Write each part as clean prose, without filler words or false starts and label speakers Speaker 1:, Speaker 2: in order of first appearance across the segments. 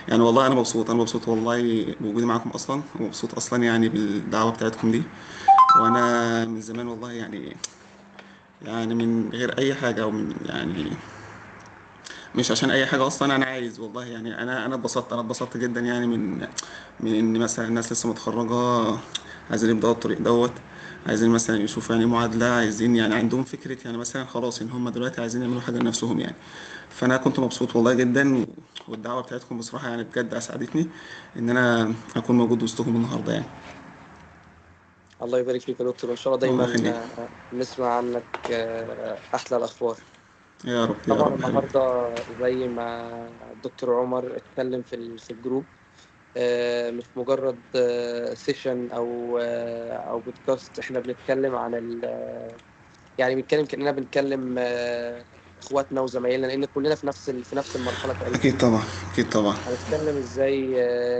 Speaker 1: يعني والله انا مبسوط والله بوجودي معاكم اصلا، ومبسوط اصلا يعني بالدعوه بتاعتكم دي. وانا من زمان والله يعني من غير اي حاجه، او من يعني مش عشان اي حاجه اصلا. انا عايز والله يعني انا اتبسطت جدا يعني من ان مثلا الناس لسه متخرجه عايزين يبداوا الطريق دوت. عايزين مثلا يشوفوا يعني معادله، عايزين يعني عندهم فكره يعني مثلا خلاص ان هم دلوقتي عايزين يعملوا حاجه لنفسهم يعني. فانا كنت مبسوط والله جدا، والدعوه بتاعتكم بصراحه يعني بجد اسعدتني ان انا اكون موجود وسطكم النهارده يعني.
Speaker 2: الله يبارك فيك يا دكتور، وإن شاء الله
Speaker 1: الله
Speaker 2: دايما
Speaker 1: يخليك.
Speaker 2: نسمع عنك أحلى الأخبار.
Speaker 1: يا رب يا
Speaker 2: طبعا
Speaker 1: رب حبيبي.
Speaker 2: النهاردة زي ما الدكتور عمر اتكلم في الجروب، مش مجرد سيشن أو بودكاست. إحنا بنتكلم عن يعني بنتكلم كأننا بنتكلم إخواتنا وزمايلنا، لأن كلنا في نفس المرحلة تقريبا.
Speaker 1: اكيد طبعا. اكيد طبعا.
Speaker 2: هنتكلم ازاي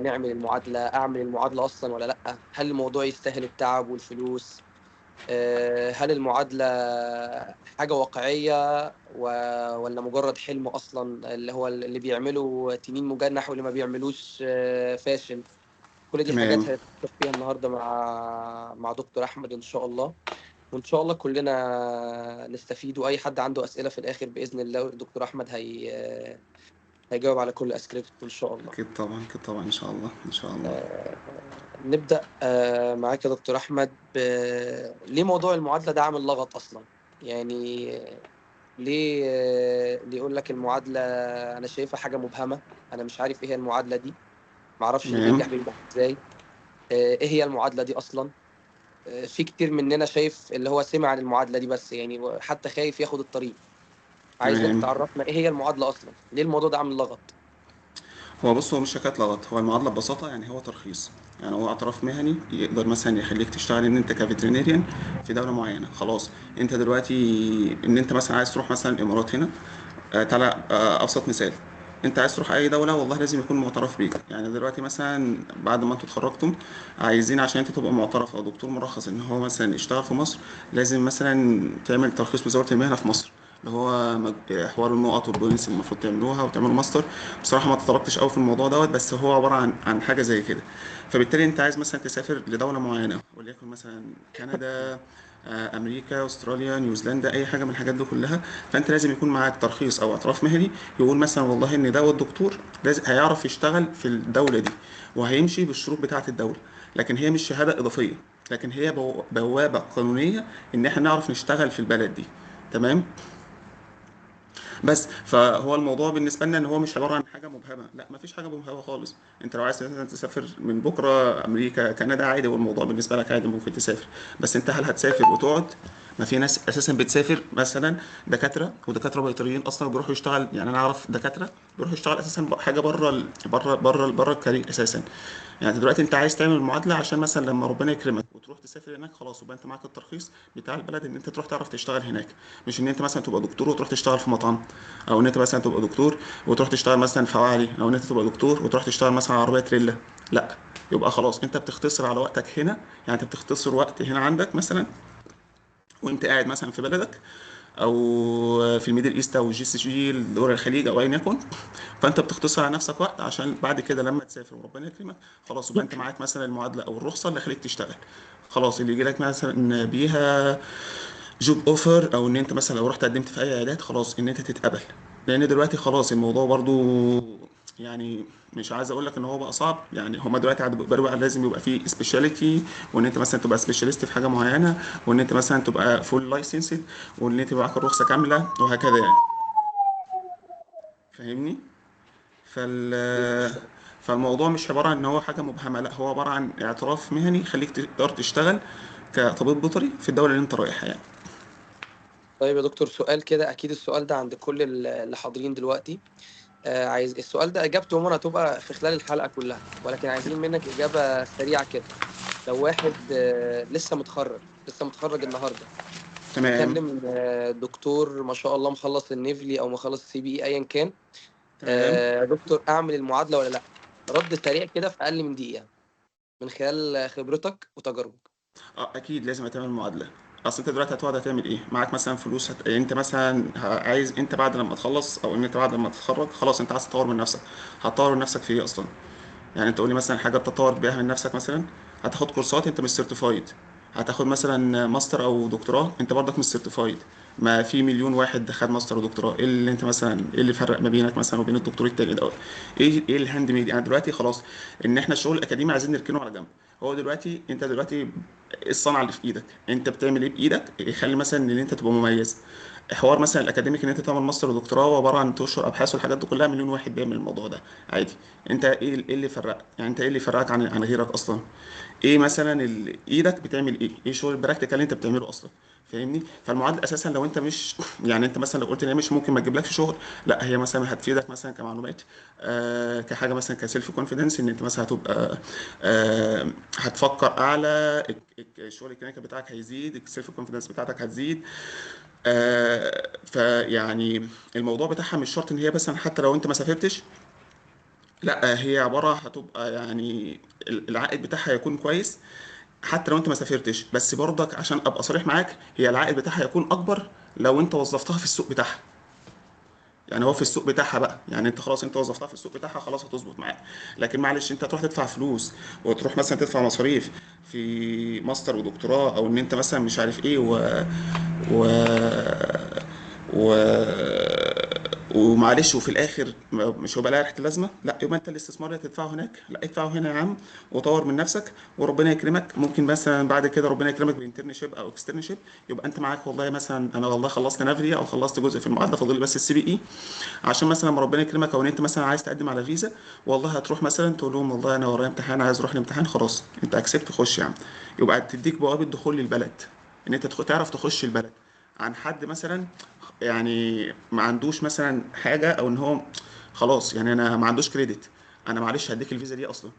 Speaker 2: نعمل المعادلة، اعمل المعادلة اصلا ولا لا، هل الموضوع يستاهل التعب والفلوس، هل المعادلة حاجة واقعية ولا مجرد حلم اصلا، اللي هو اللي بيعمله تنين مجنح واللي ما بيعملوش فاشل. كل دي حاجات
Speaker 1: تمام.
Speaker 2: هنتكلم فيها النهاردة مع دكتور احمد ان شاء الله. وان شاء الله كلنا نستفيد، واي حد عنده اسئلة في الاخر باذن الله دكتور احمد هيجاوب على كل اسئلتكم ان شاء الله.
Speaker 1: اكيد طبعا. اكيد طبعا ان شاء الله ان شاء الله.
Speaker 2: نبدأ معاك يا دكتور أحمد. ليه موضوع المعادلة ده عامل لغط أصلا؟ يعني ليه يقول لك المعادلة؟ أنا شايفها حاجة مبهمة. أنا مش عارف إيه هي المعادلة دي، معرفش اللي
Speaker 1: تمام.
Speaker 2: بينجح إزاي. إيه هي المعادلة دي أصلا؟ في كتير مننا شايف اللي هو سمع عن المعادلة دي بس، يعني حتى خايف ياخد الطريق. عايزك
Speaker 1: تمام.
Speaker 2: تعرفنا إيه هي المعادلة أصلا؟ ليه الموضوع ده عامل لغط؟
Speaker 1: هو بص، هو مش حكايه لغط، هو المعادله ببساطه يعني هو ترخيص. يعني هو اعتراف مهني يقدر مثلا يخليك تشتغل ان انت كفيترينيريان في دوله معينه. خلاص انت دلوقتي ان انت مثلا عايز تروح مثلا الامارات هنا. تعالى ابسط مثال. انت عايز تروح اي دوله والله لازم يكون معترف بيك. يعني دلوقتي مثلا بعد ما انتوا اتخرجتم عايزين عشان انت تبقى معترف او دكتور مرخص ان هو مثلا يشتغل في مصر، لازم مثلا تعمل ترخيص وزاره المهنه في مصر، اللي هو حوار النقط والبوينتس اللي المفروض تعملوها وتعملوا ماستر. بصراحه ما تطرقتش قوي في الموضوع دوت، بس هو عباره عن حاجه زي كده. فبالتالي انت عايز مثلا تسافر لدوله معينه، وليكن مثلا كندا، امريكا، استراليا، نيوزيلندا، اي حاجه من الحاجات دي كلها. فانت لازم يكون معاك ترخيص او اعتراف مهني يقول مثلا والله ان ده الدكتور لازم هيعرف يشتغل في الدوله دي، وهيمشي بالشروط بتاعه الدوله. لكن هي مش شهاده اضافيه، لكن هي بوابه قانونيه ان احنا نعرف نشتغل في البلد دي. تمام. بس فهو الموضوع بالنسبه لنا ان هو مش عباره عن حاجه مبهمه، لا مفيش حاجه مبهمه خالص. انت لو عايز مثلا تسافر من بكره امريكا كندا عادي، والموضوع بالنسبه لك عادي ممكن تسافر. بس انت هل هتسافر وتقعد؟ ما في ناس اساسا بتسافر مثلا دكاتره ودكاتره بيطريين اصلا بيروحوا يشتغل. يعني انا اعرف دكاتره بيروحوا يشتغل اساسا حاجه بره الكارير اساسا. يعني دلوقتي انت عايز تعمل معادله عشان مثلا لما ربنا يكرمك وتروح تسافر هناك، خلاص يبقى انت معاك الترخيص بتاع البلد ان انت تروح تعرف تشتغل هناك. مش ان انت مثلا تبقى دكتور وتروح تشتغل في مطعم، او ان انت مثلا تبقى دكتور وتروح تشتغل مثلا في حوالي، او ان انت تبقى دكتور وتروح تشتغل مثلا على عربيه تريلا. لا، يبقى خلاص انت بتختصر على وقتك هنا. يعني انت بتختصر وقت هنا عندك مثلا وانت قاعد مثلا في بلدك، او في الميدل ايست او الجي سي جي دول الخليج او ايا يكن. فانت بتختصر على نفسك وقت عشان بعد كده لما تسافر وربنا يكرمك خلاص يبقى انت معاك مثلا المعادله او الرخصه اللي خليك تشتغل. خلاص اللي يجي لك مثلا بيها جوب اوفر، او ان انت مثلا لو رحت قدمت في اي اعداد خلاص ان انت تتقبل. لان دلوقتي خلاص الموضوع برضو يعني مش عايز اقول لك ان هو بقى صعب. يعني هما دلوقتي بقى لازم يبقى فيه سبيشاليتي، وان انت مثلا تبقى سبيشاليست في حاجه معينه، وان انت مثلا تبقى فول لايسنسد، وان انت يبقى معاك الرخصه كامله وهكذا يعني. فاهمني؟ فالموضوع مش عباره عن ان هو حاجه مبهمه، لا هو عباره عن اعتراف مهني يخليك تقدر تشتغل كطبيب بيطري في الدوله اللي انت رايحها يعني.
Speaker 2: طيب يا دكتور، سؤال كده، أكيد السؤال ده عند كل اللي حاضرين دلوقتي. عايز السؤال ده إجابته عموما هتبقى في خلال الحلقة كلها، ولكن عايزين منك إجابة سريعة كده. لو واحد لسه متخرج النهاردة،
Speaker 1: تمام.
Speaker 2: وكلم دكتور ما شاء الله مخلص النيفلي أو مخلص السي بي إي أيا كان،
Speaker 1: تمام.
Speaker 2: دكتور أعمل المعادلة ولا لأ؟ رد سريع كده في أقل من دقيقة، من خلال خبرتك وتجاربك.
Speaker 1: اه اكيد لازم اتعمل معادله. اصل انت دلوقتي هتقعد هتعمل ايه؟ معاك مثلا فلوس انت مثلا عايز انت بعد لما تخلص او ان انت بعد لما تتخرج خلاص انت عايز تطور من نفسك. هتطور من نفسك في ايه اصلا؟ يعني انت قولي مثلا حاجه تطور بيها من نفسك. مثلا هتاخد كورسات انت مش سيرتيفايد، هتاخد مثلا ماستر او دكتوراه انت برضك مش سيرتيفايد. ما في مليون واحد خد ماستر ودكتوراه، ايه اللي انت مثلا ايه اللي فرق ما بينك مثلا وبين الدكتور التاني ده؟ ايه الهاند ميد يعني دلوقتي خلاص ان احنا الشغل الاكاديمي عايزين نركنه على جنب. هو دلوقتي انت دلوقتي ايه الصنعه اللي في ايدك؟ انت بتعمل ايه بايدك يخلي مثلا ان انت تبقى مميز؟ حوار مثلا الاكاديميك ان انت تعمل ماستر ودكتوراه هو عباره عن تنشر ابحاث والحاجات دي كلها، مليون واحد بيعمل الموضوع ده عادي. انت ايه اللي فرقك؟ يعني انت ايه اللي فرقك عن غيرك اصلا؟ ايه مثلا ايدك بتعمل ايه شغل البراكتيكال اللي انت بتعمله اصلا؟ فاهمني؟ فالمعادله اساسا لو انت مش يعني انت مثلا لو قلت ان هي مش ممكن ما تجيبلكش شغل، لا هي مثلا هتفيدك مثلا كمعلومات، كحاجه مثلا كسيلف كونفيدنس ان انت مثلا هتبقى هتفكر اعلى، الشغل الكلينيكال بتاعك هيزيد، السيلف كونفيدنس بتاعتك هتزيد. فيعني الموضوع بتاعها مش شرط ان هي مثلا حتى لو انت ما سافرتش، لا هي عباره هتبقى يعني العائد بتاعها هيكون كويس حتى لو انت ما سافرتش. بس برضك عشان ابقى صريح معاك، هي العائد بتاعها هيكون اكبر لو انت وظفتها في السوق بتاعها. يعني هو في
Speaker 2: تمام.
Speaker 1: السوق بتاعها بقى، يعني انت خلاص انت وظفتها في السوق بتاعها خلاص هتظبط معاك. لكن معلش انت تروح تدفع فلوس وتروح مثلا تدفع مصاريف في ماستر ودكتوراه، او ان انت مثلا مش عارف ايه و... و... ومعلش وفي الاخر مش هيبقى لها ريحه اللازمه، لا يبقى انت الاستثمار اللي هتدفعه هناك لا ادفعه هنا يا عم، وطور من نفسك وربنا يكرمك. ممكن مثلا بعد كده ربنا يكرمك بانترنشيب او اكسترنشيب، يبقى انت معاك والله مثلا انا والله خلصت نافري او خلصت جزء في المعادله فاضل لي بس السي بي اي، عشان مثلا لما ربنا يكرمك او ان انت مثلا عايز تقدم على فيزا، والله هتروح مثلا تقول لهم والله انا ورايا امتحان عايز اروح الامتحان، خلاص انت اكسبت خش يا عم. يبقى تديك بوابه دخول للبلد، ان انت تعرف تخش البلد عن حد مثلا يعني ما عندوش مثلا حاجه، او ان هو خلاص يعني انا ما عندوش كريدت، انا معلش هديك الفيزا دي اصلا.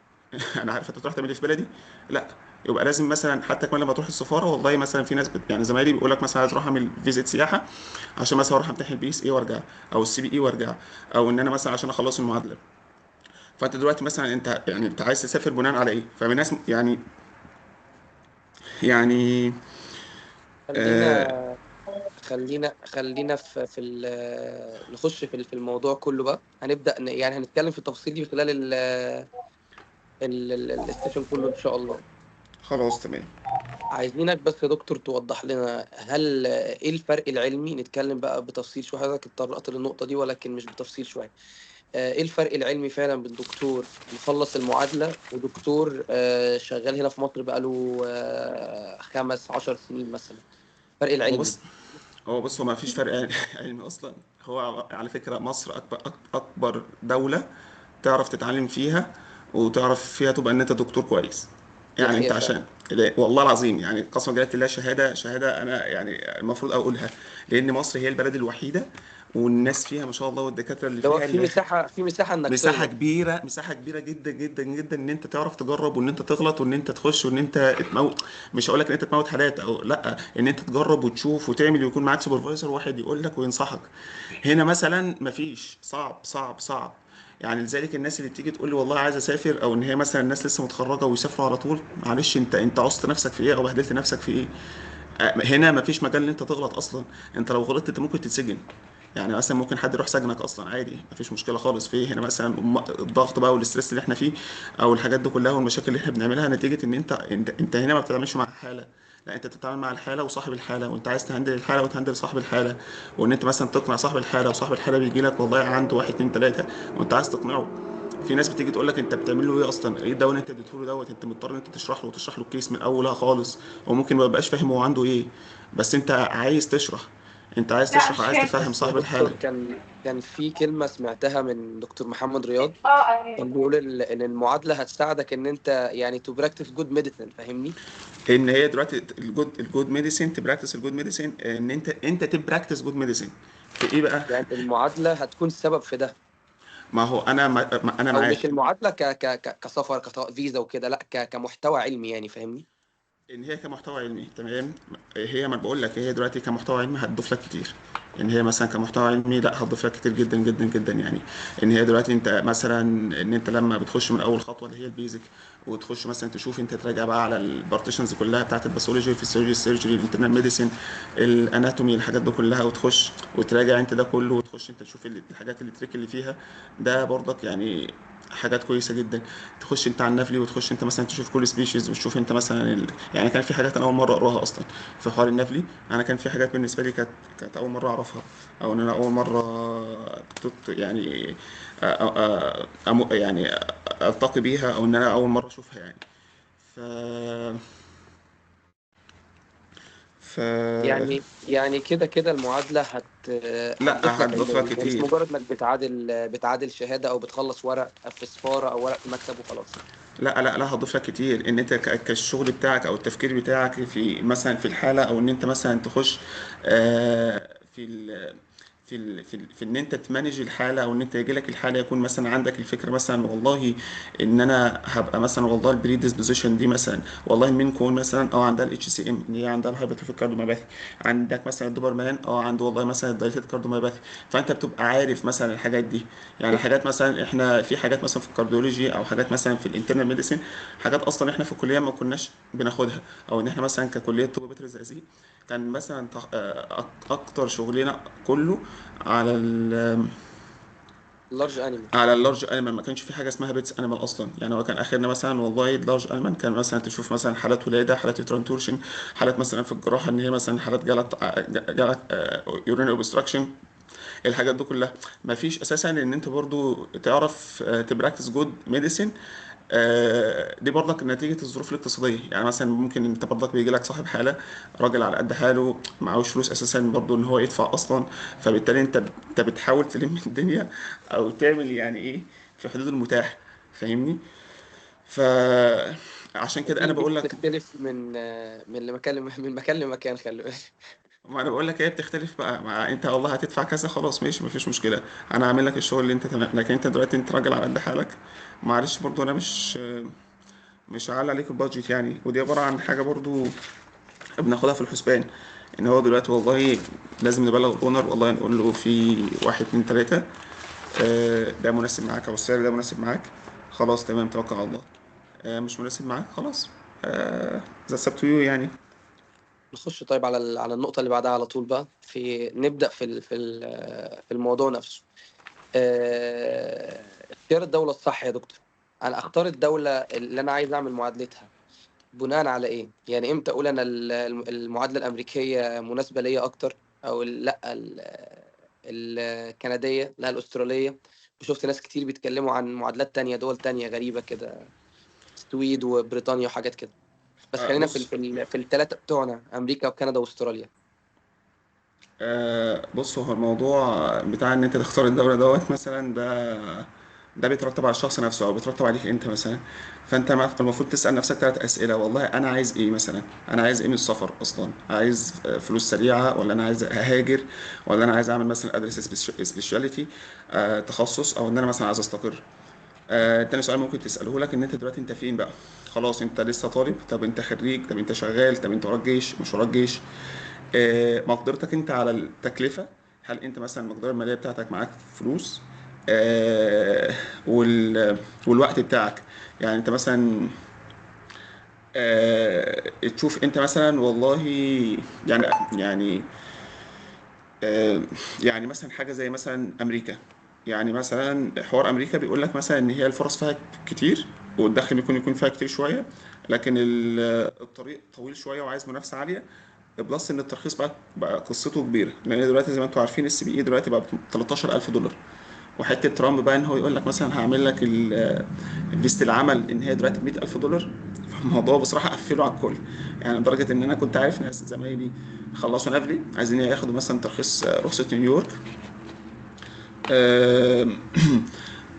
Speaker 1: انا عارف انت تروح تعمل ايه في بلدي؟ لا. يبقى لازم مثلا حتى كمان لما تروح السفاره والله مثلا في ناس يعني زمايلي بيقول لك مثلا عايز اروح اعمل فيزا سياحه عشان مثلا اروح امتحن البي اس اي وارجع، او السي بي اي وارجع، او ان انا مثلا عشان اخلص المعادله. فانت دلوقتي مثلا انت يعني انت عايز تسافر بناء على ايه؟ فمن ناس يعني
Speaker 2: خلينا
Speaker 1: آه
Speaker 2: خلينا نخش في الموضوع كله بقى. هنبدأ يعني هنتكلم في التفاصيل دي خلال السيشن كله إن شاء الله.
Speaker 1: خلاص تمام.
Speaker 2: عايزينك بس يا دكتور توضح لنا هل إيه الفرق العلمي، نتكلم بقى بتفصيل شوية، حضرتك اتطرقت للنقطة دي ولكن مش بتفصيل شوية. إيه الفرق العلمي فعلا بين دكتور مخلص المعادلة ودكتور شغال هنا في مصر بقاله 15 سنين مثلا؟ الفرق
Speaker 1: هو
Speaker 2: العلمي.
Speaker 1: بص هو ما فيش فرق علمي اصلا. هو على فكره مصر اكبر دوله تعرف تتعلم فيها وتعرف فيها تبقى ان انت دكتور كويس.
Speaker 2: دي
Speaker 1: يعني انت
Speaker 2: حقيقة فعلا.
Speaker 1: عشان والله العظيم يعني قسما جلاله الله شهاده انا يعني المفروض اقولها، لان مصر هي البلد الوحيده والناس فيها ما شاء الله والدكاتره اللي
Speaker 2: اللي هو
Speaker 1: فيها
Speaker 2: في
Speaker 1: اللي
Speaker 2: مساحة، في مساحة إنك
Speaker 1: مساحة
Speaker 2: تغلط.
Speaker 1: كبيرة، مساحة كبيرة جدا جدا جدا ان انت تعرف تجرب وان انت تغلط وان انت تخش وان انت تموت. مش هقول لك ان انت تموت حالات او لا، ان انت تجرب وتشوف وتعمل ويكون معاك سوبرفايزر واحد يقول لك وينصحك. هنا مثلا مفيش، صعب صعب صعب. يعني لذلك الناس اللي بتيجي تقول لي والله عايز اسافر، او ان هي مثلا الناس لسه متخرجه ويسافروا على طول، معلش انت عصت نفسك في ايه او بهدلت نفسك في ايه؟ هنا مفيش مجال ان انت تغلط اصلا. انت لو غلطت انت ممكن تتسجن. يعني مثلا ممكن حد يروح سجنك اصلا عادي، مفيش مشكله خالص في هنا مثلا الضغط بقى والاسترس اللي احنا فيه او الحاجات دي كلها والمشاكل اللي احنا بنعملها نتيجه ان انت هنا ما بتتعاملش مع الحاله، لا انت بتتعامل مع الحاله وصاحب الحاله، وانت عايز تهندل الحاله وتهندل صاحب الحاله، وان انت مثلا تقنع صاحب الحاله، وصاحب الحاله بيجي لك والله عنده واحد اتنين تلاته وانت عايز تقنعه. في ناس بتيجي تقول لك انت بتعمل له ايه اصلا؟ ايه الدواء اللي انت اديته له دوت؟ انت مضطر ان انت تشرح له وتشرح له الكيس من اولها خالص. هو ممكن ما يبقاش فاهم هو عنده ايه، بس انت عايز تشرح، انت عايز
Speaker 3: لا
Speaker 1: تشرح
Speaker 3: مش
Speaker 1: وعايز
Speaker 3: فاكر.
Speaker 1: تفهم
Speaker 2: بس يا
Speaker 1: صاحب الحاله.
Speaker 2: دكتور كان في كلمة سمعتها من دكتور محمد رياض،
Speaker 3: اه
Speaker 2: كان بيقول إن المعادلة هتساعدك إن أنت يعني تو براكتس جود ميديسن، فاهمني؟
Speaker 1: ان هي دلوقتي الجود ميديسين تبراكتس الجود ميديسين، ان انت تبراكتس جود ميديسين في ايه بقى؟
Speaker 2: يعني المعادلة هتكون السبب في ده.
Speaker 1: ما هو انا
Speaker 2: أو مش
Speaker 1: معاك.
Speaker 2: المعادلة كسفر كفيزا وكده، لا كمحتوى علمي يعني، فاهمني؟
Speaker 1: ان هي كمحتوى علمي تمام. هي ما بقول لك، هي دلوقتي كمحتوى علمي هتضيف لك كتير. ان هي مثلا كمحتوى علمي لا هتضيف لك كتير جدا جدا جدا يعني. ان هي دلوقتي انت مثلا، ان انت لما بتخش من اول خطوه اللي هي البيزك، وتخش مثلا تشوف انت تراجع بقى على البارتيشنز كلها بتاعت الباثولوجي، الفسيولوجي، السيرجري، الانترنال ميديسين، الاناتومي، الحاجات دي كلها، وتخش وتراجع انت ده كله، وتخش انت تشوف الحاجات اللي تريك اللي فيها. ده برضك يعني حاجات كويسه جدا. تخش انت على النفلي، وتخش انت مثلا تشوف كل سبيشيز، وتشوف انت مثلا يعني كان في حاجات انا اول مره اقراها اصلا في حوار النفلي. انا كان في حاجات بالنسبه لي كانت اول مره اعرفها، او ان انا اول مره يعني يعني التقي بيها، او ان انا اول مره اشوفها يعني. ف ف
Speaker 2: يعني كده كده المعادلة هتضيف
Speaker 1: لا
Speaker 2: لك
Speaker 1: هتضيف لك
Speaker 2: علميا، هي مش
Speaker 1: كتير.
Speaker 2: مجرد انك بتعادل شهادة او بتخلص ورق في سفارة او ورق في مكتب وخلاص.
Speaker 1: لا هتضيف لك كتير. ان انت كالشغل بتاعك او التفكير بتاعك في مثلا في الحاله، او ان انت مثلا تخش في في ان انت تمانج الحاله، او ان انت يجي لك الحاله يكون مثلا عندك الفكره مثلا والله ان انا هبقى مثلا والله البري ديسبوزيشن دي مثلا، والله مين كون مثلا عندها الاتش سي ام، ان هي عندها الهايبرتروفيك كارديوميوباثي. عندك مثلا الدوبرمان عنده والله مثلا الدايليتد كارديوميوباثي. فانت بتبقى عارف مثلا الحاجات دي. يعني حاجات مثلا احنا في حاجات مثلا في الكارديولوجي، او حاجات مثلا في الانترنال ميديسين، حاجات اصلا احنا في الكليه ما كناش بناخدها. او ان احنا مثلا ككليه طب بيطري الزقازيق كان مثلا اكتر شغلنا كله على
Speaker 2: اللارج انيمال.
Speaker 1: على اللارج انيمال. ما كانش في حاجه اسمها بيتس انيمال اصلا يعني. هو كان اخرنا مثلا والله اللارج انيمال كان مثلا تشوف مثلا حالات ولاده، حالات ترانتورشن، حالات مثلا في الجراحه ان هي مثلا حالات جالت يورين اوبستراكشن. الحاجات دي كلها ما فيش اساسا ان انت برضو تعرف تبراكتس جود ميديسين. دي برضك نتيجة الظروف الاقتصادية. يعني مثلا ممكن انت برضك بيجي لك صاحب حالة، راجل على قد حاله، معهوش فلوس اساسا برضو ان هو يدفع اصلا. فبالتالي انت بتحاول تلم الدنيا، او تعمل يعني ايه في حدود المتاح. فاهمني؟ فعشان كده انا
Speaker 2: دي
Speaker 1: بقول لك.
Speaker 2: بتختلف من مكان من مكان لمكان، خلي بالك.
Speaker 1: ما انا بقول لك هي بتختلف بقى. مع انت والله هتدفع كذا خلاص ماشي مفيش مشكله، انا هعمل لك الشغل اللي انت تمام. لكن انت دلوقتي انت راجل على قد حالك، معلش برضو انا مش هعلي عليك البادجت يعني. ودي عباره عن حاجه برضو بناخدها في الحسبان. ان هو دلوقتي والله لازم نبلغ الاونر، والله نقول له في واحد اتنين تلاته، ده مناسب معاك، او السعر ده مناسب معاك، خلاص تمام توكل على الله. مش مناسب معاك خلاص، ذا سب تو يو يعني.
Speaker 2: نخش طيب على النقطة اللي بعدها على طول بقى، نبدأ في الموضوع نفسه. اختيار الدولة الصح يا دكتور. أنا أختار الدولة اللي أنا عايز أعمل معادلتها بناء على إيه؟ يعني إمتى أقول أنا المعادلة الأمريكية مناسبة ليا أكتر، أو لأ الكندية، لا الأسترالية. وشفت ناس كتير بيتكلموا عن معادلات تانية، دول تانية غريبة كده، السويد وبريطانيا وحاجات كده. بس خلينا
Speaker 1: بص،
Speaker 2: في الثلاثة بتوعنا، أمريكا وكندا وأستراليا.
Speaker 1: بص هو الموضوع بتاع ان انت تختار الدولة دوت مثلا، ده بيترتب على الشخص نفسه، او بيترتب عليك انت مثلا. فانت المفروض تسأل نفسك 3 اسئلة. والله انا عايز ايه مثلا؟ انا عايز ايه من السفر اصلا؟ عايز فلوس سريعة، ولا انا عايز اهاجر، ولا انا عايز اعمل مثلا ادرس سبيشاليتي، تخصص، او ان انا مثلا عايز استقر. تاني سؤال ممكن تسأله لك ان انت دلوقتي انت فين بقى؟ خلاص انت لسه طالب، طب انت خريج، طب انت شغال، طب انت وراك جيش مش وراك جيش. مقدرتك انت على التكلفة، هل انت مثلا المقدرة المالية بتاعتك معاك فلوس؟ آه، والوقت بتاعك. يعني انت مثلا تشوف انت مثلا والله يعني يعني آه، يعني مثلا حاجة زي مثلا أمريكا. يعني مثلا حوار أمريكا بيقول لك مثلا إن هي الفرص فيها كتير، والدخل يكون فيها كتير شوية، لكن الطريق طويل شوية وعايز منافسة عالية. بلس إن الترخيص بقى قصته كبيرة، لأن دلوقتي زي ما أنتم عارفين السي بي إي دلوقتي بقى ب 13000 دولار. وحتة ترامب بقى إن هو يقول لك مثلا هعمل لك فيزة العمل إن هي دلوقتي ب 100000 دولار. فالموضوع بصراحة قفله على الكل. يعني لدرجة إن أنا كنت عارف ناس زمايلي خلصوا نافلي عايزين ياخدوا مثلا ترخيص رخصة نيويورك. آم،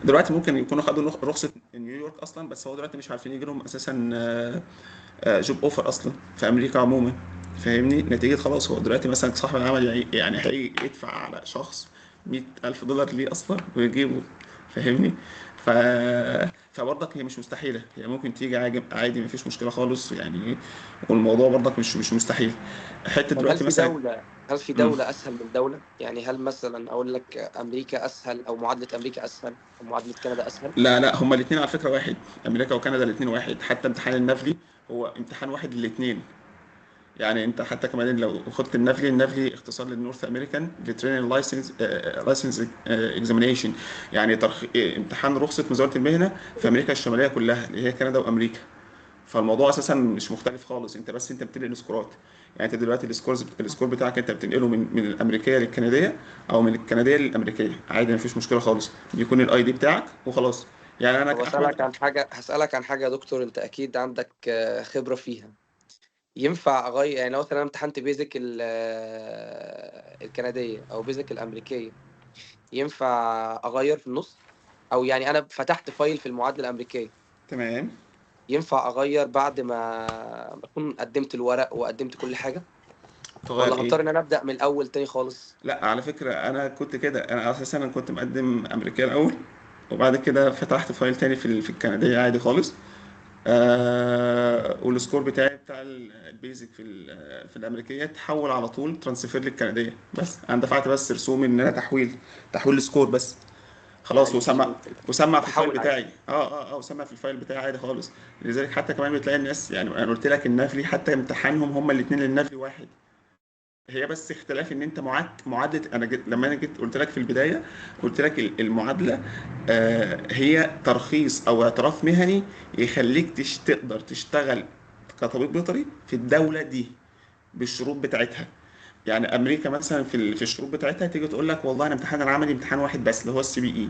Speaker 1: دلوقتي ممكن يكونوا خدوا رخصة نيويورك أصلا، بس هو دلوقتي مش عارفين يجي لهم أساسا جوب أوفر أصلا في أمريكا عموما. فاهمني؟ نتيجة خلاص هو دلوقتي مثلا صاحب العمل يعني هيجي يدفع على شخص 100000 دولار ليه أصلا ويجيبه. فاهمني؟ ف فبرضك هي مش مستحيله، هي ممكن تيجي عادي عادي، مفيش مشكله خالص يعني. والموضوع برضك مش مستحيل. حته
Speaker 2: طب هل
Speaker 1: دلوقتي
Speaker 2: في
Speaker 1: مثلا.
Speaker 2: دولة هل في
Speaker 1: مم.
Speaker 2: دولة أسهل من دولة؟ يعني هل مثلا أقول لك أمريكا أسهل، أو معادلة أمريكا أسهل، أو معادلة كندا أسهل؟
Speaker 1: لا لا، هما الاثنين على فكره واحد. امريكا وكندا الاثنين واحد، حتى امتحان النفلي هو امتحان واحد للاثنين. يعني انت حتى كمان لو خدت النفلي، النفلي اختصار للنورث امريكان فيترينري لايسنس اكزامينيشن. يعني امتحان رخصه مزاوله المهنه في امريكا الشماليه كلها، اللي هي كندا وامريكا. فالموضوع اساسا مش مختلف خالص، انت بس انت بتنقل سكورات. يعني انت دلوقتي السكور بتاعك انت بتنقله من الامريكيه للكنديه، او من الكنديه للامريكيه عادي، مفيش مشكله خالص، بيكون الاي دي بتاعك وخلاص. يعني انا
Speaker 2: طب
Speaker 1: كاحمد.
Speaker 2: هسألك عن حاجة يا دكتور، أنت أكيد عندك خبرة فيها. ينفع أغير، يعني لو مثلا أنا امتحنت بيزك الكندية أو بيزك الأمريكية، ينفع أغير في النص؟ أو يعني أنا فتحت فايل في المعادلة الأمريكية،
Speaker 1: تمام.
Speaker 2: ينفع أغير بعد ما أكون قدمت الورق وقدمت كل حاجة؟
Speaker 1: تغير
Speaker 2: ولا
Speaker 1: ايه؟
Speaker 2: هضطر إن أنا أبدأ من الأول تاني خالص؟
Speaker 1: لا على فكره انا كنت كده، انا اساسا انا كنت مقدم امريكيه الاول، وبعد كده فتحت فايل تاني في الكنديه عادي خالص. والسكور بتاعي بتاع البيزك في الامريكيه اتحول على طول ترانسفير للكنديه، بس انا دفعت بس رسوم ان انا تحويل السكور بس. خلاص،
Speaker 2: يعني
Speaker 1: وسمع في الفايل
Speaker 2: بحول عادي.
Speaker 1: بتاعي، وسمع في الفايل بتاعي عادي خالص. لذلك حتى كمان بتلاقي الناس، يعني انا قلت لك النفلي حتى امتحانهم هما الاثنين للنفلي واحد. هي بس اختلاف ان انت معادله. لما انا جيت قلت لك في البدايه، قلت لك المعادله هي ترخيص او اعتراف مهني يخليك تقدر تشتغل كطبيب بيطري في الدوله دي بالشروط بتاعتها. يعني امريكا مثلا في الشروط بتاعتها تيجي تقول لك والله انا امتحان العملي امتحان واحد بس اللي هو السي بي اي.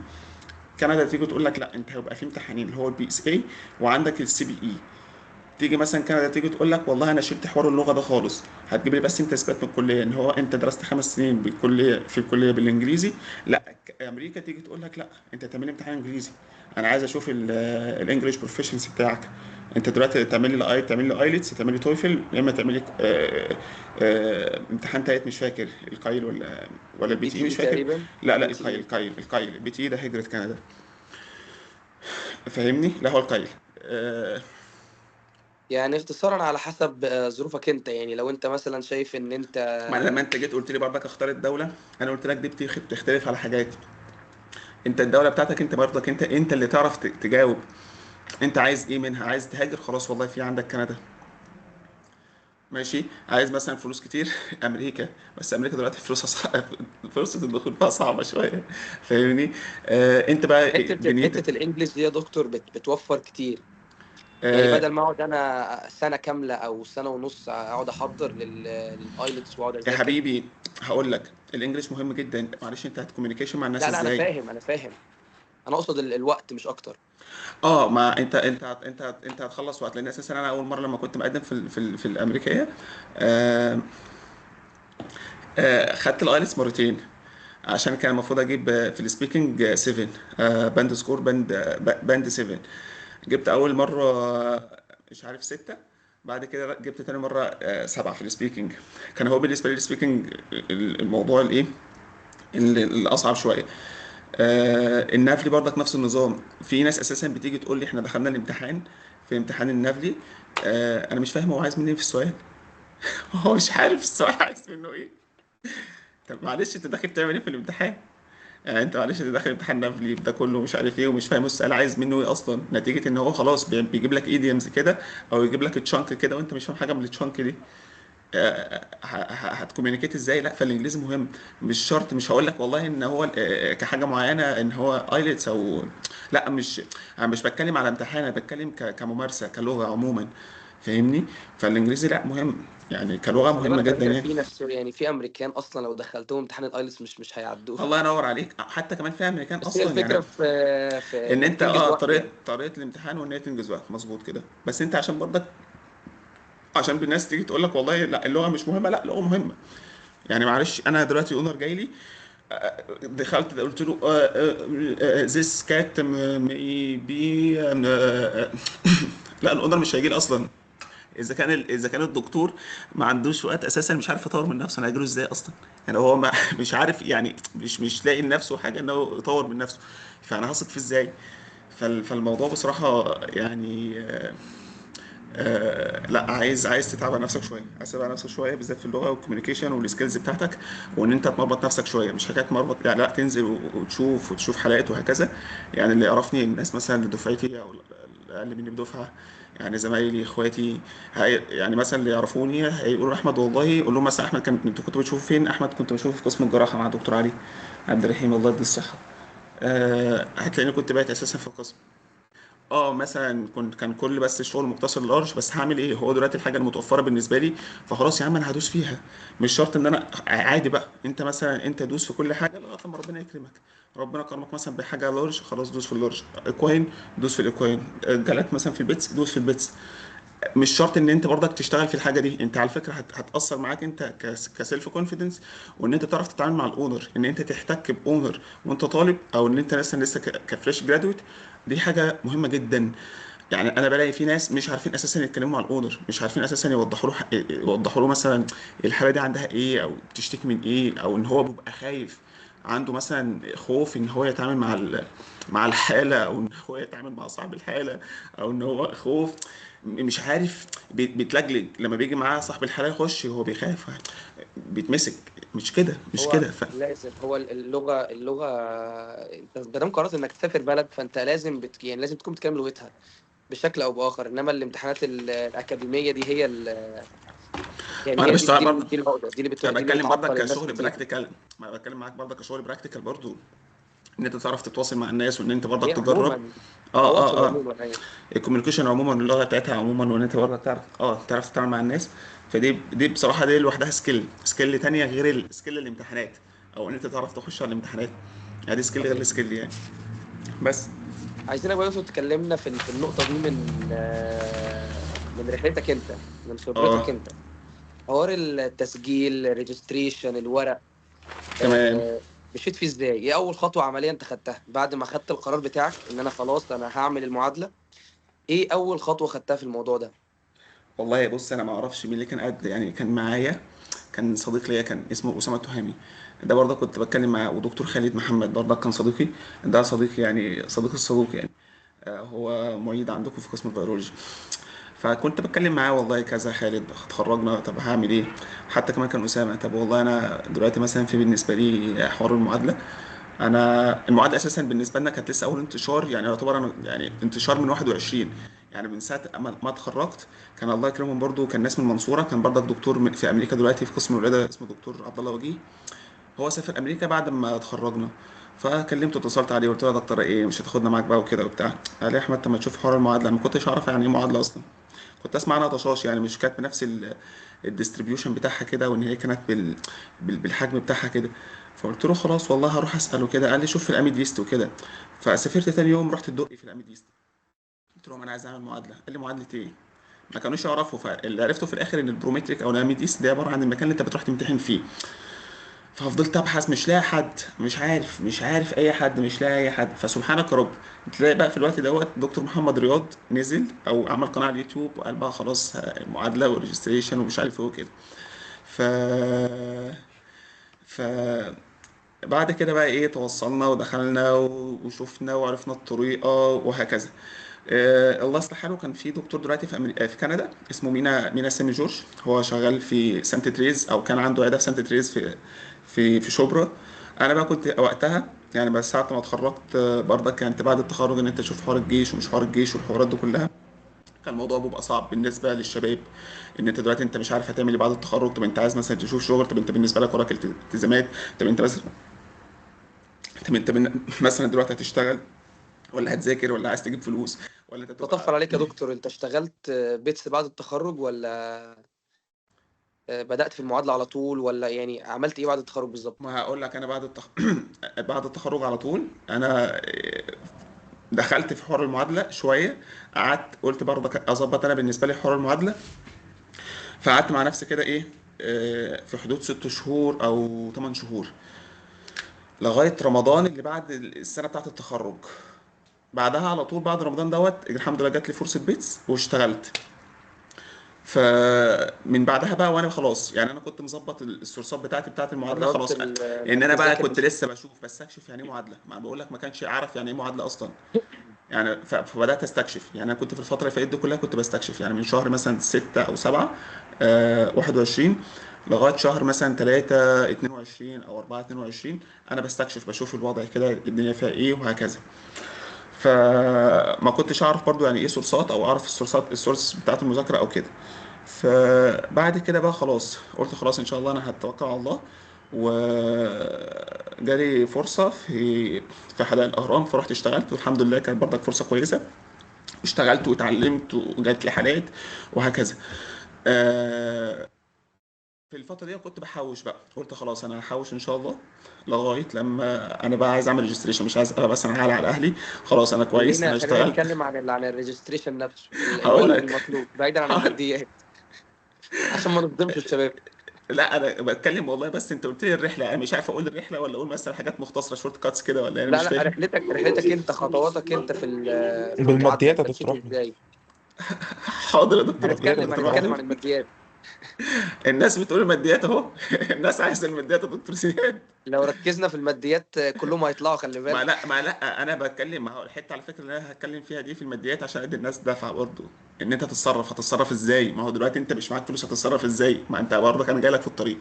Speaker 1: كندا تيجي تقول لك لا، انت هيبقى في امتحانين اللي هو البي اس اي وعندك السي بي اي. تيجي مثلا كندا تيجي تقول لك والله انا شلت حوار اللغه ده خالص، هتجيب لي بس انت اثبات من الكليه ان هو انت درست 5 سنين بالكليه في الكليه بالانجليزي. لا، امريكا تيجي تقول لك لا، انت تعمل لي امتحان انجليزي، انا عايز اشوف الانجليش بروفيشنسي بتاعك. انت دلوقتي تعمل لي ايلتس، تعمل لي تويفل، يا اما تعمل لي امتحان تالت مش فاكر، القايل ولا البي
Speaker 2: البي
Speaker 1: تي اي
Speaker 2: تي
Speaker 1: مش
Speaker 2: إي
Speaker 1: فاكر.
Speaker 2: تقريبا.
Speaker 1: لا لا،
Speaker 2: بي تي
Speaker 1: القايل
Speaker 2: إي.
Speaker 1: القايل القايل البي تي اي ده هجرة كندا. فاهمني؟ لا هو القايل.
Speaker 2: يعني اختصارا على حسب ظروفك انت، يعني لو انت مثلا شايف ان انت.
Speaker 1: ما لما انت جيت قلت لي برضك اختار الدوله، انا قلت لك دي بتختلف على حاجات. انت الدوله بتاعتك انت برضك انت اللي تعرف تجاوب. انت عايز ايه منها؟ عايز تهاجر؟ خلاص والله في عندك كندا. ماشي. عايز مثلا فلوس كتير؟ امريكا. بس امريكا دلوقتي فلوسها فرصه الدخول فيها صعبه شويه. فاهمني؟ انت بقى دنيتك.
Speaker 2: حته الانجليش دي يا دكتور بتوفر كتير. يعني
Speaker 1: آه
Speaker 2: بدل ما اقعد انا سنه كامله او سنه ونص اقعد احضر للايلتس واقعد
Speaker 1: يا
Speaker 2: اذاكر.
Speaker 1: حبيبي، هقول لك الانجليش مهم جدا. معلش، انت هتكوميونيكيشن مع الناس
Speaker 2: لا لا، انا
Speaker 1: ازاي؟
Speaker 2: فاهم انا فاهم. انا اقصد الوقت مش اكتر.
Speaker 1: اه، ما انت هتخلص وقت، لان اساسا انا اول مره لما كنت مقدم في الامريكيه آه خدت الايلتس مرتين، عشان كان المفروض اجيب في السبيكنج 7، باند سكور باند 7. جبت اول مره مش عارف 6. بعد كده جبت تاني مره 7 في السبيكنج. كان هو بالنسبه لي السبيكنج الموضوع الايه الاصعب شويه. النفلي برضك نفس النظام. في ناس اساسا بتيجي تقول لي احنا دخلنا الامتحان، في امتحان النفلي انا مش فاهم هو عايز مني ايه في السؤال. هو مش عارف السؤال عايز منه ايه. طب معلش، انت داخل تعمل ايه في الامتحان؟ يعني انت معلش، انت داخل امتحان نفلي ده كله مش عارف ايه، ومش فاهم السؤال عايز منه ايه اصلا، نتيجه ان هو خلاص بيجيب لك ايديمز كده، او يجيب لك تشانك كده وانت مش فاهم حاجه من التشانك دي. هتكوميونيكيت ازاي؟ لا، فالانجليزي مهم. مش شرط، مش هقول لك والله ان هو كحاجه معينه ان هو ايلتس او لا، مش انا مش بتكلم على امتحان، انا بتكلم كممارسه كلغه عموما. فاهمني؟ فالانجليزي لا مهم، يعني كلغه
Speaker 2: خلي
Speaker 1: مهمه
Speaker 2: بالك يا
Speaker 1: جدا
Speaker 2: باشا،
Speaker 1: يعني.
Speaker 2: في ناس يعني في امريكان اصلا لو دخلتهم امتحان الايلتس مش هيعدوه.
Speaker 1: الله ينور عليك. حتى كمان في امريكان
Speaker 2: بس هي
Speaker 1: اصلا يعني.
Speaker 2: الفكره في
Speaker 1: ان
Speaker 2: انك
Speaker 1: انت
Speaker 2: تنجز وقت
Speaker 1: طريقه
Speaker 2: يعني.
Speaker 1: الامتحان وان هي تنجز وقت مظبوط كده. بس انت عشان برضك، عشان الناس تيجي تقول لك والله لا اللغه مش مهمه، لا اللغه مهمه. يعني معلش، انا دلوقتي اونر جاي لي دخلت قلت له this cat may be لا، الاونر مش هيجي لي اصلا. اذا كان الدكتور ما عندوش وقت اساسا، مش عارف يطور من نفسه، انا هجيله ازاي اصلا؟ يعني هو ما مش عارف، يعني مش لاقي لنفسه حاجه انه يطور من نفسه، فانا هثق فيه ازاي؟ فالموضوع بصراحة يعني لا، عايز تتعب على نفسك شويه، عايز تتعب على نفسك شويه بالذات في اللغه والكوميونيكيشن والسكيلز بتاعتك، وان انت تمرمط نفسك شويه، مش حكايه مربط يعني، لا تنزل وتشوف حلقات وهكذا. يعني اللي يعرفني الناس مثلا اللي دفعتي او الاقل مني بدفعه، يعني زمايلي اخواتي، يعني مثلا اللي يعرفوني هيقولوا احمد، والله قول لهم مثلا احمد انتوا كنتوا بتشوفوا فين؟ احمد كنت بشوفه في قسم الجراحه مع دكتور علي عبد الرحيم الله يديه الصحه. هتلاقيني كنت بايت اساسا في القسم. مثلا كان كل بس الشغل مقتصر لارج، بس هعمل ايه؟ هو دلوقتي الحاجه المتوفره بالنسبه لي، فخلاص يا عم انا هدوس فيها. مش شرط ان انا عادي بقى، انت مثلا انت دوس في كل حاجه لغايه لما ربنا يكرمك. ربنا كرمك مثلا بحاجه لارج، خلاص دوس في اللارج. اكوين، دوس في الاكوين. جالك مثلا في البيتس، دوس في البيتس. مش شرط ان انت برضك تشتغل في الحاجه دي، انت على فكره هتاثر معاك انت كسيلف كونفيدنس، وان انت تعرف تتعامل مع الاونر، ان انت تحتك باونر وانت طالب، او ان انت مثلا لسه كفريش جرادويت. دي حاجه مهمه جدا. يعني انا بلاقي في ناس مش عارفين اساسا يتكلموا مع الاونر، مش عارفين اساسا يوضحوا له مثلا الحاله دي عندها ايه، او بتشتكي من ايه، او ان هو بيبقى خايف، عنده مثلا خوف ان هو يتعامل مع الحاله، او ان هو يتعامل مع صاحب الحاله، او ان هو خوف مش عارف، بيتلجلج لما بيجي معاه صاحب الحاله يخش هو بيخاف، بيتمسك. مش كده، مش
Speaker 2: هو
Speaker 1: كده.
Speaker 2: لازم، هو اللغة انت ما دام قررت انك تسافر بلد، فانت لازم يعني لازم تكون بتتكلم لغتها بشكل او باخر. انما الامتحانات الاكاديمية دي هي
Speaker 1: ما
Speaker 2: يعني
Speaker 1: انا
Speaker 2: هي دي
Speaker 1: بشتغل
Speaker 2: دي,
Speaker 1: برضه،
Speaker 2: دي العقدة،
Speaker 1: انا
Speaker 2: دي اللي
Speaker 1: بتكلم برضك
Speaker 2: بتعطل الناس
Speaker 1: كشغل
Speaker 2: كتير.
Speaker 1: براكتيكال، ما بتكلم معاك برضك كشغل براكتيكال برضه، ان انت تعرف تتواصل مع الناس، وان انت برضك
Speaker 2: هي
Speaker 1: تجرب.
Speaker 2: عموما
Speaker 1: اه
Speaker 2: تواصل
Speaker 1: اه اه
Speaker 2: عموما، ايوه.
Speaker 1: الكوميونيكيشن عموما، اللغه بتاعتها عموما، وان انت برضك تعرف تتعامل مع الناس. دي بصراحه دي لوحدها سكيل تانية غير السكيل الامتحانات، او ان انت تعرف تخش على الامتحانات. يعني دي سكيل غير
Speaker 2: صحيح.
Speaker 1: السكيل يعني. بس
Speaker 2: عايزينك بقى يوسف تكلمنا في النقطة دي من رحلتك انت، من خبرتك
Speaker 1: اه
Speaker 2: انت. حوار التسجيل، الريجستريشن، الورق،
Speaker 1: تمام.
Speaker 2: مشيت فيه ازاي؟ ايه اول خطوة عملية انت خدتها بعد ما خدت القرار بتاعك ان انا خلاص انا هعمل المعادلة؟ ايه اول خطوة خدتها في الموضوع ده؟
Speaker 1: والله بص، انا ما اعرفش مين اللي كان قد يعني كان معايا. كان صديق ليا كان اسمه اسامه تهامي. ده برضه كنت بتكلم معاه، ودكتور خالد محمد برضه كان صديقي. ده صديقي يعني صديق الصدوق يعني. هو معيد عندكم في قسم البيولوجي. فكنت بتكلم معاه، والله كذا خالد اتخرجنا، طب هعمل ايه؟ حتى كمان كان اسامه، طب والله انا دلوقتي مثلا في بالنسبه لي حوار المعادله. انا المعادله اساسا بالنسبه لنا كانت لسه اول انتشار، يعني يعتبر انا يعني انتشار من 21، يعني من ساعه ما اتخرجت. كان الله يكرمهم برضو، كان ناس من المنصوره، كان برضك دكتور في امريكا دلوقتي في قسم الولاده اسمه دكتور عبد الله وجيه. هو سافر امريكا بعد ما اتخرجنا. فكلمته، اتصلت عليه، قلت له يا دكتور ايه، مش هتاخدنا معاك بقى وكده وبتاع؟ قال لي يا احمد، طب ما تشوف حوار المعادله. أنا ما كنتش اعرف يعني ايه معادله اصلا، كنت اسمع عنها طشاش، يعني مش كانت بنفس الديستريبيوشن بتاعها كده، وان هي كانت بالحجم بتاعها كده. فقلت له خلاص والله هروح اساله كده. قال لي شوف في الاميد ليست وكده. فسافرت تاني يوم، رحت الدقي في الاميد ليست، قلت لهم انا عايز اعمل معادله. قال لي معادله ايه؟ ما كانوش يعرفوا. فاللي عرفته في الاخر ان البرومتريك او الاميد ليست دي عباره عن المكان اللي انت بتروح تمتحن فيه. ففضلت ابحث، مش لاقي حد، مش عارف اي حد، مش لاقي اي حد. فسبحانك يا رب، تلاقي بقى في الوقت دوت دكتور محمد رياض نزل او عمل قناه على اليوتيوب، وقال بقى خلاص المعادله والريجستريشن ومش عارف ايه وكده. ف ف بعد كده بقى ايه، توصلنا ودخلنا وشفنا وعرفنا الطريقه وهكذا. الله يصلح حاله، كان في دكتور دلوقتي في في كندا اسمه مينا سامي جورج. هو شغال في سانت تريز، او كان عنده عياده في سانت تريز في شبرا. انا بقى كنت وقتها يعني، بس ساعه ما اتخرجت برضك كانت بعد التخرج ان انت تشوف حوار الجيش ومش حوار الجيش والحوارات دي كلها. كان الموضوع بيبقى صعب بالنسبه للشباب، ان انت دلوقتي انت مش عارف هتعمل ايه بعد التخرج. طب انت عايز مثلا تشوف شغل، طب انت بالنسبه لك وراك التزامات. طب انت مثلا مثلا دلوقتي هتشتغل، ولا هتذاكر، ولا عايز تجيب فلوس، ولا انت
Speaker 2: تطفل
Speaker 1: تبقى.
Speaker 2: عليك يا دكتور، انت اشتغلت بيتس بعد التخرج، ولا بدأت في المعادلة على طول، ولا يعني عملت ايه بعد التخرج بالظبط؟
Speaker 1: ما هقول لك، انا بعد التخرج على طول انا دخلت في حوار المعادله شويه. قعدت قلت برضه اظبط انا بالنسبه لي حوار المعادله. فقعدت مع نفسي كده ايه، في حدود 6 شهور او 8 شهور، لغايه رمضان اللي بعد السنه بتاعت التخرج. بعدها على طول بعد رمضان دوت الحمد لله جات لي فرصه بيتس واشتغلت. فمن بعدها بقى وانا خلاص، يعني انا كنت مظبط السورسات بتاعت المعادله
Speaker 2: قررت
Speaker 1: خلاص. ان
Speaker 2: انك
Speaker 1: انا بقى
Speaker 2: تذاكر
Speaker 1: كنت لسه بشوف بس اكشف يعني ايه معادله، ما بقول لك ما كانش اعرف يعني ايه معادله اصلا. يعني فبدات استكشف. يعني انا كنت في الفتره اللي فاتت دي كلها كنت بستكشف، يعني من شهر مثلا 6 او 7 21 لغايه شهر مثلا 3 22 او 4 22 انا بستكشف، بشوف الوضع كده الدنيا فيها ايه وهكذا. فما كنتش اعرف برضو يعني ايه سورسات، او اعرف السورس بتاعت المذاكره او كده. فبعد كده بقى خلاص قلت خلاص ان شاء الله انا هتوكل على الله. وجالي فرصه في حدائق الاهرام، فرحت اشتغلت والحمد لله كانت برضك فرصه كويسه. اشتغلت واتعلمت وجات لي حالات وهكذا. آه، في الفتره دي كنت بحوش بقى، قلت خلاص انا هحوش ان شاء الله لغايه لما انا بقى عايز اعمل ريجستريشن، مش عايز ابقى بس انا عالي على اهلي. خلاص انا كويس انا
Speaker 2: خلينا
Speaker 1: اشتغلت.
Speaker 2: نتكلم عن الريجستريشن نفسه،
Speaker 1: هقول
Speaker 2: الورق
Speaker 1: لك.
Speaker 2: المطلوب بعيدا عن الماديات، عشان ما نصدمش الشباب.
Speaker 1: لا انا بتكلم والله، بس انت قلت لي الرحله، انا مش عارف اقول الرحله ولا اقول مثلا حاجات مختصره شورت كاتس كده، ولا انا
Speaker 2: لا
Speaker 1: مش
Speaker 2: لا،
Speaker 1: فاهم.
Speaker 2: رحلتك انت، خطواتك انت في المعادله
Speaker 3: بالماديات يا
Speaker 2: انت
Speaker 3: دكتور
Speaker 2: مشيت
Speaker 3: احمد.
Speaker 2: ازاي.
Speaker 1: حاضر يا دكتور
Speaker 3: بالماديات يا دكتور
Speaker 1: ابراهيم.
Speaker 2: هنتكلم عن الماديات.
Speaker 1: الناس بتقول الماديات اهو. الناس عايزه الماديات يا دكتور زياد.
Speaker 2: لو ركزنا في الماديات كلهم هيطلعوا، خلي
Speaker 1: ما
Speaker 2: بالك.
Speaker 1: لا ما لا انا بتكلم، ما هو الحته على فكره اللي انا هتكلم فيها دي في الماديات عشان ادي الناس دفعه برضه. ان انت هتتصرف ازاي، ما هو دلوقتي انت مش معاك فلوس هتتصرف ازاي، ما انت برضه كان جاي لك في الطريق.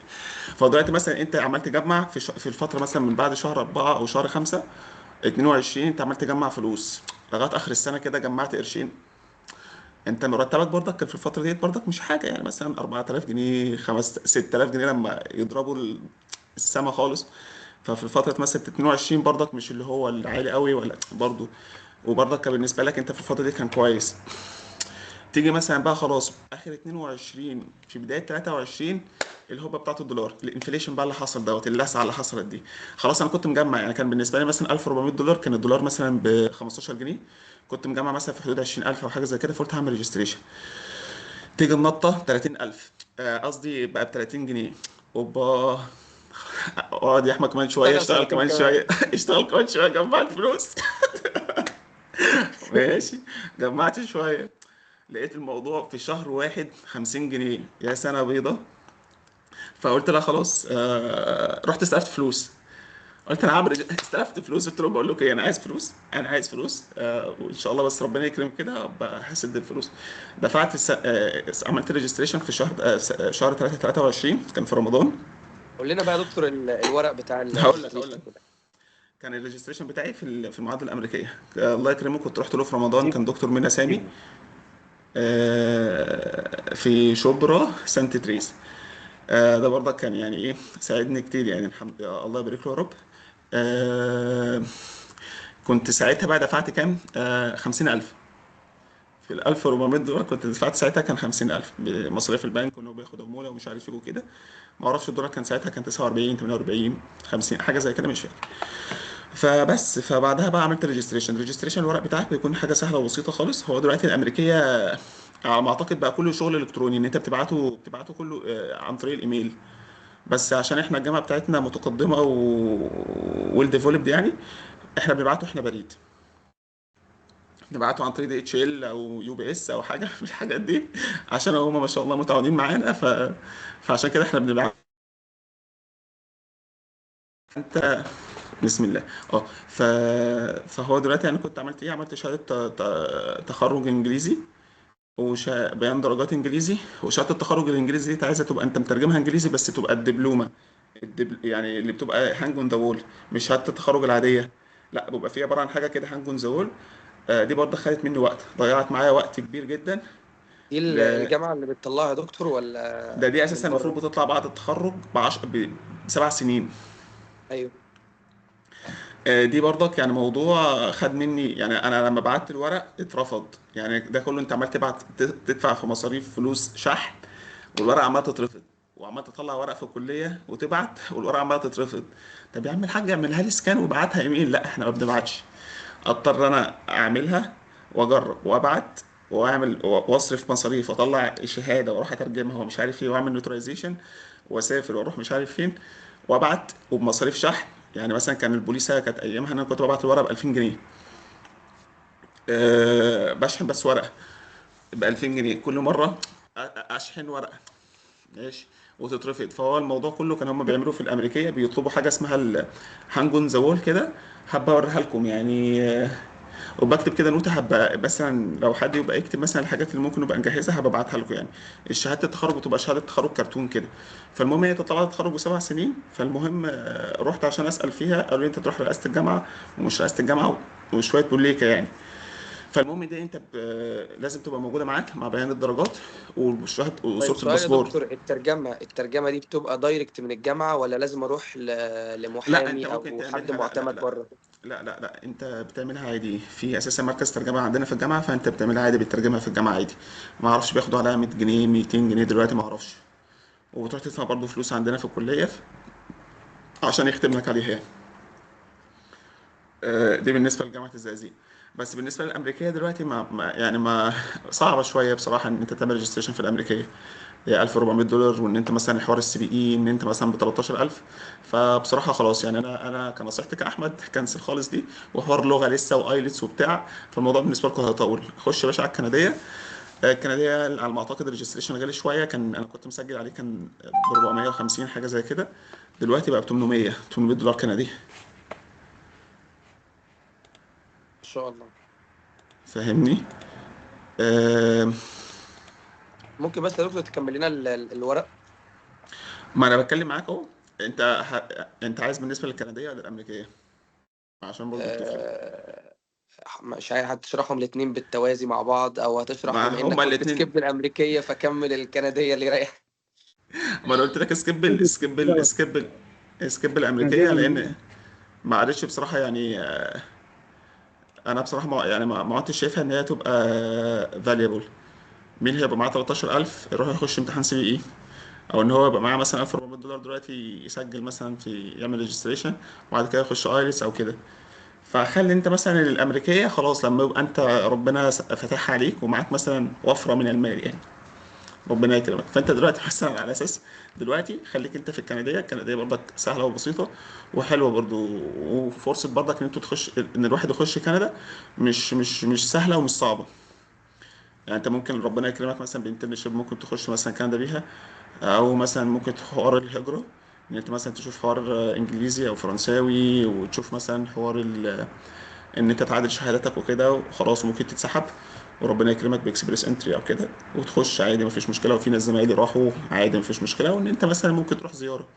Speaker 1: فدلوقتي مثلا انت عمال تجمع في الفتره مثلا من بعد شهر 4 او شهر 5 22 انت عمال تجمع فلوس لغايه اخر السنه كده جمعت قرشين. انت مرتبك برضك كان في الفتره ديت برضك مش حاجه، يعني مثلا 4000 جنيه 6000 جنيه لما يضربوا السما خالص. ففي فتره مثلا 22 برضك مش اللي هو العالي قوي ولا برضه. وبرضك كان بالنسبه لك انت في الفتره دي كان كويس. تيجي مثلا بقى خلاص اخر 22 في بدايه 23 الهوبه بتاعت الدولار، الانفليشن بقى اللي حصل دوت، اللسعه اللي حصلت دي. خلاص انا كنت مجمع، يعني كان بالنسبه لي مثلا 1400 دولار، كان الدولار مثلا ب 15 جنيه. كنت مجمع مثلا في حدود 20000 او حاجه زي كده، فقلت هعمل ريجستريشن. تيجي النطه 30000، قصدي بقى ب 30 جنيه. اوبا. اقعد يا احمد كمان شويه،
Speaker 2: اشتغل
Speaker 1: اشتغل
Speaker 2: سنتين
Speaker 1: كمان
Speaker 2: كمان.
Speaker 1: شويه. اشتغل كمان شويه جمع الفلوس. ماشي. جمعت شويه. لقيت الموضوع في شهر واحد 50 جنيه، يا سنة بيضة. فقلت لا خلاص، رحت استلفت فلوس. قلت انا هعمل استلفت فلوس، قلت لهم بقول لك ايه، انا عايز فلوس، انا عايز فلوس، وان شاء الله بس ربنا يكرم كده ابقى هسد الفلوس. دفعت عملت ريجستريشن في شهر شهر 3 23 كان في رمضان.
Speaker 2: قول لنا بقى يا دكتور الورق بتاع
Speaker 1: هقول
Speaker 2: الريجستريشن
Speaker 1: لك.
Speaker 2: كده.
Speaker 1: كان الريجستريشن بتاعي في المعادله الامريكيه، الله يكرمه كنت رحت له في رمضان، كان دكتور منى سامي، في شبرا سانت تريس. ده برضك كان يعني ايه ساعدني كتير، يعني الحمد لله الله يبارك له يا رب. آه كنت ساعتها بقى دفعت كام؟ 50000. في ال 1400 دولار كنت دفعت ساعتها كان 50000 بمصاريف البنك، وانه بياخد عمولة ومش عارف ايه وكده. ما اعرفش الدولار كان ساعتها كان 49 48 50 حاجة زي كده مش فاكر. فبس فبعدها بقى عملت ريجستريشن الورق بتاعك بيكون حاجة سهلة وبسيطة خالص. هو دلوقتي الأمريكية على ما أعتقد بقى كله شغل إلكتروني، إن أنت بتبعته كله عن طريق الإيميل. بس عشان احنا الجامعه بتاعتنا متقدمه ويل ديفلوبد يعني، احنا بنبعته احنا بريد. نبعته عن طريق دي اتش ال او يو بي اس او حاجه من الحاجات دي. عشان هم ما شاء الله متعاونين معانا فعشان كده احنا بنبعت. انت بسم الله. اه فهو دلوقتي انا كنت عملت ايه، عملت شهاده تخرج انجليزي، بيان درجات انجليزي. وشهاده التخرج الانجليزي دي عايزه تبقى انت مترجمها انجليزي بس تبقى الدبلومه. يعني اللي بتبقى هانج اون ذا وول، مش شهاده التخرج العاديه. لا بيبقى فيها عباره عن حاجه كده هانج اون ذا وول. دي برضه خدت مني وقت، ضيعت معايا وقت كبير جدا.
Speaker 2: دي
Speaker 1: ل...
Speaker 2: الجامعه اللي بتطلعها يا دكتور ولا
Speaker 1: دي اساسا
Speaker 2: من
Speaker 1: المفروض
Speaker 2: بره؟
Speaker 1: بتطلع بعد التخرج ب7 سنين.
Speaker 2: ايوه.
Speaker 1: دي برضك يعني موضوع خد مني، يعني انا لما بعت الورق اترفض. يعني ده كله انت عمال تدفع في مصاريف فلوس شحن، والورقه عماله تترفض. وعمال تطلع ورق في الكليه وتبعت والورقه عماله تترفض. طب يا عم الحاج اعملها لي سكان وابعتها ايميل، لا احنا ما بنبعتش. اضطر انا اعملها واجرب وابعت واعمل واصرف مصاريف واطلع شهاده واروح اترجمها ومش عارف ايه واعمل نوترايزيشن واسافر واروح مش عارف فين وابعت وبمصاريف شحن. يعني مثلا كان البوليسه كانت ايامها انا كنت ببعت الورقه ب 2000 جنيه. بشحن بس ورقه ب 2000 جنيه كل مره. اشحن ورقه. ماشي. وتترفض. فهو الموضوع كله كان هم بيعملوه في الامريكيه، بيطلبوا حاجه اسمها الهانج اون ذا وول كده. حابه اوريها لكم يعني. وبكتب كده نوتة، هبقى مثلا لو حد يبقى يكتب مثلا الحاجات اللي ممكن نبقى نجهزها هبقى ابعتها لكم يعني. الشهاده التخرج بتبقى شهاده تخرج كرتون كده. فالمهم هي طلعت تخرج ب7 سنين. فالمهم رحت عشان اسال فيها، قالوا لي انت تروح رئاسه الجامعه ومش رئاسه الجامعه وشويه بوليكه يعني. فالمهم دي انت لازم تبقى موجوده معاك مع بيان الدرجات والشهاده
Speaker 2: طيب
Speaker 1: وصوره
Speaker 2: سؤال يا
Speaker 1: الباسبور.
Speaker 2: دكتور، الترجمة دي بتبقى دايركت من الجامعة ولا لازم أروح
Speaker 1: لا انت
Speaker 2: لمحامي
Speaker 1: ممكن
Speaker 2: أو حد
Speaker 1: تعملها، لا لا
Speaker 2: معتمد
Speaker 1: لا
Speaker 2: بره؟
Speaker 1: لا انت بتعملها عادي في اساسا مركز ترجمه عندنا في الجامعه، فانت بتعملها عادي بالترجمه في الجامعه عادي. ما اعرفش بياخدوا عليها 100 جنيه 200 جنيه دلوقتي ما اعرفش. وبتروح تدفع برضه فلوس عندنا في الكليه عشان يختم لك عليها يعني. دي بالنسبه لجامعه الزقازيق. بس بالنسبه للامريكيه دلوقتي يعني ما صعبه شويه بصراحه ان انت تعمل ريجستريشن في الامريكيه. هي $1400، وان انت مثلا حوار السي بي اي ان انت مثلا ب 13000. فبصراحه خلاص يعني انا كنصيحتي كاحمد كنسل خالص دي. وحوار لغه لسه وايلتس وبتاع، فالموضوع بالنسبه لكم هيطول. خش يا باشا على الكنديه. الكنديه على ما اعتقد الريجستريشن غالي شويه، كان انا كنت مسجل عليه كان ب 450 حاجه زي كده. دلوقتي بقى ب 800 دولار كندي.
Speaker 2: إن شاء الله.
Speaker 1: فاهمني؟ آه،
Speaker 2: ممكن بس يا دكتور تكمل لنا الورق؟
Speaker 1: ما انا بتكلم معاك اهو. انت عايز بالنسبه للكنديه ولا الامريكيه؟ عشان برضو بتفرق.
Speaker 2: آه، مش عارف هتشرحهم الاتنين بالتوازي مع بعض أو هتشرح
Speaker 1: ما
Speaker 2: بما إنك
Speaker 1: هما
Speaker 2: كنت
Speaker 1: الاثنين.
Speaker 2: سكيب الأمريكية فكمل الكندية اللي رايح.
Speaker 1: ما انا قلت لك سكيب الامريكيه، لان ما عادتش بصراحه يعني. انا بصراحه ما عدتش شايفها ان هي تبقى فاليبل. مين هيبقى معاه 13000 يروح يخش امتحان سي بي اي؟ او ان هو يبقى معاه مثلا $1400 دلوقتي يسجل مثلا في يعمل ريجستريشن وبعد كده يخش ايلتس او كده. فخلي انت مثلا الامريكيه خلاص لما يبقى انت ربنا فاتحها عليك ومعاك مثلا وفره من المال يعني. ربنا يكرمك. فانت دلوقتي مثلا على اساس دلوقتي خليك انت في الكنديه برضك سهله وبسيطه وحلوه برضو. وفرصه برضك ان انتوا تخش ان الواحد يخش كندا مش سهله ومش صعبه. يعني انت ممكن ربنا يكرمك مثلا بانترنشيب ممكن تخش مثلا كندا بيها. او مثلا ممكن حوار الهجره ان انت مثلا تشوف حوار انجليزي او فرنساوي، وتشوف مثلا حوار ان انت تعادل شهاداتك وكده وخلاص ممكن تتسحب. وربنا يكرمك باكسبريس انتري او كده وتخش عادي مفيش مشكله. وفي ناس زمايلي راحوا عادي مفيش مشكله. وان انت مثلا ممكن تروح زياره.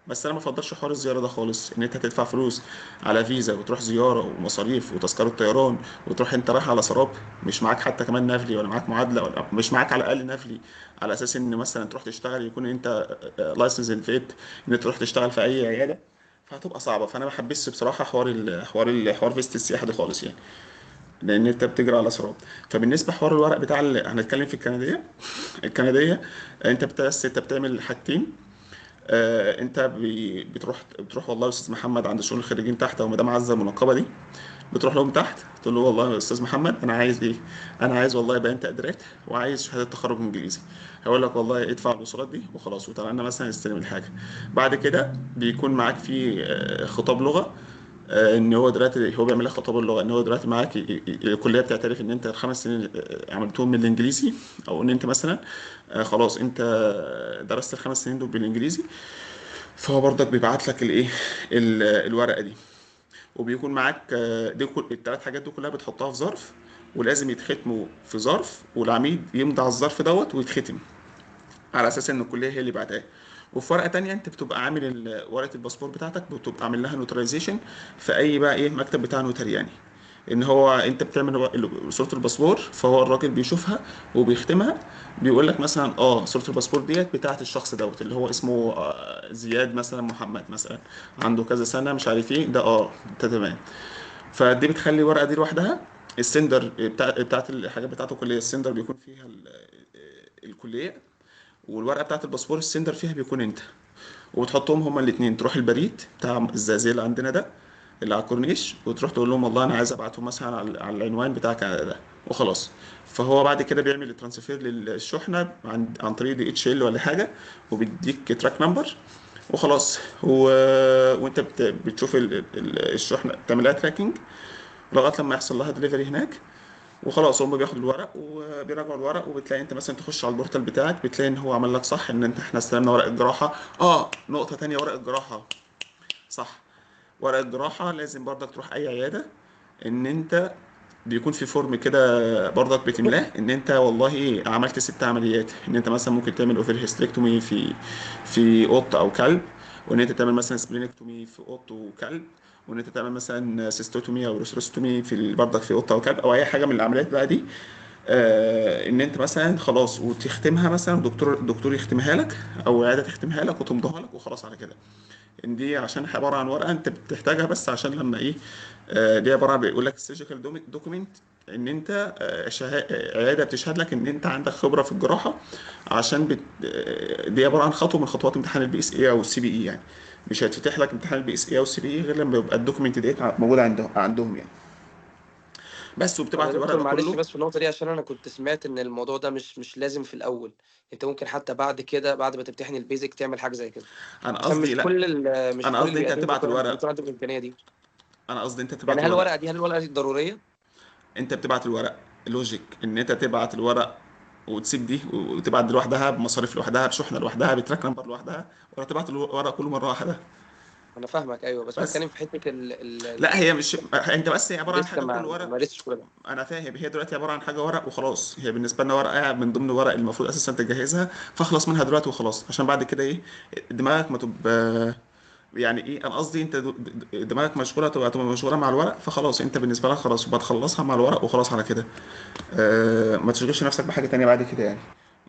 Speaker 1: بس انا ما افضلش حوار الزياره ده خالص، ان انت تدفع فلوس على فيزا وتروح زياره ومصاريف وتذكره طيران وتروح انت رايح على سراب. مش معاك حتى كمان نافلي ولا معاك معادله ولا مش معاك على الاقل نافلي. على اساس ان مثلا تروح تشتغل يكون انت لايسنس انفيت ان انت تروح تشتغل في اي عياده. فهتبقى صعبه. فانا ما بحبش بصراحه حوار فيزة السياحه دي خالص يعني. لان انت بتجري على سراب. فبالنسبه حوار الورق بتاع اللي هنتكلم في الكنديه انت بس انت بتعمل حاجتين. انت بتروح والله يا استاذ محمد عند شؤون الخريجين تحت او مدام عزه المنقبه دي. بتروح لهم تحت تقول له والله يا استاذ محمد انا عايز ايه؟ انا عايز والله بيان تقديرات وعايز شهاده تخرج انجليزي. هيقول لك والله ادفع الوصولات دي وخلاص وتعالى مثلا استلم الحاجه. بعد كده بيكون معاك في خطاب لغه. ان هو دلوقتي هو بيعمل لك خطاب اللغه ان هو دلوقتي معاك الكليه بتعترف ان انت ال5 سنين عملتهم من الانجليزي. او ان انت مثلا خلاص انت درست ال5 سنين دول بالانجليزي. فهو برضك بيبعت لك الايه الورقه دي. وبيكون معاك دي ال3 حاجات دي كلها بتحطها في ظرف. ولازم يتختموا في ظرف والعميد يمضي على الظرف دوت ويتختم على اساس ان الكليه هي اللي بعتها. وفي ورقه تانية انت بتبقى عامل ورقه الباسبور بتاعتك بتبقى عامل لها نوترايزيشن في اي بقى ايه مكتب بتاع نوتاري يعني. ان هو انت بتعمل صوره الباسبور فهو الراجل بيشوفها وبيختمها. بيقول لك مثلا صوره الباسبور ديت بتاعت الشخص دوت اللي هو اسمه زياد مثلا محمد مثلا عنده كذا سنه مش عارف ايه ده ده تمام. فدي بتخلي الورقه دي لوحدها. السندر بتاعت الحاجات بتاعته الكليه السندر بيكون فيها الكليه. والورقه بتاعت الباسبور السندر فيها بيكون انت. وتحطهم هما الاثنين تروح البريد بتاع الزقازيق اللي عندنا ده اللي على الكورنيش وتروح تقول لهم والله انا عايز ابعتهم مثلا على العنوان بتاعك ده وخلاص. فهو بعد كده بيعمل الترانسفير للشحنه عن طريق دي اتش ال ولا حاجه. وبيديك تراك نمبر وخلاص. وانت بتشوف الشحنه بتعملها تراكنج لغايه لما يحصل لها دليفري هناك. وخلاص هم بياخدوا الورق وبيراجعوا الورق وبتلاقي انت مثلا تخش على البورتال بتاعك بتلاقي ان هو عمل لك صح ان احنا استلمنا ورق الجراحه. نقطه تانية ورق الجراحه. صح. ورق الجراحه لازم برضك تروح اي عياده ان انت بيكون في فورم كده برضك بتملاه، ان انت والله عملت 6 عمليات، ان انت مثلا ممكن تعمل اوفر هيستريكتومي في قط او كلب، وان انت تعمل مثلا سبلينكتومي في قط وكلب، وان انت تعمل مثلا سيستوتومي او روستروستومي برضك في قط او كلب او اي حاجه من العمليات بقى دي. ان انت مثلا خلاص وتختمها، مثلا دكتور يختمها لك او عياده تختمها لك وتمضيها لك وخلاص على كده. ان دي عشان عباره عن ورقه انت بتحتاجها بس عشان لما ايه، دي عباره عن بيقول لك السيرجيكال دوكيمنت، ان انت عياده بتشهد لك ان انت عندك خبره في الجراحه، عشان دي عباره عن خطوه من خطوات امتحان البي اس اي او السي بي اي يعني. مش هيتفتح لك امتحان البي اس اي او السي بي اي غير لما يبقى الدوكيمنت ديت موجوده عندهم يعني. بس
Speaker 2: طب يا
Speaker 1: وبتبعت الورق
Speaker 2: دكتور
Speaker 1: ده
Speaker 2: معلش
Speaker 1: كله.
Speaker 2: بس في النقطة دي، عشان أنا كنت سمعت إن الموضوع ده مش لازم في الأول، أنت ممكن حتى بعد كده بعد ما تمتحن البيزك تعمل حاجة زي كده،
Speaker 1: انا
Speaker 2: عشان
Speaker 1: قصدي لا،
Speaker 2: مش
Speaker 1: انا
Speaker 2: كل اللي
Speaker 1: قصدي انت
Speaker 2: بيقدموا
Speaker 1: تبعت
Speaker 2: دكتوراه
Speaker 1: الورق،
Speaker 2: بيكون عندهم الإمكانية دي.
Speaker 1: انا قصدي انت
Speaker 2: يعني
Speaker 1: تبعت الورق.
Speaker 2: هل الورقة دي ضرورية؟
Speaker 1: انت بتبعت الورق، لوجيك ان انت تبعت الورق وتسيب دي وتبعت دي لوحدها بمصاريف لوحدها بشحنه لوحدها بتراك نمبر لوحدها، ولا تبعت الورق كله مره واحده؟
Speaker 2: أنا فاهمك أيوه، بس
Speaker 1: بس
Speaker 2: بتكلم في حتة
Speaker 1: لا هي مش انت بس، هي عباره عن
Speaker 2: لسه
Speaker 1: حاجه كل
Speaker 2: ما
Speaker 1: ورق.
Speaker 2: مارستش كل ده.
Speaker 1: انا فاهم، هي دلوقتي عباره عن حاجه ورق وخلاص، هي بالنسبه لنا ورقه من ضمن الورق اللي المفروض اساسا تجهزها، فاخلص منها دلوقتي وخلاص، عشان بعد كده ايه، دماغك ما تبقى يعني ايه، انا قصدي انت دماغك مشغوله، تبقى مشغوله مع الورق، فخلاص انت بالنسبه لك خلاص يبقى تخلصها مع الورق وخلاص على كده. ما تشغلش نفسك بحاجه تانية بعد كده يعني.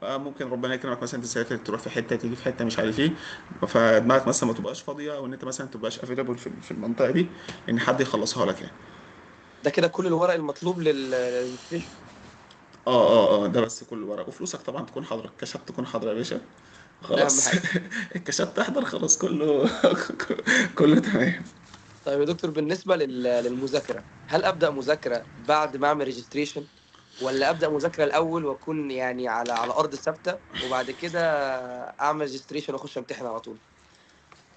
Speaker 1: ممكن ربنا يكرمك مثلا تسافر تروح في حته تيجي في حته مش عارف ايه، فدماغك مثلا ما تبقاش فاضيه، وان انت مثلا ما تبقاش افيلبل في المنطقه دي ان حد يخلصها لك يعني.
Speaker 2: ده كده كل الورق المطلوب للريجستريشن؟
Speaker 1: ده بس كل ورق، وفلوسك طبعا تكون حاضره، الكشات تكون حاضره يا باشا.
Speaker 2: ده أهم
Speaker 1: خلاص
Speaker 2: حاجة.
Speaker 1: الكشات تحضر خلاص كله كله تمام.
Speaker 2: طيب يا دكتور، بالنسبة للمذاكرة، هل أبدأ مذاكرة بعد ما أعمل ريجستريشن، ولا أبدأ مذاكرة الأول وأكون يعني على أرض ثابتة، وبعد كده أعمل ريجستريشن وأخش أمتحن على طول؟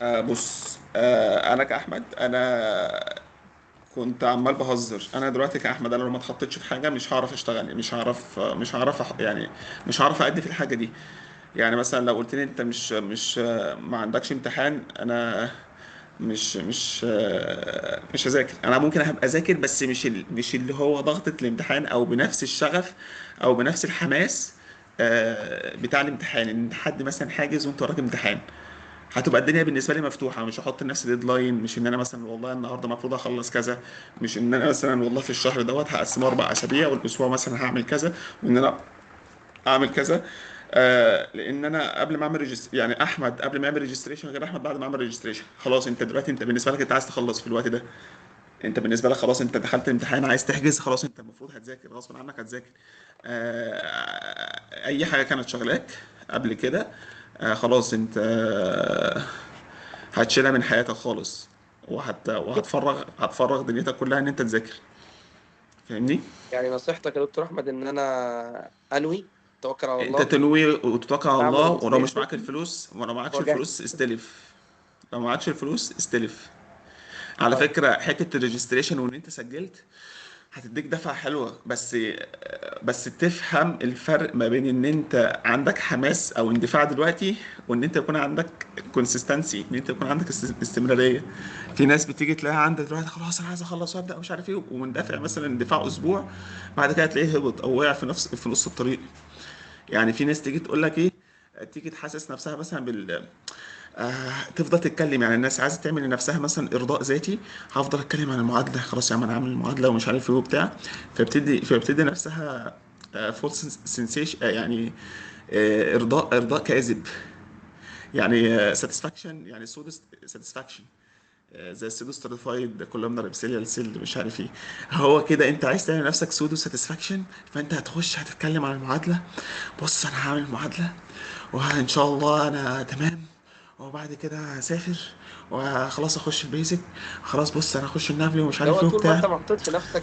Speaker 1: بص، انا كاحمد، انا كنت عمال بهزر، انا دلوقتي كاحمد انا لو ما اتحطيتش في حاجه مش هعرف اشتغل، مش هعرف يعني مش هعرف ادي في الحاجه دي. يعني مثلا لو قلت لي انت مش ما عندكش امتحان، انا مش هذاكر، انا ممكن هبقى اذاكر بس مش اللي هو ضغطة الامتحان او بنفس الشغف او بنفس الحماس بتاع الامتحان، ان حد مثلا حاجز وانت وراك امتحان. هتبقى الدنيا بالنسبه لي مفتوحه، مش هحط لنفسي ديدلاين، مش ان انا مثلا والله النهارده المفروض اخلص كذا، مش ان انا مثلا والله في الشهر دوت هقسمه 4 اسابيع والاسبوع مثلا هعمل كذا، وان انا اعمل كذا. لان انا قبل ما اعمل يعني احمد قبل ما يعمل ريجستريشن غير احمد بعد ما اعمل ريجستريشن. خلاص انت دلوقتي انت بالنسبه لك انت عايز تخلص في الوقت ده، انت بالنسبه لك خلاص انت دخلت الامتحان عايز تحجز، خلاص انت المفروض هتذاكر غصب عنك هتذاكر. اي حاجه كانت شغلاك قبل كده خلاص انت هتشيلها من حياتك خالص، هتفرغ دنيتك كلها ان انت تذاكر. فاهمني؟
Speaker 2: يعني نصيحتك يا دكتور أحمد إن أنا أنوي، توكل على
Speaker 1: انت
Speaker 2: الله،
Speaker 1: تنوي وتتوكل على
Speaker 2: أعمل
Speaker 1: الله، ولو مش
Speaker 2: ريجستريشن
Speaker 1: معاك الفلوس، ولو معاكش
Speaker 2: وأجهز.
Speaker 1: الفلوس استلف. لو معكش الفلوس استلف. على
Speaker 2: طيب
Speaker 1: فكرة حتة الريجستريشن وان انت سجلت هتديك دفعة حلوة، بس تفهم الفرق ما بين ان انت عندك حماس او اندفاع دلوقتي، وان انت يكون عندك كونسيستنسي، ان انت يكون عندك استمرارية. في ناس بتيجي تلاقيها عندك دلوقتي خلاص انا عايز اخلص وابدا مش عارف ايه، ومندفع مثلا اندفاع اسبوع، بعد كده تلاقيه هبط او وقع في نص الطريق. يعني في ناس تيجي تقول لك ايه، تيجي تحسس نفسها مثلا تفضل تتكلم، يعني الناس عايزه تعمل لنفسها مثلا ارضاء ذاتي، هفضل اتكلم عن المعادله، خلاص يا عم انا عامل المعادله ومش عارف ايه وبتاع، فبتدي نفسها فولس سنسيشن يعني ارضاء كاذب، يعني ساتسفاكشن، يعني سودو ساتسفاكشن، زي السودو ستراتيفايد كولومنار ابسيليال سيل مش عارف ايه. هو كده انت عايز تعمل لنفسك سودو ساتسفاكشن، فانت هتخش هتتكلم عن المعادله، بص انا هعمل معادله وان شاء الله انا تمام، وبعد كده هسافر وخلاص اخش البيزك، خلاص بص انا هخش النافي ومش
Speaker 2: اللي هو
Speaker 1: عارف ايه
Speaker 2: طول ما أنت
Speaker 1: وبتاع.
Speaker 2: محطوط في نفسك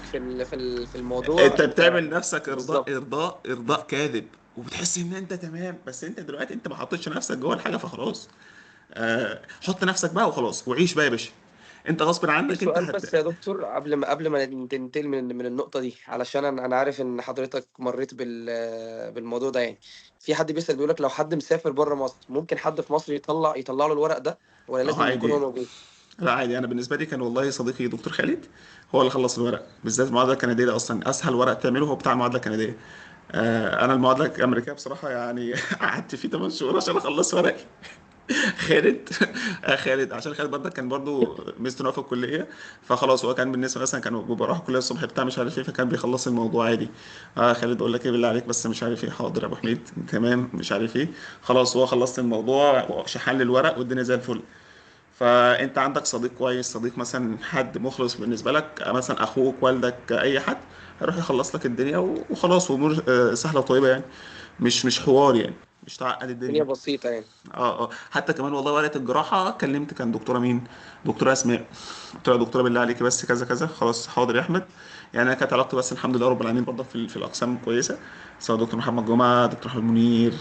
Speaker 2: في الموضوع
Speaker 1: انت
Speaker 2: أنت.
Speaker 1: بتعمل نفسك ارضاء
Speaker 2: بالظبط.
Speaker 1: ارضاء كاذب، وبتحس ان انت تمام، بس انت دلوقتي انت ما حطيتش نفسك جوه الحاجه فخلاص. حط نفسك بقى وخلاص وعيش بقى يا باشا، انت غصب
Speaker 2: في
Speaker 1: عنك انت
Speaker 2: سؤال بس يا دكتور، قبل ما ننتقل من النقطة دي، علشان أنا عارف إن حضرتك مريت بالموضوع ده يعني. في حد بيسأل بيقول لك لو حد مسافر بره مصر، ممكن حد في مصر يطلع له الورق ده، ولا لازم يكون
Speaker 1: عادي،
Speaker 2: هو موجود؟
Speaker 1: لا عادي، انا بالنسبه لي كان والله صديقي دكتور خالد هو اللي خلص الورق، بالذات المعادله الكنديه ده اصلا اسهل ورق تعمله هو بتاع المعادله الكنديه. انا المعادله الامريكيه بصراحه يعني قعدت فيه 8 شهور عشان اخلص ورقي. خالد خالد عشان خالد برضه كان برضه ميزته إن هو في الكليه، فخلاص هو كان بالنسبه مثلا كان بروح الكليه الصبح بتاع مش عارف ايه، فكان بيخلص الموضوع عادي. خالد اقول لك ايه بالله عليك بس مش عارف ايه، حاضر يا ابو حميد تمام مش عارف ايه، خلاص هو خلصت الموضوع شحن لي الورق والدنيا زي الفل. فانت عندك صديق كويس، صديق مثلا حد مخلص بالنسبه لك، مثلا اخوك والدك اي حد هيروح يخلص لك الدنيا وخلاص، وامور سهله وطيبه يعني، مش حوار يعني، مش تعقد
Speaker 2: الدنيا
Speaker 1: الدنيا.
Speaker 2: بسيطة يعني.
Speaker 1: اه حتى كمان والله ورقه الجراحه كلمت كان دكتوره مين، دكتوره اسماء، قلت لها دكتوره بالله عليكي بس كذا كذا، خلاص حاضر يا احمد. يعني انا كانت علاقتي بس الحمد لله رب العالمين برضه في الاقسام كويسه، سواء دكتور محمد جمعه، دكتور احمد منير،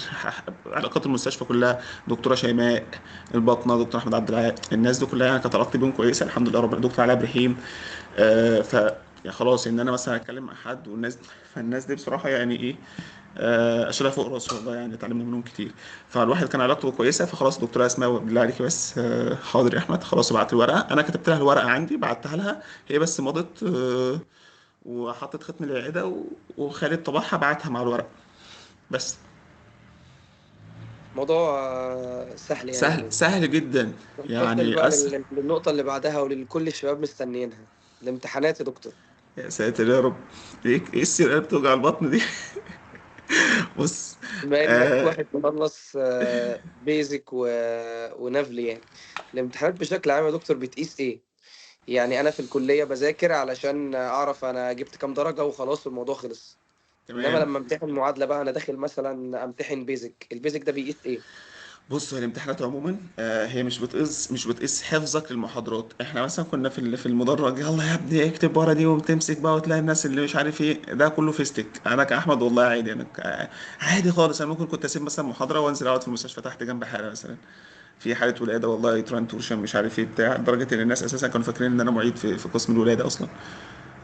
Speaker 1: علاقات المستشفى كلها، دكتوره شيماء الباطنه، دكتور احمد عبد العال، الناس دي كلها يعني كانت علاقتي بيهم كويسه الحمد لله رب العالمين، دكتور علاء ابراهيم. ف يعني خلاص ان انا مثلا اتكلم مع حد والناس، فالناس دي بصراحه يعني ايه، اشيلها فوق راسي والله يعني اتعلمنا منهم كتير. فالواحد كان علاقته كويسه، فخلاص دكتوره اسماء بالله عليكي بس حاضر يا احمد، خلاص ابعت الورقه، انا كتبت لها الورقه عندي بعتها لها، هي بس مضت وحطت ختم العياده وخالد طبعها بعتها مع الورق بس.
Speaker 2: موضوع سهل
Speaker 1: سهل
Speaker 2: يعني.
Speaker 1: سهل جدا
Speaker 2: ننتقل
Speaker 1: يعني
Speaker 2: بقى
Speaker 1: اسهل.
Speaker 2: للنقطة اللي بعدها واللي كل الشباب مستنيينها، الامتحانات يا دكتور.
Speaker 1: يا ساتر يا رب، ايه السيره اللي بتوجع البطن دي؟ بص.
Speaker 2: بما انك
Speaker 1: آه
Speaker 2: واحد مخلص بيزك ونفلي يعني، الامتحانات بشكل عام يا دكتور بتقيس ايه؟ يعني انا في الكلية بذاكر علشان اعرف انا جبت كام درجة وخلاص والموضوع خلص. انما
Speaker 1: تمام.
Speaker 2: لما امتحن معادلة بقى، انا داخل مثلا امتحن بيزك، البيزك ده بيقيس ايه؟
Speaker 1: بص هي الامتحانات عموما هي مش بتقيس حفظك للمحاضرات، احنا مثلا كنا في المدرج يلا يا ابني اكتب ورا دي وتمسك بقى وتلاقي الناس اللي مش عارف ايه ده كله فيستك، انا كاحمد والله عادي، انا عادي خالص، انا ممكن كنت اسيب مثلا محاضره وانزل اقعد في المستشفى تحت جنب حاله مثلا في حاله ولاده والله تران تورشن مش عارف ايه بتاع، لدرجه ان الناس اساسا كانوا فاكرين ان انا معيد في قسم الولاده اصلا،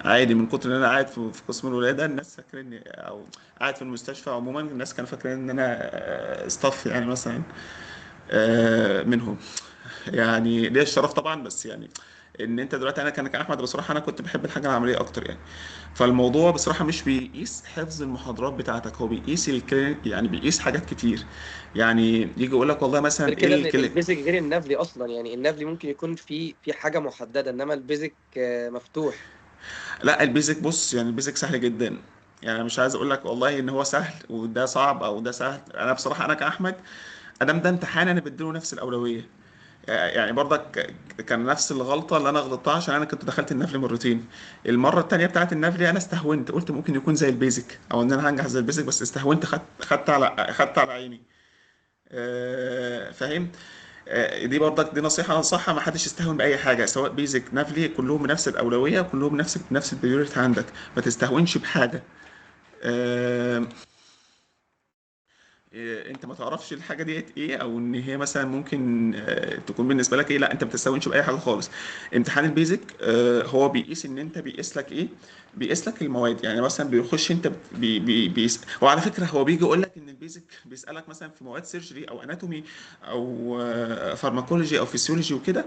Speaker 1: عادي من كتر ان انا قاعد في قسم الولاده الناس فاكريني، او قاعد في المستشفى عموما الناس كانوا فاكرين ان انا ستاف يعني مثلا منهم. يعني ليا الشرف طبعا، بس يعني ان انت دلوقتي انا كان كاحمد بصراحه انا كنت بحب الحاجه العمليه اكتر يعني. فالموضوع بصراحه مش بيقيس حفظ المحاضرات بتاعتك، هو بيقيس يعني بيقيس حاجات كتير، يعني يجي يقول لك والله
Speaker 2: غير
Speaker 1: مثلا ايه
Speaker 2: كده ان البيزك غير النفلي اصلا، يعني النفلي ممكن يكون في حاجة محددة، انما البيزك مفتوح.
Speaker 1: لا البيزك بص يعني البيزك سهل جدا، يعني مش عايز اقول لك والله ان هو سهل وده صعب او ده سهل، انا بصراحه انا كاحمد ادام ده امتحان انا بديله نفس الاولويه، يعني برضك كان نفس الغلطه اللي انا غلطتها عشان انا كنت دخلت النفل مرتين، المره التانيه بتاعت النفل انا استهونت قلت ممكن يكون زي البيزك او ان انا هنجح زي البيزك، بس استهونت خدت على عيني. فاهم. دي برضك دي نصيحه انصحها، ما حدش يستهون باي حاجه سواء بيزك نفلي، كلهم بنفس الاولويه وكلهم نفس البريوريتي عندك، ما تستهونش بحاجه. آه، انت ما تعرفش الحاجه ديت ايه، او ان هي مثلا ممكن تكون بالنسبه لك ايه، لا انت ما بتستوعبش باي حاجه خالص. امتحان البيزك هو بيقيس ان انت بيقيس لك ايه، بيقيس لك المواد، يعني مثلا بيخش انت وعلى فكره هو بيجي يقول لك ان البيزك بيسالك مثلا في مواد سيرجري او اناتومي او فارماكولوجي او فيسيولوجي وكده،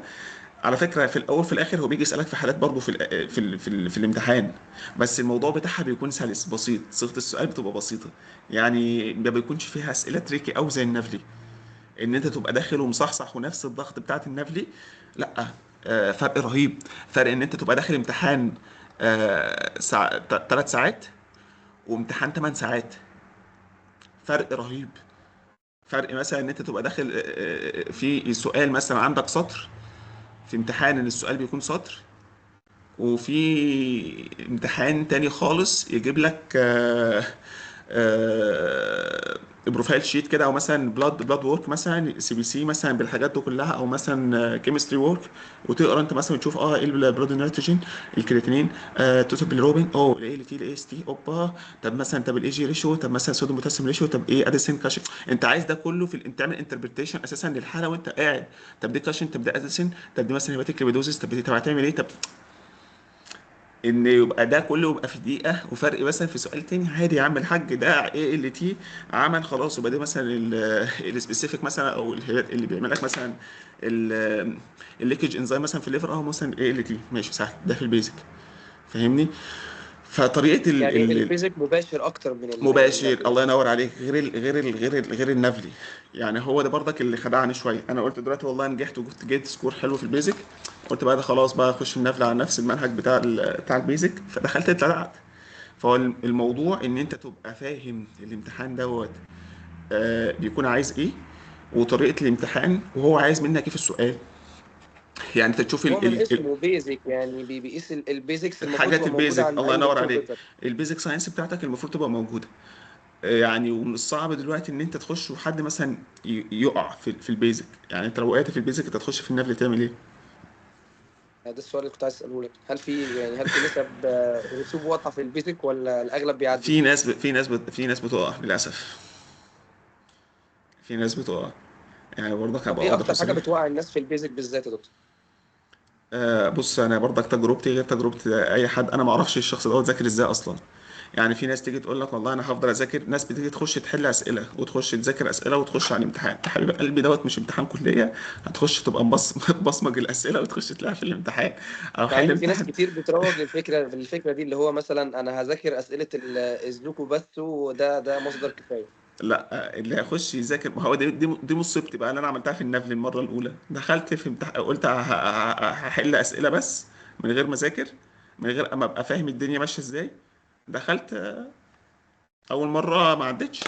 Speaker 1: على فكرة في الأول في الآخر هو بيجي يسألك في حالات برضه في الامتحان، بس الموضوع بتاعها بيكون سلس بسيط، صيغة السؤال بتبقى بسيطة، يعني ما بيكونش فيها أسئلة تريكي أو زي النفلي، إن أنت تبقى داخل ومصحصح ونفس الضغط بتاعت النفلي، لا فرق رهيب، فرق إن أنت تبقى داخل امتحان 3 ساعات وامتحان 8 ساعات، فرق رهيب. فرق مثلا ان انت تبقى داخل في سؤال مثلا عندك سطر، في امتحان ان السؤال بيكون سطر، وفي امتحان تاني خالص يجيب لك بروفايل شيت كده، او مثلا بلاد وورك مثلا سي بي سي مثلا بالحاجات دي كلها، او مثلا كيمستري وورك، وتقرا انت مثلا تشوف ايه البلاد نيتروجين، الكرياتينين، توتال بالروبين، الايه اللي فيه الاي اس تي اوبا، طب مثلا طب الاي جي ريشيو، طب مثلا صوديوم بوتاسيوم ريشيو، طب ايه اديسين كاشن، انت عايز ده كله تعمل انتربريتيشن اساسا للحاله وانت قاعد، طب دي كاشن، طب ده اديسين، طب دي مثلا هيباتيك ليبيدوزيس، طب دي طب هتعمل ايه، طب ان يبقى ده كله يبقى في دقيقه، وفرق مثلا في سؤال تاني عادي يا عم الحاج ده ايه اللي تي عمل خلاص، يبقى ده مثلا السبيسيفيك مثلا، او اللي بيعمل لك مثلا الليكج انزيم مثلا في الليفر، مثلا ايه اللي تي ماشي سهل ده في البيزك. فاهمني؟ فطريقه
Speaker 2: يعني البيزك مباشر اكتر من من
Speaker 1: مباشر،
Speaker 2: النافذه.
Speaker 1: الله ينور عليك، غير النفلي. يعني هو ده برضك اللي خدعني شويه. انا قلت دلوقتي والله نجحت وجبت جيت سكور حلو في البيزك، قلت بقى ده خلاص بقى اخش النفل على نفس المنهج بتاع البيزك، فدخلت اتلدعت. فهو الموضوع ان انت تبقى فاهم الامتحان دوت بيكون عايز ايه، وطريقه الامتحان، وهو عايز منك ايه في السؤال. يعني انت تشوف
Speaker 2: هو من اسمه بيزك، يعني بيقيس البيزكس المفروض
Speaker 1: الحاجات
Speaker 2: تبقى موجوده
Speaker 1: البيزك،
Speaker 2: عند
Speaker 1: الله
Speaker 2: اي
Speaker 1: ينور
Speaker 2: دكتور
Speaker 1: عليك.
Speaker 2: بيطري.
Speaker 1: البيزك ساينس بتاعتك المفروض تبقى موجوده. يعني ومن الصعب دلوقتي ان انت تخش وحد مثلا يقع في البيزك. يعني انت لو وقعت في البيزك انت تخش في النفل تعمل ايه؟
Speaker 2: يعني ده السؤال اللي كنت عايز اساله لك، هل في نسب رسوب واضحه في البيزك ولا الاغلب بيعدي؟
Speaker 1: في ناس بتقع للاسف. في ناس بتقع. يعني برضك
Speaker 2: طب
Speaker 1: هبقى
Speaker 2: ايه
Speaker 1: واضح
Speaker 2: اكتر حاجه
Speaker 1: وصريح.
Speaker 2: بتوقع الناس في البيزك بالذات يا دكتور؟
Speaker 1: بص انا برضك تجربتي غير تجربه اي حد. انا ما اعرفش الشخص ده ذاكر ازاي اصلا. يعني في ناس تيجي تقول لك والله انا هفضل اذاكر، ناس بتيجي تخش تحل اسئله وتخش تذاكر اسئله وتخش على الامتحان. يا حبيب قلبي دوت مش امتحان كليه هتخش تبقى مبصمج الاسئله وتخش تلاقيها في الامتحان، او
Speaker 2: مع
Speaker 1: حل
Speaker 2: ان في ناس
Speaker 1: امتحان.
Speaker 2: كتير بتروج للفكره دي، اللي هو مثلا انا هذاكر اسئله الزوكو بس، وده مصدر كفايه.
Speaker 1: لا، اللي هيخش يذاكر، ما هو دي مصيبتي بقى اللي انا عملتها في النفل المره الاولى. دخلت في امتحان قلت هحل اسئله بس من غير ما اذاكر، من غير اما ابقى فاهم الدنيا ماشيه ازاي. دخلت اول مره ما عدتش.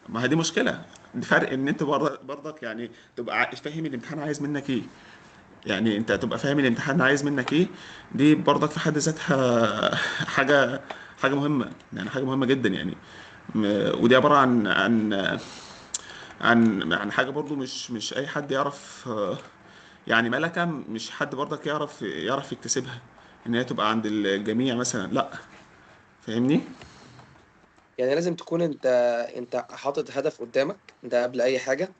Speaker 1: ما هي دي مشكله. دي فرق ان انت برضك يعني تبقى فاهم الامتحان عايز منك ايه. يعني انت تبقى فاهم الامتحان عايز منك ايه. دي برضك في حد ذاتها حاجه حاجه مهمه، يعني حاجه مهمه جدا يعني. ودي عباره عن حاجه برضو مش اي حد يعرف يعني ملكه مش حد برضك يعرف يكتسبها، ان هي تبقى عند الجميع مثلا، لا. فاهمني؟
Speaker 2: يعني لازم تكون انت حاطط هدف قدامك ده قبل اي حاجه،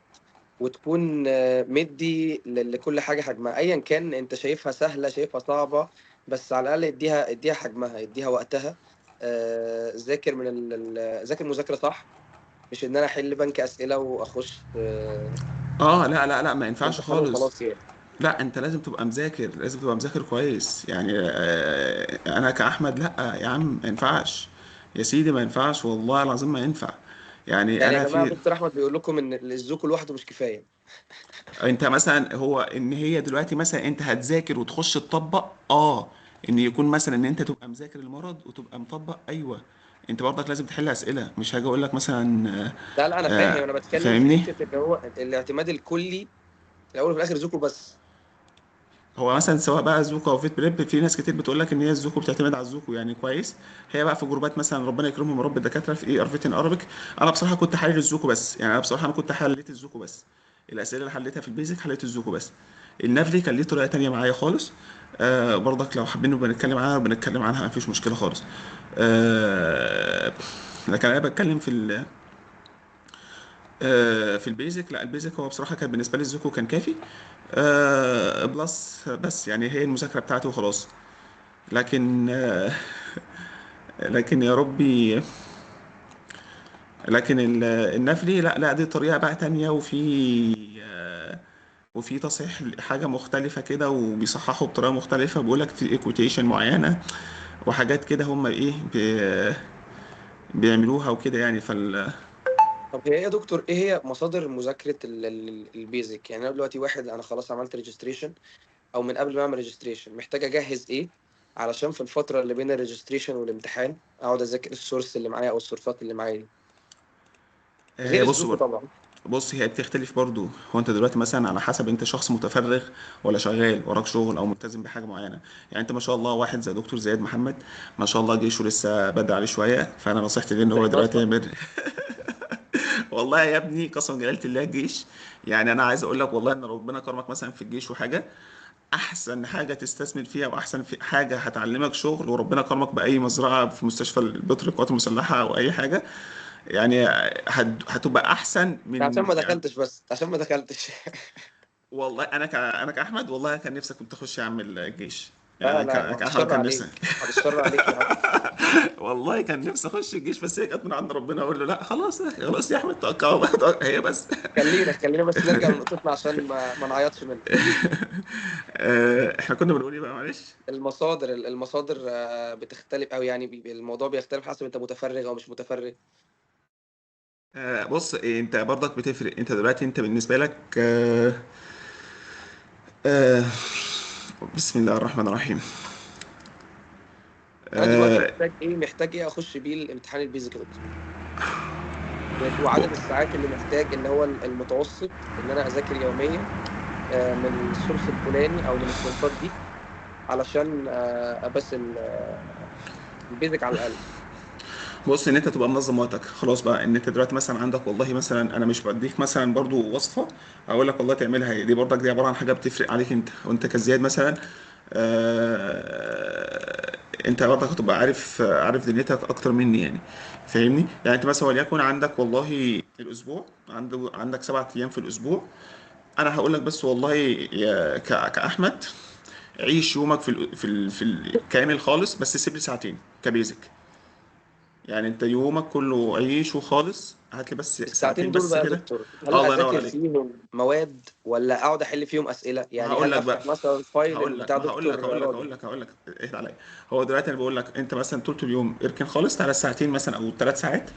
Speaker 2: وتكون مدي لكل حاجه حجمها، ايا كان انت شايفها سهله شايفها صعبه، بس على الاقل اديها حجمها، اديها وقتها. ذاكر ذاكر مذاكره صح، مش ان انا احل بنك اسئله واخش
Speaker 1: لا لا لا، ما ينفعش
Speaker 2: الامتحان
Speaker 1: خالص.
Speaker 2: وخلاص يعني.
Speaker 1: لا انت لازم تبقى مذاكر، لازم تبقى مذاكر كويس يعني. انا كاحمد لا يا عم ما ينفعش. يا سيدي ما ينفعش، والله العظيم ما ينفع. يعني
Speaker 2: يعني يا
Speaker 1: انا
Speaker 2: جماعه
Speaker 1: في
Speaker 2: دكتور احمد بيقول لكم ان الزوكو لوحده مش كفايه.
Speaker 1: انت مثلا هو ان هي دلوقتي مثلا انت هتذاكر وتخش تطبق، ان يكون مثلا ان انت تبقى مذاكر المرض وتبقى مطبق، ايوه. انت برضك لازم تحل اسئله، مش هاجي اقول لك مثلا
Speaker 2: لا لا، انا فاهم، انا بتكلم في
Speaker 1: فاهمني؟
Speaker 2: حته اللي هو الاعتماد الكلي في الاول وفي الاخر زوكو بس.
Speaker 1: هو مثلا سواء بقى زوكو او فيت بريب، في ناس كتير بتقول لك ان هي الزوكو بتعتمد على الزوكو يعني كويس. هي بقى في جروبات مثلا ربنا يكرمهم يا رب الدكاتره في اي ارفيتن ارابيك. انا بصراحه كنت حلل الزوكو بس، يعني انا بصراحه انا كنت حليت الزوكو بس. الاسئله اللي حليتها في البيزك حليت الزوكو بس. النفلي كان ليه طريقه تانية معايا خالص. برضك لو حابين نبقى نتكلم عنها بنتكلم عنها مفيش مشكله خالص. آه لكن انا بتكلم في البيزك. لا البيزك هو بصراحه كان بالنسبه لي الزوكو كان كافي. بلس بس يعني هي المذاكره بتاعته وخلاص. لكن لكن يا ربي، لكن النفلي لا لا، دي طريقة بقى تانية. وفي تصحيح حاجة مختلفة كده، وبيصححوا بطريقة مختلفة، بيقولك في ايكويتيشن معينة وحاجات كده هم ايه بيعملوها وكده يعني
Speaker 2: طب هي ايه يا دكتور، ايه هي مصادر مذاكره البيزك؟ يعني انا دلوقتي واحد انا خلاص عملت ريجستريشن، او من قبل ما اعمل ريجستريشن محتاج اجهز ايه علشان في الفتره اللي بين الريجستريشن والامتحان اقعد اذاكر السورس اللي معايا او السورسات اللي معايا دي، غير الزوكو
Speaker 1: بص
Speaker 2: طبعا.
Speaker 1: بص هي بتختلف برضو. هو انت دلوقتي مثلا على حسب انت شخص متفرغ ولا شغال وراك شغل او ملتزم بحاجه معينه. يعني انت ما شاء الله واحد زي دكتور زياد محمد، ما شاء الله جيشه لسه بدري عليه شويه، فانا نصيحتي ليه ان هو
Speaker 2: تحماش
Speaker 1: دلوقتي
Speaker 2: بقى.
Speaker 1: يعمل والله يا ابني قسما جلاله الله الجيش. يعني انا عايز اقول لك والله ان ربنا كرمك مثلا في الجيش وحاجه، احسن حاجه تستثمر فيها واحسن في حاجه هتعلمك شغل، وربنا كرمك باي مزرعه في مستشفى البترول القوات المسلحه او اي حاجه. يعني هتبقى احسن
Speaker 2: ده عشان
Speaker 1: من
Speaker 2: ما
Speaker 1: يعني.
Speaker 2: دخلتش، بس عشان ما دخلتش.
Speaker 1: والله انا كاحمد والله كان نفسك كنت اخش اعمل الجيش.
Speaker 2: لا
Speaker 1: يعني
Speaker 2: لا، بعد الشر
Speaker 1: كان
Speaker 2: عليك،
Speaker 1: نفسي.
Speaker 2: بعد الشر عليك يا عم.
Speaker 1: والله كان نفسي اخش الجيش، بس هي جت من عند ربنا. اقول له لا خلاص خلاص يا احمد، توكل على الله. هي بس.
Speaker 2: خلينا بس نرجع لنقطتنا عشان ما نعيطش منها.
Speaker 1: احنا كنا بنقول ايه بقى، معلش؟
Speaker 2: المصادر بتختلف، او يعني الموضوع بيختلف حسب انت متفرغ او مش متفرغ.
Speaker 1: بص انت برضك بتفرق. انت دلوقتي انت بالنسبه لك آه بسم الله الرحمن الرحيم.
Speaker 2: انا دلوقتي
Speaker 1: آه
Speaker 2: محتاج ايه اخش بيه الامتحان البيزك يا دكتور؟ وعدد الساعات اللي محتاج، اللي هو المتوسط، ان انا اذاكر يوميا من السورس الفلاني او من الكورسات دي، علشان بس البيزك على الاقل.
Speaker 1: بص ان انت تبقى منظم وقتك خلاص بقى. ان انت دلوقتي مثلا عندك والله مثلا، انا مش بديك مثلا برضو وصفه اقول لك والله تعملها هي دي، برضك دي عباره عن حاجه بتفرق عليك انت وانت كزياد مثلا. انت برضك هتبقى عارف دنيتك اكتر مني يعني. فاهمني؟ يعني انت مثلا وليكن عندك والله الاسبوع عندك 7 ايام في الاسبوع. انا هقول لك بس والله كاحمد، عيش يومك في الكامل خالص، بس سيب لي ساعتين كبيزك. يعني انت يومك كله عيشه خالص، هات لي بس
Speaker 2: الساعتين
Speaker 1: ساعتين
Speaker 2: دول
Speaker 1: بس
Speaker 2: بقى يا
Speaker 1: كده.
Speaker 2: دكتور، هل
Speaker 1: الله ينور
Speaker 2: اذاكر
Speaker 1: عليك.
Speaker 2: فيهم مواد ولا اقعد احل فيهم اسئله؟
Speaker 1: ما
Speaker 2: يعني
Speaker 1: هقول
Speaker 2: هل
Speaker 1: لك بقى
Speaker 2: افتح مثلا فايل
Speaker 1: هقول لك
Speaker 2: بتاع
Speaker 1: ما هقول لك
Speaker 2: دكتور
Speaker 1: هقول لك
Speaker 2: راضي؟
Speaker 1: هقول لك هقول لك اهدى عليا. هو دلوقتي انا بقول لك انت مثلا طول اليوم اركن خالص 3 ساعتين مثلا او 3 ساعات.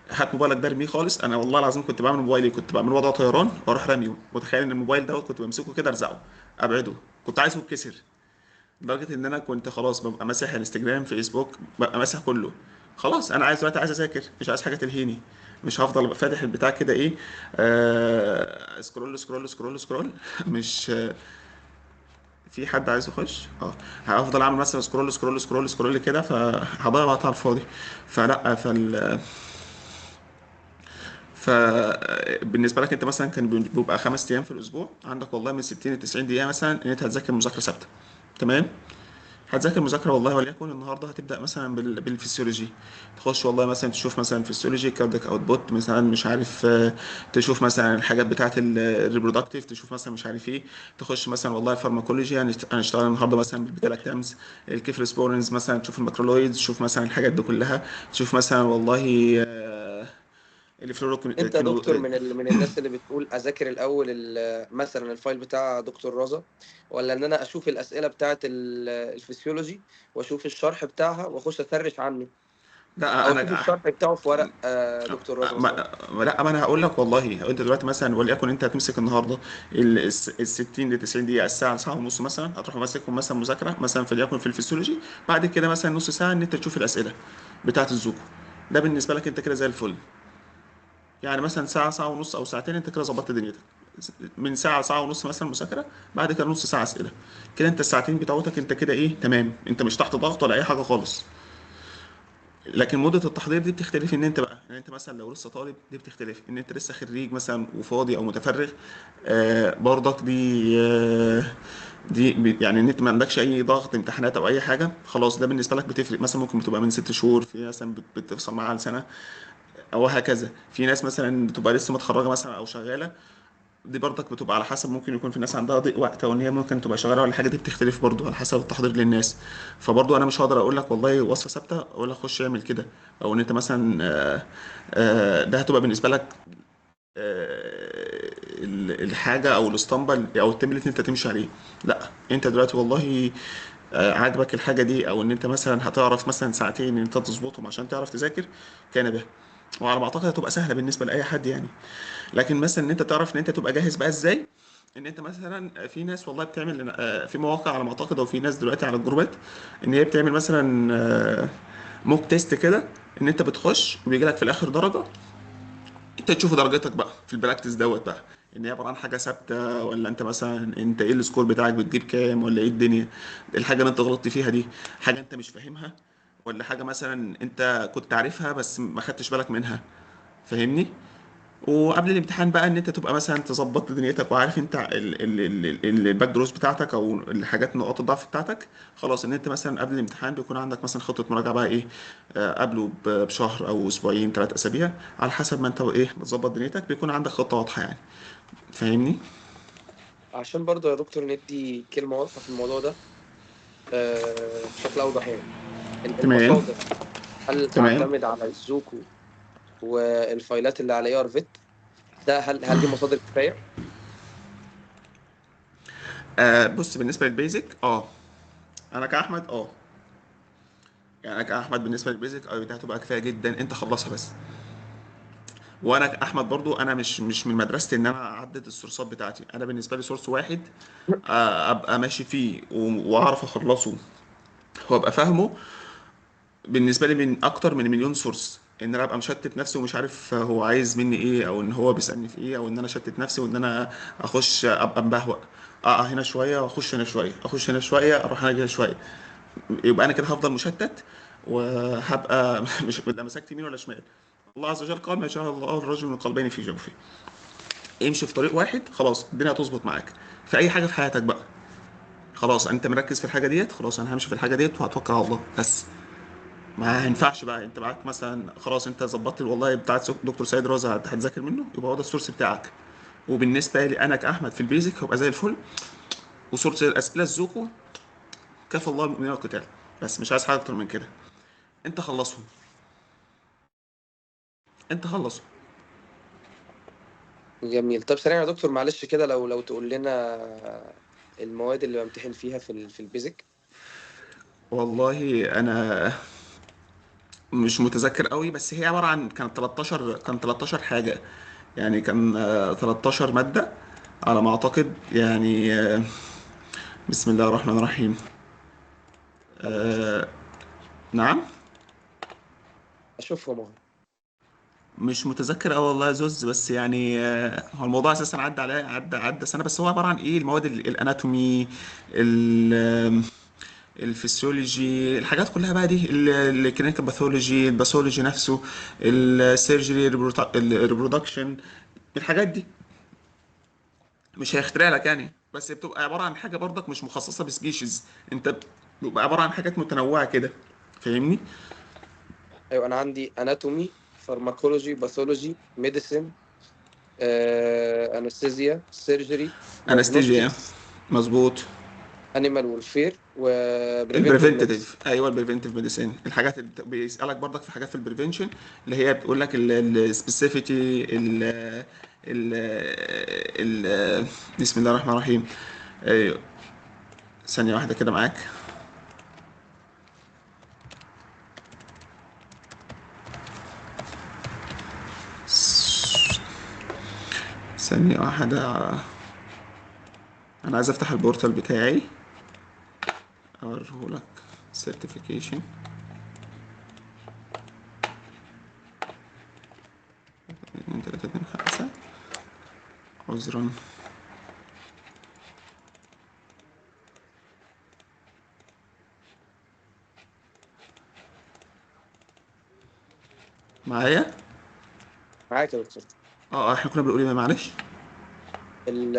Speaker 1: هات موبايلك ده ارميه خالص. انا والله العظيم كنت بعمل موبايلي، كنت بعمل وضع طيران واروح راميه. متخيل ان الموبايل دوت كنت بمسكه كده ارزعه ابعده، كنت عايزه يتكسر. لدرجه ان انا كنت خلاص ببقى ماسح انستجرام فيسبوك، ببقى ماسح كله. خلاص انا عايز دلوقتي عايز اذاكر، مش عايز حاجه تلهيني. مش هفضل ابقى فاتح البتاع كده ايه، سكرول سكرول سكرول سكرول. مش في حد عايز يخش هفضل اعمل مثلا سكرول سكرول سكرول سكرول كده، فهضيع وقت على الفاضي. فلا فبالنسبه لك انت مثلا كان بيبقى 5 ايام في الاسبوع عندك والله من 60 ل 90 دقيقه مثلا ان انت هتذاكر مذاكره ثابته. تمام. هتذاكر مذاكره والله وليكن النهارده هتبدا مثلا بالفسيولوجي. تخش والله مثلا تشوف مثلا فسيولوجي كاردياك اوتبوت مثلا مش عارف تشوف مثلا الحاجات بتاعه الريبرودكتيف، تشوف مثلا مش عارف ايه. تخش مثلا والله الفارماكولوجي هنشتغل النهارده مثلا بالبيتا لاكتامز، الكيفالوسبورينز مثلا، تشوف الماكرولويدز، تشوف مثلا الحاجات دي كلها. تشوف مثلا والله
Speaker 2: انت يا
Speaker 1: الفلوروكينو.
Speaker 2: دكتور من الناس اللي بتقول اذاكر الاول مثلا الفايل بتاع دكتور رضا، ولا ان انا اشوف الاسئله بتاعه الفسيولوجي واشوف الشرح بتاعها واخش اسرش عنه،
Speaker 1: لا
Speaker 2: او اشوف
Speaker 1: انا
Speaker 2: الشرح بتاعه في ورق دكتور رضا مثلا؟
Speaker 1: لا، ما انا هقول لك والله. انت دلوقتي مثلا وليكن انت هتمسك النهارده ال 60 ل 90 دقيقه، الساعه ساعه ونص مثلا، هتروح ماسكهم مثلا مذاكره مثلا فليكن في الفسيولوجي. بعد كده مثلا نص ساعه ان انت تشوف الاسئله بتاعه الزوكو. ده بالنسبه لك انت كده زي الفل. يعني مثلا ساعه ساعه ونص او ساعتين انت كده ظبطت دنيتك. من ساعه لساعه ونص مثلا مذاكره، بعد كده نص ساعه اسئله. كده انت الساعتين بتوعتك انت كده ايه تمام، انت مش تحت ضغط ولا اي حاجه خالص. لكن مدة التحضير دي بتختلف ان انت بقى، يعني انت مثلا لو لسه طالب دي بتختلف ان انت لسه خريج مثلا وفاضي او متفرغ. برضك دي يعني ان انت ما عندكش اي ضغط امتحانات او اي حاجه، خلاص ده بالنسبه لك بتفرق. مثلا ممكن بتبقى من 6 شهور، في مثلا بتفصل معاها لسنه او هكذا. في ناس مثلا بتبقى لسه متخرجه مثلا او شغاله، دي برضك بتبقى على حسب. ممكن يكون في ناس عندها ضيق وقت او ان هي ممكن تبقى شغاله ولا حاجه، دي بتختلف برضو على حسب التحضير للناس. فبرضو انا مش هقدر اقول لك والله وصفه ثابته اقول لك خش اعمل كده، او ان انت مثلا ده هتبقى بالنسبه لك الحاجه او الاسطمبه او التمبلت اللي انت تمشي عليه. لا، انت دلوقتي والله عاجبك الحاجه دي، او ان انت مثلا هتعرف مثلا ساعتين ان انت تظبطهم عشان تعرف تذاكر، كان به. وعلى ما اعتقد هتبقى سهله بالنسبه لاي حد يعني. لكن مثلا ان انت تعرف ان انت تبقى جاهز بقى ازاي، ان انت مثلا في ناس والله بتعمل في مواقع على ما اعتقد، او في ناس دلوقتي على الجروبات ان هي بتعمل مثلا موك تيست كده. ان انت بتخش وبيجي لك في الاخر درجه، انت تشوف درجتك بقى في البراكتس دوت بقى، ان هي عباره عن حاجه ثابته، ولا انت مثلا انت ايه السكور بتاعك بتجيب كام، ولا ايه الدنيا. الحاجه اللي انت غلطت فيها دي حاجه انت مش فاهمها، ولا حاجه مثلا انت كنت عارفها بس ما خدتش بالك منها. فاهمني؟ وقبل الامتحان بقى ان انت تبقى مثلا تظبط دنيتك وعارف انت الباك دروس بتاعتك او الحاجات نقاط الضعف بتاعتك. خلاص ان انت مثلا قبل الامتحان بيكون عندك مثلا خطة مراجعة بقى ايه، قبله بشهر او اسبوعين 3 اسابيع، على حسب ما انت ايه بتظبط دنيتك، بيكون عندك خطة واضحة يعني. فاهمني؟
Speaker 2: عشان برضه يا دكتور ندي كلمه واضحه في الموضوع ده. بشكل اوضح يعني.
Speaker 1: تمام.
Speaker 2: المصادر، هل
Speaker 1: تمام.
Speaker 2: اعتمد على الزوكو والفايلات اللي على اي ار فيت؟ ده هل دي مصادر كفايه؟
Speaker 1: بص، بالنسبه للبيزك انا كاحمد يعني انا كاحمد بالنسبه للبيزك دي هتبقى كفايه جدا، انت خلصها بس. وانا كاحمد برضو انا مش من مدرسه ان انا اعدد السورسات بتاعتي. انا بالنسبه لي سورس واحد ابقى ماشي فيه واعرف اخلصه وابقى فاهمه، بالنسبه لي من اكتر من مليون سورس. ان انا ابقى مشتت نفسي ومش عارف هو عايز مني ايه، او ان هو بيسالني في ايه، او ان انا شتت نفسي وان انا اخش ابقى مبهوأ، هنا شويه واخش هنا شويه، اخش هنا شويه اروح هنا شويه. يبقى انا كده هفضل مشتت، وهبقى مش لا مسكت يمين ولا شمال. الله عز وجل قال: ما شاء الله الرجل من قلبين في جوفه. امشي في طريق واحد، خلاص الدنيا هتظبط معاك في اي حاجه في حياتك بقى. خلاص انت مركز في الحاجه ديت، خلاص انا همشي في الحاجه ديت وهتوكل على الله بس. ما ينفعش بقى انت معاك مثلا خلاص انت ظبطت والله بتاعت دكتور سيد رازا هتذاكر منه، يبقى هو ده السورس بتاعك. وبالنسبه لي انا كاحمد في البيزك هبقى زي الفل. وسورس الاسئله الزوكو كفى الله من القتال، بس مش عايز حاجه اكتر من كده. انت خلصهم، انت خلصهم.
Speaker 2: جميل. طب سريع يا دكتور، معلش كده، لو تقول لنا المواد اللي بمتحن فيها في البيزك.
Speaker 1: والله انا مش متذكر قوي، بس هي عباره عن كان 13 حاجه. يعني كان 13 ماده على ما اعتقد يعني. بسم الله الرحمن الرحيم.
Speaker 2: اشوف
Speaker 1: آه، نعم.
Speaker 2: اشوفهم اهو.
Speaker 1: مش متذكر أوي والله يا زوز، بس يعني هو الموضوع اساسا عدى عليه، عدى سنه. بس هو عباره عن ايه؟ المواد الاناتومي، ال- الفسيولوجي، الحاجات كلها بقى دي، الكلينيكال باثولوجي، الباثولوجي نفسه، السيرجري، الريبرودكشن، الحاجات دي مش هيخترع لك يعني. بس بتبقى عباره عن حاجه برضك مش مخصصه بسبيشيز. انت بتبقى عباره عن حاجات متنوعه كده، فاهمني؟
Speaker 2: ايوه، انا عندي اناتومي، فارماكولوجي، باثولوجي، ميديسين، انستيزيا، سيرجري،
Speaker 1: انستيجيا،
Speaker 2: دايجنوستكس،
Speaker 1: مظبوط.
Speaker 2: انيمال ويلفير، وبريفنتيف ميديسين.
Speaker 1: البريفنتيف، ايوه البريفنتيف ميديسين. الحاجات اللي بيسالك برضك في حاجات في البريفنشن، اللي هي بتقول لك السبيسيفيتي، ال ال بسم الله الرحمن الرحيم. أيوة، ثانيه واحده كده معاك. ثانيه واحده، انا عايز افتح البورتال بتاعي اوريهولك. سيرتيفيكيشن 2 3 2 5. عذرا. معايا.
Speaker 2: معاك يا دكتور.
Speaker 1: احنا كنا بنقول ايه؟ معلش.
Speaker 2: ال-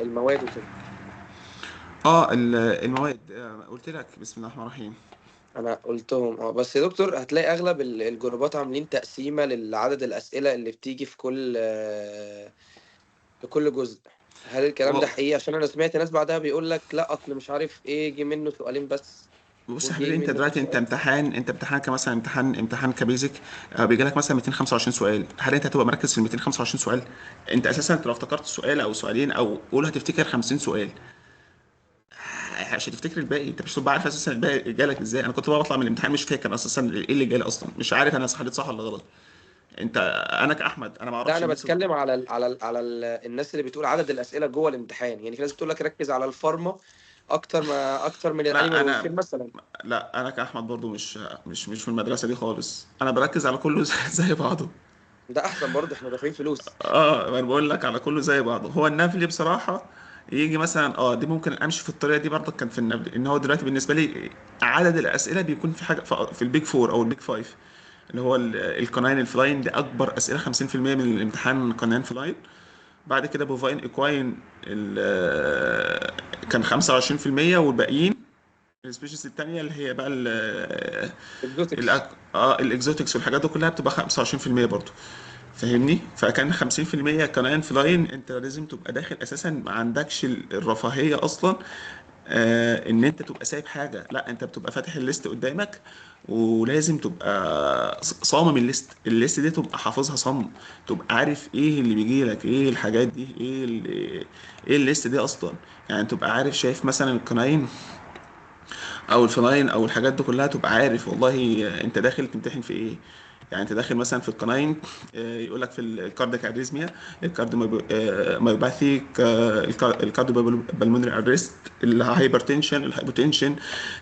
Speaker 2: المواد وكده.
Speaker 1: المواد، قلت لك بسم الله الرحمن الرحيم.
Speaker 2: انا قلتهم بس يا دكتور، هتلاقي اغلب الجروبات عاملين تقسيمه لعدد الاسئله اللي بتيجي في كل جزء. هل الكلام ده
Speaker 1: و-
Speaker 2: حقيقي؟ عشان انا سمعت ناس بعدها بيقول لك لا، اصل مش عارف ايه، يجي منه سؤالين بس،
Speaker 1: بص يا
Speaker 2: ويجي
Speaker 1: حبيبي، انت
Speaker 2: منه
Speaker 1: دلوقتي
Speaker 2: سؤال.
Speaker 1: انت امتحان كمثلا امتحان كبيزك، بيجي لك مثلا 225 سؤال. هل انت هتبقى مركز في ال 225 سؤال؟ انت اساسا انت لو افتكرت سؤال او سؤالين او قول هتفتكر 50 سؤال عشان تفتكر الباقي. انت مش هتبقى عارف اساسا الباقي جالك ازاي. انا كنت بقى بطلع من الامتحان مش فاكر اساسا ايه اللي جالي اصلا، مش عارف انا حليت صح ولا غلط. انت انا كاحمد انا ما
Speaker 2: لا،
Speaker 1: اعرفش
Speaker 2: انا
Speaker 1: الناس
Speaker 2: بتكلم على الناس اللي بتقول عدد الاسئله جوه الامتحان. يعني في ناس بتقول لك ركز على الفارما اكتر من
Speaker 1: لا
Speaker 2: الانيمال
Speaker 1: انا
Speaker 2: والفيل مثلا.
Speaker 1: لا انا كاحمد برضو مش في المدرسه دي خالص. انا بركز على كله زي بعضه.
Speaker 2: ده احسن برضه، احنا دافعين فلوس.
Speaker 1: انا بقول لك على كله زي بعضه. هو النفلي بصراحه يجي مثلا دي ممكن امشي في الطريقه دي برضه. كان في النفلي ان هو دلوقتي بالنسبه لي عدد الاسئله بيكون في حاجه في البيج فور او البيج فايف، اللي هو القناين الفلاين دي اكبر اسئله 50% من الامتحان قناين فلاين. بعد كده بوفاين اكواين كان 25%، والباقيين السبيشيز التانية اللي هي بقى
Speaker 2: اكزوتكس.
Speaker 1: الاكزوتكس والحاجات دي كلها بتبقى 25% برضه، فاهمني؟ فكان 50% كمان في لاين. انت لازم تبقى داخل اساسا ما عندكش الرفاهيه اصلا ان انت تبقى سايب حاجه، لا انت بتبقى فاتح الليست قدامك، ولازم تبقى صامم الليست دي تبقى حافظها صم، تبقى عارف ايه اللي بيجي لك، ايه الحاجات دي، ايه الليست دي اصلا. يعني تبقى عارف، شايف مثلا القناين او الفلاين او الحاجات دي كلها، تبقى عارف والله انت داخل تمتحن في ايه. يعني انت داخل مثلا في القناين، يقول لك في الكاردياك اريزميا، الكارديوميوباثي، الكارديو بالمونري اريست، الهايبرتنشن، الهايبوتنشن،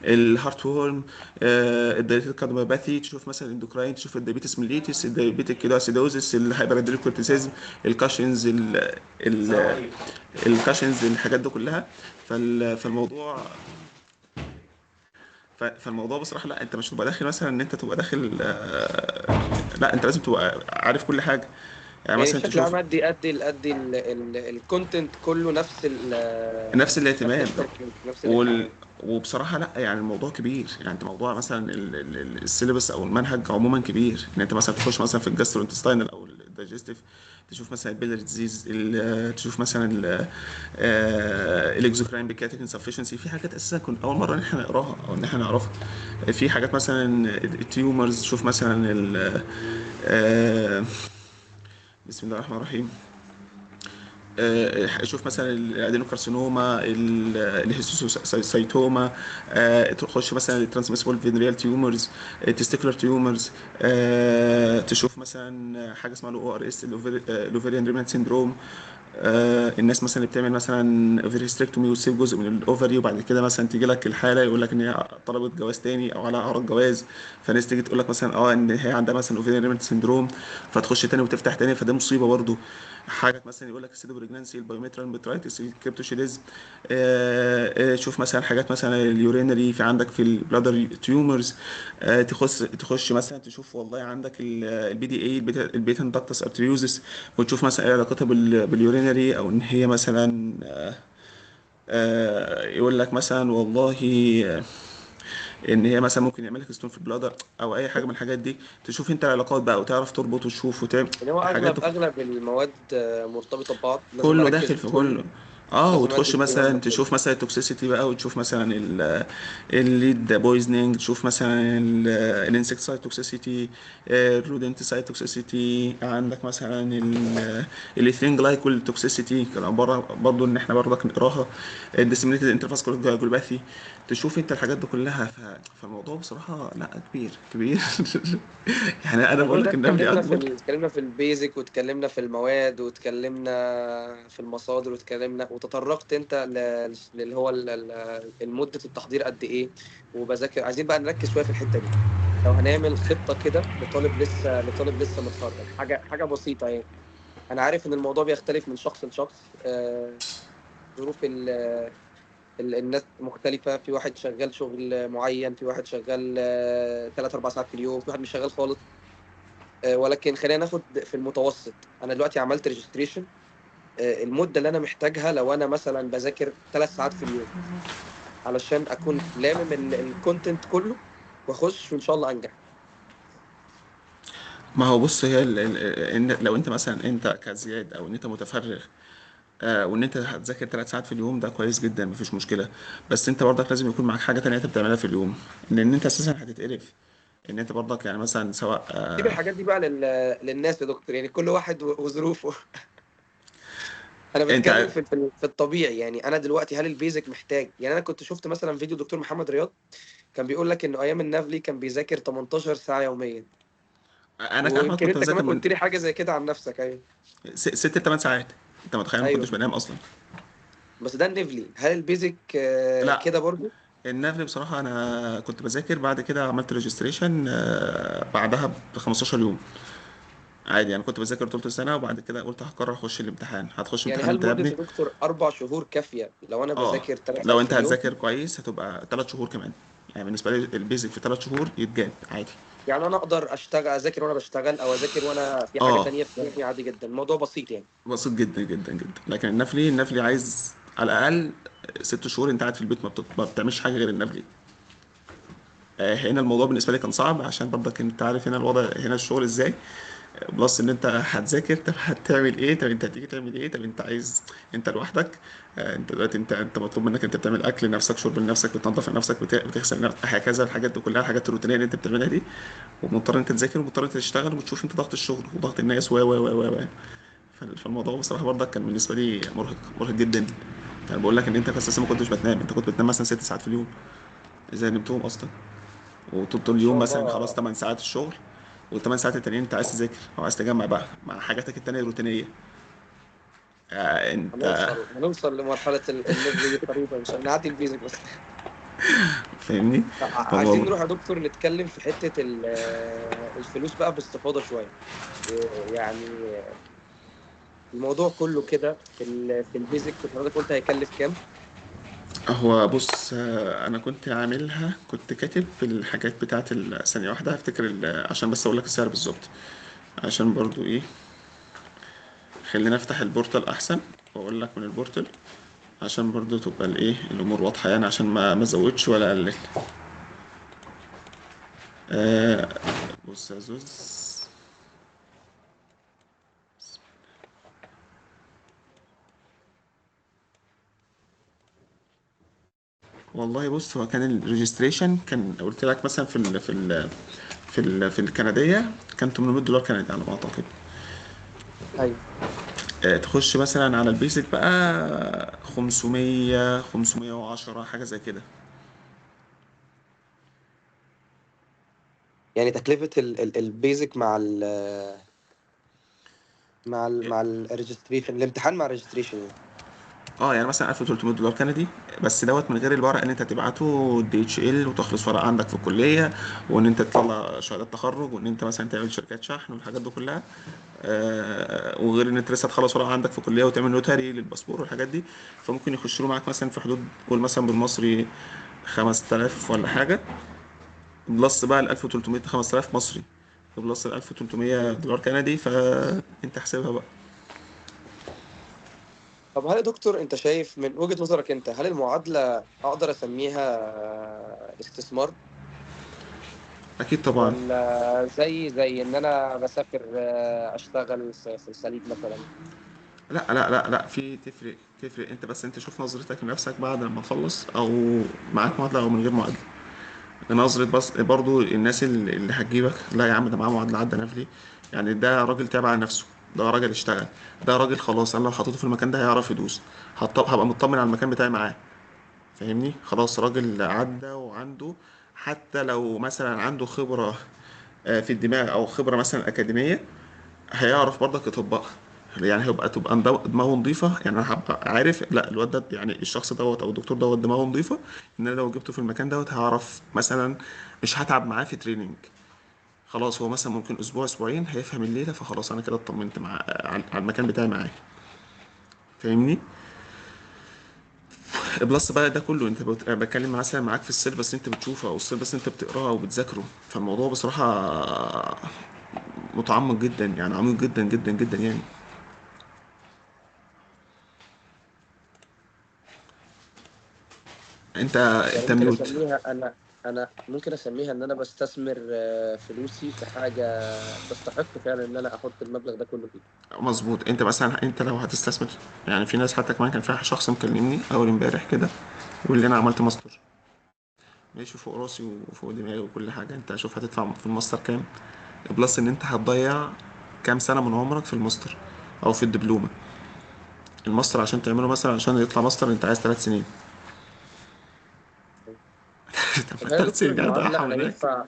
Speaker 1: الهارت وورم، الدايريتد كارديوميوباثي، تشوف مثلا الاندوكراين، تشوف الدايبيتس ميليتس، الدايبيتيك كيدوسيدوزس، الهايبرادريك كورتيزيزم، الكاشنز، الكاشنز، الحاجات دي كلها. فالموضوع، فالموضوع بصراحة لا، انت مش تبقى داخل مثلا ان انت تبقى داخل لا انت لازم تبقى عارف كل حاجة. يعني
Speaker 2: يعني
Speaker 1: مثلا
Speaker 2: بشكل
Speaker 1: تشوف
Speaker 2: عام ادي الكونتنت كله
Speaker 1: نفس
Speaker 2: نفس
Speaker 1: الاهتمام.
Speaker 2: التركيز، نفس
Speaker 1: وال...
Speaker 2: الاهتمام.
Speaker 1: وبصراحة لا، يعني الموضوع كبير. يعني انت موضوع مثلا السيلبس او المنهج عموما كبير، ان انت مثلا تخش مثلا في الجاسترو انتستاينال او الدايجستيف، تشوف مثلا البيلر ديزيز، تشوف مثلا الاكزوكراين بيكاتيك انسفشنسي، في حاجات اساسا كنا اول مره ان احنا نقراها او ان احنا نعرفها. في حاجات مثلا التيومرز، شوف مثلا آه، بسم الله الرحمن الرحيم، شوف مثلا الادينوكارسينوما، الهيستوسايتوما، تخش مثلا الترانسميسبل فينريال تيومرز، التستيكولار تيومرز، تشوف مثلا حاجه اسمها الاو ار اس، الاوفيريان ريمنت سيندروم. الناس مثلا اللي بتعمل مثلا اوفريستريكتومي وتسيب جزء من الاوفري، وبعد كده مثلا تيجي لك الحاله يقول لك ان هي طلبت جواز تاني او على اعراض جواز، فناس تيجي تقول لك مثلا ان هي عندها مثلا اوفريان ريمنت سيندروم، فتخش تاني وتفتح تاني، فده مصيبه برضو. حاجه مثلا يقول لك السيدو بريجنانسي، البايومترال بترايتس، الكريبتوشيديزم. شوف مثلا حاجات مثلا اليورينري، في عندك في البلادر تيومرز. تخش مثلا تشوف والله عندك البي دي اي، البيتا داكتس ارتريوزس، وتشوف مثلا ايه علاقتها باليورينري، او ان هي مثلا يقول لك مثلا والله ان هي مثلا ممكن يعمل لك ستون في البلادر او اي حاجه من الحاجات دي. تشوف انت العلاقات بقى، وتعرف تربط وتشوف وتعمل
Speaker 2: يعني هو
Speaker 1: الحاجات دي.
Speaker 2: اغلب المواد مرتبطه ببعض، لازم
Speaker 1: كله
Speaker 2: اركز
Speaker 1: داخل في
Speaker 2: بكله،
Speaker 1: كله. اه،
Speaker 2: لازم ادي
Speaker 1: وتخش
Speaker 2: اهتمام
Speaker 1: مثلا
Speaker 2: لكله.
Speaker 1: تشوف مثلا التوكسيسيتي بقى، وتشوف مثلا الليد بويزنينج، تشوف مثلا الانسكتسايد توكسيسيتي، الرودنت سايد توكسيسيتي، عندك مثلا الاثيلين جلايكول توكسيسيتي، كان عباره برضه ان احنا برضك نقراها، الديسيمينيتد انترفاسكولار جلوباثي. تشوف انت الحاجات دي كلها. فالموضوع بصراحه لا، كبير كبير. يعني انا
Speaker 2: احنا
Speaker 1: بقول
Speaker 2: كل ده
Speaker 1: لك النمل
Speaker 2: اتكلمنا
Speaker 1: اكبر.
Speaker 2: اتكلمنا في البيزك، واتكلمنا في المواد، واتكلمنا في المصادر، واتكلمنا وتطرقت انت للي هو مدة التحضير قد ايه، وبذاكر. عايزين بقى نركز شوية في الحتة دي. لو هنعمل خطة كده لطالب لسه متخرج، حاجة بسيطة يعني. انا عارف ان الموضوع بيختلف من شخص لشخص. ظروف الناس مختلفة. في واحد شغال شغل معين، في واحد شغال 3 4 ساعات في اليوم، في واحد مش شغال خالص. ولكن خلينا ناخد في المتوسط. انا دلوقتي عملت ريجستريشن. المده اللي انا محتاجها لو انا مثلا بذاكر 3 ساعات في اليوم علشان اكون لامم الكونتنت كله واخش وان شاء الله انجح.
Speaker 1: ما هو بص، هي إن لو انت مثلا انت كزياد، او ان انت متفرغ، وان انت هتذاكر 3 ساعات في اليوم، ده كويس جدا، مفيش مشكله. بس انت برضك لازم يكون معاك حاجه تانية انت بتعملها في اليوم، لان انت اساسا هتتقرف. ان انت برضك يعني مثلا سواء
Speaker 2: سيب الحاجات دي بقى للناس يا دكتور، يعني كل واحد وظروفه. انا
Speaker 1: انت
Speaker 2: بتكلم في الطبيعي. يعني انا دلوقتي هل البيزك محتاج؟ يعني انا كنت شفت مثلا فيديو دكتور محمد رياض، كان بيقول لك انه ايام النفلي كان بيذاكر 18 ساعه يوميا.
Speaker 1: انا كاحمد
Speaker 2: ويمكن
Speaker 1: كنت
Speaker 2: انت
Speaker 1: بذاكر
Speaker 2: كمان
Speaker 1: من
Speaker 2: قلت لي حاجه زي كده عن نفسك. ايوه.
Speaker 1: 6 ل 8 ساعات. انت متخيل ما كنتش
Speaker 2: ايوه.
Speaker 1: بنام اصلا.
Speaker 2: بس ده النفلي، هل البيزك
Speaker 1: لا،
Speaker 2: كده برضو؟
Speaker 1: النفل بصراحه انا كنت بذاكر، بعد كده عملت ريجستريشن بعدها ب 15 يوم عادي. يعني كنت بذاكر طول السنه، وبعد كده قلت هقرر اخش الامتحان. هتخش
Speaker 2: يعني
Speaker 1: امتحان
Speaker 2: هل
Speaker 1: امتى يا
Speaker 2: مدة
Speaker 1: ابني؟
Speaker 2: يا دكتور 4 شهور كافية لو أنا
Speaker 1: اه،
Speaker 2: بذاكر ثلاث
Speaker 1: لو
Speaker 2: ساعات في
Speaker 1: انت
Speaker 2: اليوم؟
Speaker 1: هتذاكر كويس هتبقى 3 شهور كمان. يعني بالنسبه لي البيزك في 3 شهور يتجاب عادي.
Speaker 2: يعني أنا أقدر أشتغل، أذاكر وأنا بشتغل، أو أذاكر وأنا في حاجة
Speaker 1: اه،
Speaker 2: تانية في يومي عادي جدا. الموضوع بسيط يعني.
Speaker 1: بسيط جدا جدا جدا. لكن النفلي عايز على الاقل 6 شهور انت قاعد في البيت، ما بتعملش حاجه غير النفلي. هنا الموضوع بالنسبه لي كان صعب، عشان برضك انت عارف هنا الوضع، هنا الشغل ازاي. بلس ان انت هتذاكر، طب هتعمل ايه، طب انت هتيجي تعمل ايه، طب انت عايز، انت لوحدك. انت دلوقتي انت مطلوب منك انت بتعمل اكل لنفسك، شرب لنفسك، بتنظف لنفسك، بتغسل لنفسك، هكذا. الحاجات دي كلها الحاجات الروتينيه اللي انت بتعملها دي، ومضطر انت تذاكر، ومضطر انت تشتغل، وتشوف انت ضغط الشغل وضغط الناس و فالموضوع بصراحه برضك كان بالنسبه لي مرهق، مرهق جدا. يعني بقول لك ان انت اساسا ما كنتش بتنام، انت كنت بتنام مثلا 6 ساعات في اليوم، ازاي نمتهم اصلا؟ وطول
Speaker 2: ما شاء
Speaker 1: اليوم مثلا خلاص
Speaker 2: الله.
Speaker 1: 8 ساعات الشغل، والثمان ساعات التانيين انت عايز تذاكر او عايز تجمع بقى مع حاجاتك التانية الروتينية. انت
Speaker 2: هنوصل لمرحلة الليفل دي قريبا، عشان نعدي البيزك بس.
Speaker 1: فاهمني.
Speaker 2: عايزين
Speaker 1: فالموضوع
Speaker 2: نروح يا دكتور نتكلم في حتة الفلوس بقى باستفاضة شوية. يعني الموضوع كله كده في البيزك، كنت حضرتك قلت هيكلف كام؟
Speaker 1: هو بص، انا كنت عاملها، كنت كاتب في الحاجات بتاعت ثانية واحدة هفتكر عشان بس اقول لك السعر بالظبط، عشان برضو ايه، خلينا افتح البورتال احسن واقول لك من البورتال، عشان برضو تبقى الايه الامور واضحة يعني، عشان ما ازودش ولا اقلل. آه بص يا زوز، والله بص، هو كان الريجستريشن كان قلت لك مثلا في الكنديه كان $800 كندي على ما اعتقد.
Speaker 2: ايوه.
Speaker 1: تخش مثلا على البيزك بقى 500 510 حاجه زي كده.
Speaker 2: يعني تكلفة البيزك مع الريجستريشن، الامتحان مع الريجستريشن يعني.
Speaker 1: اه يعني مثلا $1300 كندي، بس دوت من غير الورق اللي انت تبعته DHL وتخلص ورق عندك في الكليه، وان انت تطلع شهادات تخرج، وان انت مثلا تعمل شركات شحن والحاجات دي كلها. وغير ان انت لسه تخلص ورق عندك في الكليه وتعمل نوتاري للباسبور والحاجات دي. فممكن يخش له معاك مثلا في حدود، قول مثلا بالمصري 5000 ولا حاجه، بلس بقى ال 1300 5000 مصري، بلس ال 1300
Speaker 2: ايوه.
Speaker 1: دولار كندي، فانت حسبها بقى.
Speaker 2: طب هل يا دكتور انت شايف من وجهة نظرك انت، هل المعادلة اقدر اسميها استثمار،
Speaker 1: اكيد طبعا.
Speaker 2: ولا زي ان انا بسافر اشتغل في الخليج مثلا؟
Speaker 1: لا، في تفرق انت، بس انت شوف نظرتك لنفسك بعد ما تخلص، او معاك معادله او من غير معادله. نظرة بس برضو الناس اللي هتجيبك، لا يا عم ده معاه معادلة عدى نفلي، يعني ده راجل تابع على نفسه، ده راجل اشتغل، ده راجل خلاص انا لو حطيته في المكان ده هيعرف يدوس، هبقى مطمن على المكان بتاعي معاه. فاهمني، خلاص راجل عدى وعنده، حتى لو مثلا عنده خبرة في الدماغ او خبرة مثلا أكاديمية، هيعرف برضك يطبقها. يعني تبقى دماغه نظيفة، يعني انا هبقى عارف لا الواد ده، يعني الشخص دوت او الدكتور دوت دماغه نظيفة، ان انا لو جبته في المكان دوت هعرف مثلا، مش هتعب معاه في تريننج. خلاص هو مثلا ممكن اسبوع اسبوعين هيفهم الليله، فخلاص انا كده اطمنت على المكان بتاعي معاه. فاهمني. بلس بقى ده كله انت بتكلم مثلا معاك في السيلبس انت بتشوفه، او السيلبس انت بتقراه او بتذاكره، فالموضوع بصراحه متعمق جدا، يعني عميق جدا جدا جدا يعني. انت
Speaker 2: يعني
Speaker 1: انت
Speaker 2: ممكن
Speaker 1: ميوت.
Speaker 2: اسميها انا ممكن اسميها ان انا بستثمر فلوسي في حاجة تستحق فعلا ان انا احط المبلغ ده كله فيه.
Speaker 1: مظبوط. انت مثلا انت لو هتستثمر، يعني في ناس حتى كمان كان في شخص مكلمني اول امبارح كده، يقول لي انا عملت ماستر، ماشي فوق راسي وفوق دماغي وكل حاجه، انت شوف هتدفع في الماستر كام، بلس ان انت هتضيع كام سنه من عمرك في الماستر او في الدبلومه. الماستر عشان تعمله مثلا، عشان يطلع ماستر انت عايز 3 سنين. طب
Speaker 2: طب هي يا
Speaker 1: الثلاث
Speaker 2: دكتور
Speaker 1: سنين يعني
Speaker 2: المعادلة
Speaker 1: ضيعهم
Speaker 2: انا
Speaker 1: هناك.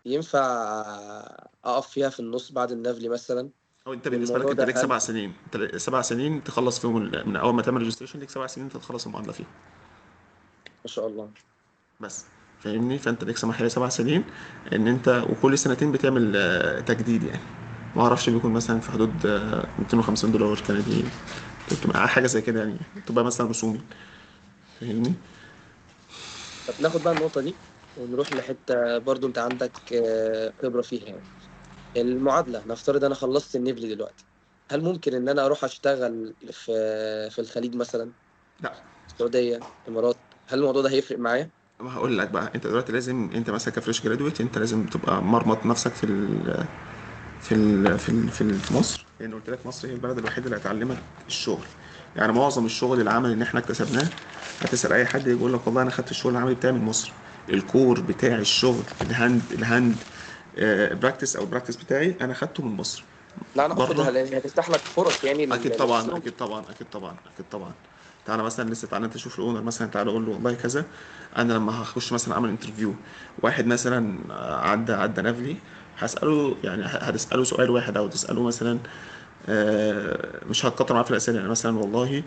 Speaker 2: ينفع اقف فيها في النص بعد النفلي مثلا؟
Speaker 1: او انت بالنسبه لك
Speaker 2: والموضوع
Speaker 1: انت
Speaker 2: ده
Speaker 1: ليك
Speaker 2: هل
Speaker 1: 7 سنين، انت 7 سنين تخلص فيهم من اول ما تعمل ريجستريشن ليك 7 سنين انت تخلص المعادله فيهم
Speaker 2: ما شاء الله.
Speaker 1: بس. فاهمني، فانت ليك سماحيه 7 سنين، ان انت وكل سنتين بتعمل تجديد يعني. ما اعرفش بيكون مثلا في حدود $250 كندي، تبقى حاجه زي كده يعني، تبقى مثلا رسومي. فاهمني.
Speaker 2: طب ناخد بقى النقطة دي ونروح لحتة برضو انت عندك خبرة فيها يعني. المعادلة، نفترض انا خلصت النفلي دلوقتي، هل ممكن ان انا اروح اشتغل في الخليج مثلا،
Speaker 1: لا،
Speaker 2: السعودية، الامارات؟ هل الموضوع ده هيفرق معايا؟
Speaker 1: ما هقول لك بقى، انت دلوقتي لازم، انت مثلا كفريش جرادويت انت لازم تبقى مرمط نفسك في مصر، لان قلت لك مصر هي البلد الوحيده اللي هتعلمك الشغل. يعني معظم الشغل العملي اللي احنا اكتسبناه، هتسال اي حد يقول لك والله انا خدت الشغل العملي بتاعي من مصر. الكور بتاع الشغل الهاند براكتس او براكتس بتاعي انا خدته من مصر.
Speaker 2: لا انا اقصد
Speaker 1: بره
Speaker 2: هتفتح لك فرص يعني
Speaker 1: اكيد طبعا،
Speaker 2: للشغل.
Speaker 1: اكيد طبعا، اكيد طبعا، اكيد طبعا. تعالى مثلا لسه، تعالى انت شوف الاونر مثلا، تعالى اقول له والله كذا. انا لما هخش مثلا اعمل انترفيو، واحد مثلا عدى نفلي، هساله يعني هتساله سؤال واحد او تساله مثلا، مش هتكتر معاه في الاسئله. يعني مثلا والله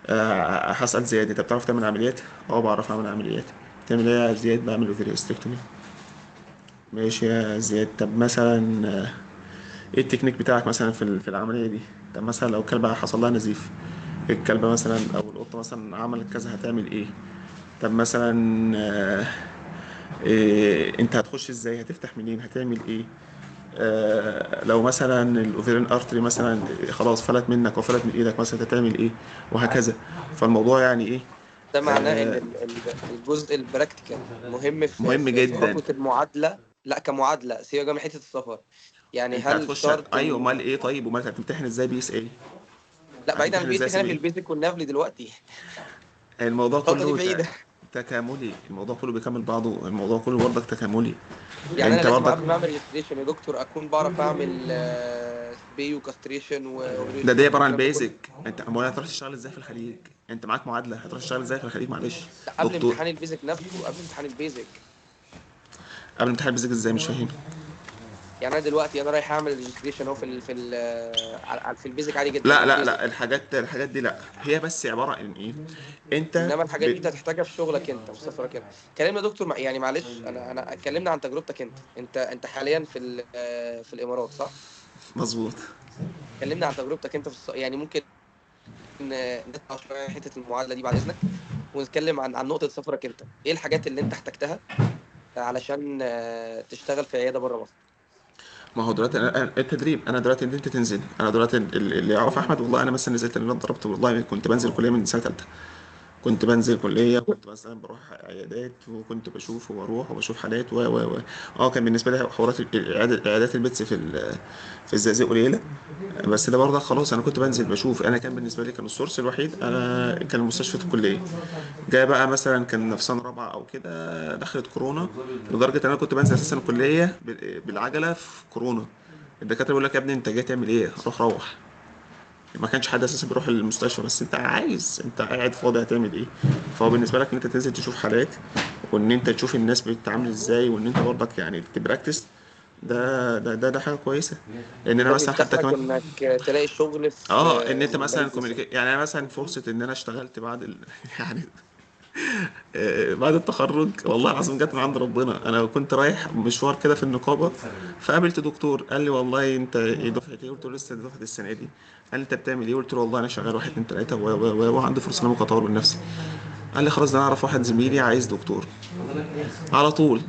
Speaker 1: هسال زياد انت بتعرف تعمل عمليات؟ اه بعرف اعمل عمليات. بتعمل ايه يا زياد؟ بعمل اوفريستكتومي. ماشي يا زياد. طب مثلا ايه التكنيك بتاعك مثلا في العمليه دي؟ طب مثلا لو الكلبه حصل لها نزيف، الكلبه مثلا او القطه مثلا عملت كذا هتعمل ايه؟ طب مثلا انت هتخش ازاي؟ هتفتح منين؟ هتعمل ايه؟ لو مثلا الاوفيرين ارتري مثلا خلاص فلت منك او فلت من ايدك مثلا هتعمل ايه؟ وهكذا. فالموضوع يعني ايه؟
Speaker 2: ده معناه ان
Speaker 1: آه
Speaker 2: الجزء البراكتيكال مهم
Speaker 1: مهم
Speaker 2: في
Speaker 1: جدا.
Speaker 2: خطوه المعادله. لا كمعادله سيبك بقى من حته السفر. يعني
Speaker 1: انت
Speaker 2: هل
Speaker 1: هتخش
Speaker 2: شرط
Speaker 1: ايوه، امال ايه؟ طيب امال هتمتحن ازاي بي اس اي؟
Speaker 2: لا بعيد عن
Speaker 1: هتمتحن ازاي
Speaker 2: البيزك،
Speaker 1: سي
Speaker 2: انا
Speaker 1: بي
Speaker 2: في
Speaker 1: اي؟
Speaker 2: البيزك والنفلي دلوقتي.
Speaker 1: الموضوع
Speaker 2: الخطوه دي
Speaker 1: كله
Speaker 2: بعيده.
Speaker 1: تكاملي. الموضوع كله بيكمل بعضه. الموضوع كله برضك تكاملي.
Speaker 2: يعني انا
Speaker 1: انت
Speaker 2: لازم
Speaker 1: برضك
Speaker 2: قبل ما اعمل ريجستريشن يا دكتور اكون بعرف اعمل سبي وكاستريشن
Speaker 1: ده عباره عن
Speaker 2: والكلام ده كله.
Speaker 1: البيزك. انت امال هتروح تشتغل ازاي في الخليج؟ انت معاك معادله، هتروح تشتغل ازاي في الخليج؟ معلش.
Speaker 2: لا قبل
Speaker 1: دكتور.
Speaker 2: امتحان البيزك نفسه، قبل امتحان البيزك.
Speaker 1: قبل امتحان البيزك ازاي؟ مش فاهم.
Speaker 2: يعني انا دلوقتي انا رايح اعمل ريجستريشن اهو في البيزك عادي جدا،
Speaker 1: لا
Speaker 2: في
Speaker 1: لا لا،
Speaker 2: البيزك.
Speaker 1: الحاجات دي لا، هي بس عباره عن ايه؟ انت
Speaker 2: انما الحاجات دي انت هتحتاجها في شغلك انت وفي سفرك انت. كلمنا يا دكتور يعني معلش، انا اتكلمنا عن تجربتك انت. انت حاليا في الامارات صح؟
Speaker 1: مظبوط.
Speaker 2: كلمنا عن تجربتك انت يعني ممكن نطلع شويه حته المعادله دي بعد اذنك، ونتكلم عن نقطه سفرك انت. ايه الحاجات اللي انت احتجتها علشان تشتغل في عياده بره مصر؟
Speaker 1: ما هو دلوقتي التدريب، انا دلوقتي ان انت تنزل، انا دلوقتي اللي يعرف احمد، والله انا مثلا نزلت، اللي انا ضربت والله كنت بنزل كليه من سنه ثالثه. كنت بنزل كلية، كنت مثلا بروح عيادات، وكنت بشوف وبروح وبشوف حالات كان بالنسبة لي حوارات عيادات البيتس في الزقازيق قليلة. بس ده برضه خلاص، انا كنت بنزل بشوف. انا كان بالنسبة لي كان السورس الوحيد انا كان مستشفى الكلية. جاي بقى مثلا كان في سنة رابعة او كده دخلت كورونا، لدرجة ان انا كنت بنزل اساسا الكلية بالعجلة في كورونا. الدكاترة بيقول لك يا ابني انت جاي تعمل ايه؟ روح. ما كانش حد اساسا بيروح المستشفى، بس انت عايز، انت قاعد فاضي هتعمل ايه؟ فهو بالنسبه لك ان انت تنزل تشوف حالات، وان انت تشوف الناس بتتعامل ازاي، وان انت برضك يعني تبراكتس. ده حاجه كويسه. ان انا
Speaker 2: ده
Speaker 1: مثلا
Speaker 2: بيفتح
Speaker 1: حتى
Speaker 2: لك
Speaker 1: كمان
Speaker 2: انك تلاقي شغل
Speaker 1: ان
Speaker 2: في
Speaker 1: انت مثلا
Speaker 2: مجال البيزنس.
Speaker 1: يعني انا مثلا فرصه ان انا اشتغلت بعد يعني بعد التخرج والله العظيم جت من عند ربنا. انا كنت رايح مشوار كده في النقابه، فقابلت دكتور قال لي والله انت ايه دفعه ايه؟ قلت له لسه دفعه السنه دي. قال لي انت بتعمل ايه؟ قلت له والله انا شغال واحد اتنين تلاته وعندي فرصه ان انا ممكن اطور من نفسي. قال لي خلاص ده انا اعرف واحد زميلي عايز دكتور. على طول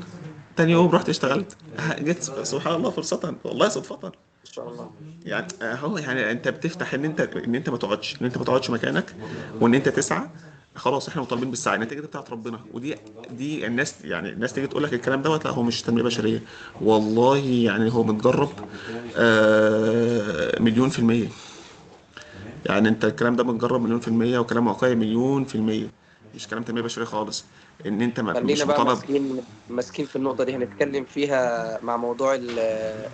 Speaker 1: تاني يوم رحت اشتغلت. جيت سبحان الله فرصة، والله صدفة.
Speaker 2: ان شاء الله.
Speaker 1: يعني هو يعني انت بتفتح ان انت ما تقعدش مكانك، وان انت تسعى. خلاص احنا مطالبين بالسعي، النتيجه دي بتاعت ربنا. دي الناس، يعني الناس تيجي تقول لك الكلام دوت، لا هو مش تنميه بشريه. والله يعني هو متجرب مليون في المية. يعني انت الكلام ده متجرب مليون في المية، وكلام واقعي مليون في المية. مش كلام تنميه بشريه خالص. ان انت
Speaker 2: خلينا
Speaker 1: مش
Speaker 2: بقى
Speaker 1: مطالب.
Speaker 2: ماسكين في النقطة دي، هنتكلم فيها مع موضوع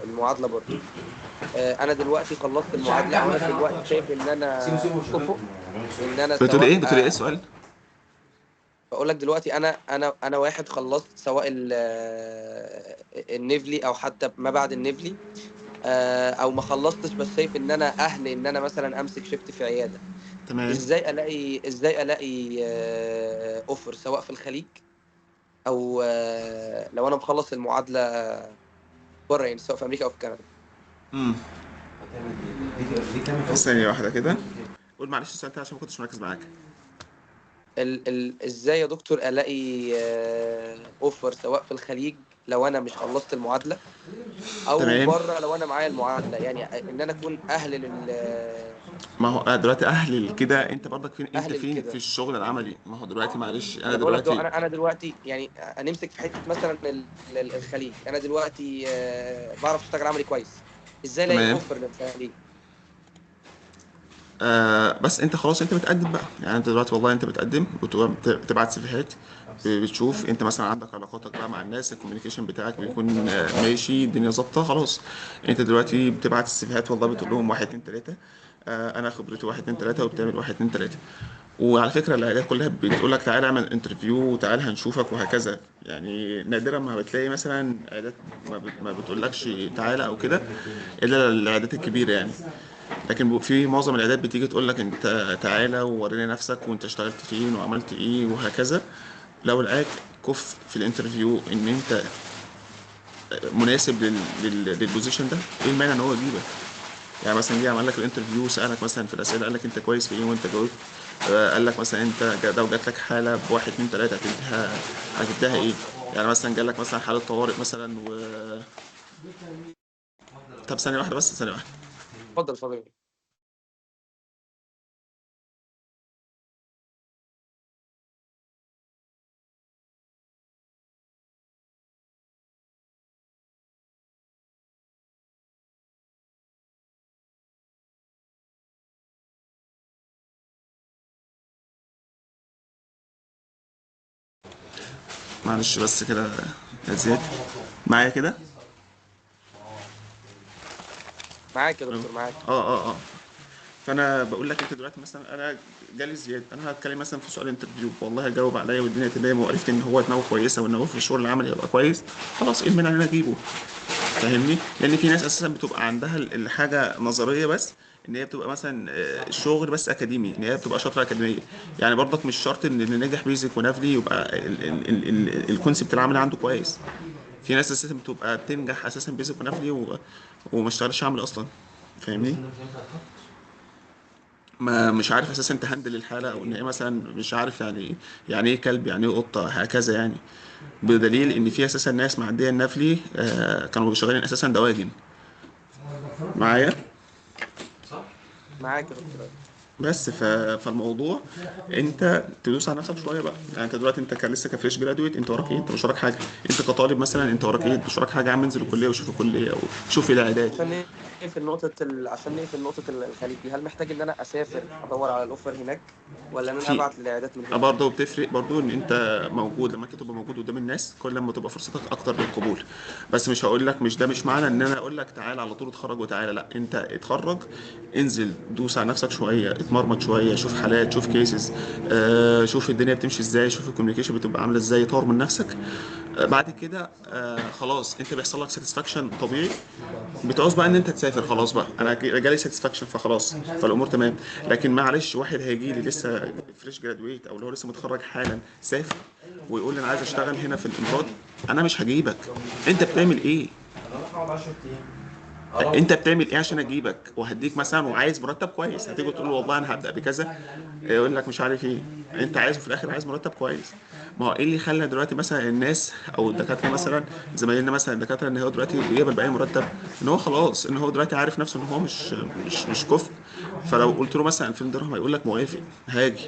Speaker 2: المعادلة برضو. انا دلوقتي خلصت المعادلة، او انا دلوقتي شايف ان انا كفؤ ان انا
Speaker 1: بتقول
Speaker 2: سواء
Speaker 1: ايه السؤال؟
Speaker 2: بقول لك دلوقتي انا واحد خلصت سواء النيفلي او حتى ما بعد النيفلي، او ما خلصتش بس شايف ان انا اهل ان انا مثلا امسك شيفت في عيادة.
Speaker 1: تمام.
Speaker 2: ازاي الاقي اوفر سواء في الخليج، او لو انا مخلص المعادله بره، يعني سواء في امريكا او في كندا.
Speaker 1: امم ثانيه واحده كده. قول معلش السؤال تاني عشان ما كنتش مركز معاك.
Speaker 2: ازاي يا دكتور الاقي اوفر سواء في الخليج لو انا مش خلصت المعادله، او
Speaker 1: تمام.
Speaker 2: بره لو انا معايا المعادله، يعني ان انا اكون اهل
Speaker 1: ما هو دلوقتي اهل كده، انت برضك فين؟ انت
Speaker 2: اهل
Speaker 1: فين في
Speaker 2: لكده.
Speaker 1: الشغل العملي؟ ما هو دلوقتي معلش انا
Speaker 2: انا بقول لك
Speaker 1: دلوقتي.
Speaker 2: انا دلوقتي يعني هنمسك في حته مثلا الخليج. انا دلوقتي بعرف اشتغل عملي كويس، ازاي الاقي
Speaker 1: تمام.
Speaker 2: اوفر للخليج؟
Speaker 1: بس انت خلاص انت بتقدم بقى، يعني انت دلوقتي والله انت بتقدم بتبعت سيفيهات، بتشوف انت مثلا عندك علاقاتك بقى مع الناس، الكوميونيكيشن بتاعك بيكون ماشي، الدنيا ظابطه خلاص. انت دلوقتي بتبعت السيفيهات والله بتقول لهم واحد اتنين تلاته، انا خبرتي واحد اتنين تلاته، وبتعمل واحد اتنين تلاته. وعلى فكره العيادات كلها بتقول لك تعالى اعمل انترفيو وتعالى هنشوفك وهكذا. يعني نادرا ما بتلاقي مثلا عيادات ما بتقولكش تعالى او كده، الا العيادات الكبيره يعني. لكن في معظم العيادات بتيجي تقول لك انت تعالى ووريني نفسك وانت اشتغلت فين وعملت ايه وهكذا. لو لقاك كف في الانترفيو ان انت مناسب للبوزيشن ده، ايه المانع ان هو يجيبك؟ يعني مثلا جه عمل لك الانترفيو، سالك مثلا في الاسئله، قال لك انت كويس في ايه وانت جاوبت، قال لك مثلا انت لو جات لك حاله بواحد اتنين تلاته هتديها ايه؟ يعني مثلا جال لك مثلا حاله طوارئ مثلا طب ثانيه واحده بس، ثانيه واحده.
Speaker 2: اتفضل فضيلة.
Speaker 1: معلش بس كده يا زياد، معايا كده.
Speaker 2: معاك يا
Speaker 1: اه
Speaker 2: دكتور، معاك.
Speaker 1: اه. فانا بقول لك انت دلوقتي مثلا انا جالي زياد، انا هتكلم مثلا في سؤال انترفيو والله هجاوب عليا والدنيا تمام، وعرفت ان هو دماغه كويسه وان هو في الشغل العملي هيبقى كويس، خلاص ايه المانع ان انا اجيبه؟ فاهمني؟ لان في ناس اساسا بتبقى عندها الحاجه نظريه بس، ان هي بتبقى مثلا الشغل بس اكاديمي، ان هي بتبقى شاطره اكاديميه. يعني برضك مش شرط ان اللي ناجح بيزك ونافلي يبقى الكونسيبت العملي عنده كويس. في ناس اساسا بتبقى بتنجح اساسا بيزك ونافلي وما اشتغلش عملي اصلا. فاهمني؟ ما مش عارف اساسا تهندل الحاله، او ان هي مثلا مش عارف يعني ايه كلب، يعني ايه قطه، هكذا يعني. بدليل ان في اساسا ناس معديه النفلي كانوا شغالين اساسا دواجن معايا.
Speaker 2: معاك يا دكتور.
Speaker 1: بس فالموضوع انت تدوس على نفسك شويه بقى. يعني انت دلوقتي انت لسه كفريش جرادويت، انت وراك ايه؟ انت مش وراك حاجه. انت كطالب مثلا انت وراك ايه؟ مش وراك حاجه. يا عم انزل الكليه وشوف الكليه وشوف الاعداد.
Speaker 2: عشان نقفل نقطة الخليج دي، هل محتاج إن أنا أسافر أدور على الأوفر هناك، ولا إن أنا
Speaker 1: في
Speaker 2: أبعت للعيادات من هنا؟
Speaker 1: برضه بتفرق برضه ان انت موجود، لما انت تبقى موجود قدام الناس كل لما تبقى فرصتك اكتر للقبول. بس مش هقول لك، مش ده مش معنى ان انا اقول لك تعالى على طول اتخرج وتعالى، لا انت اتخرج، انزل دوس على نفسك شويه، اتمرمط شويه، شوف حالات، شوف كيسز، شوف الدنيا بتمشي ازاي، شوف الكوميونيكيشن بتبقى عامله ازاي، طور من نفسك. بعد كده خلاص انت بيحصل لك ساتسفاكشن طبيعي، بتعوز بقى ان انت تسافر. خلاص بقى انا جالي ساتسفاكشن فخلاص، فالامور تمام. لكن معلش واحد هيجي لي لسه فريش جرادويت او اللي هو لسه متخرج حالا سافر ويقول لي انا عايز اشتغل هنا في الامارات، انا مش هجيبك. انت بتعمل ايه؟ انت بتعمل ايه عشان اجيبك وهديك مثلا وعايز مرتب كويس؟ هتيجي تقول له والله انا هبدا بكذا، يقول لك مش عارف ايه. انت عايزه في الاخر عايز مرتب كويس. ما هو ايه اللي خلى دلوقتي مثلا الناس او الدكاتره مثلا، زمايلنا مثلا الدكاتره، ان هو دلوقتي بيقبل باي مرتب؟ ان هو خلاص ان هو دلوقتي عارف نفسه ان هو مش كفء. فلو قلت له مثلا 2000 درهم هيقول لك موافق هاجي.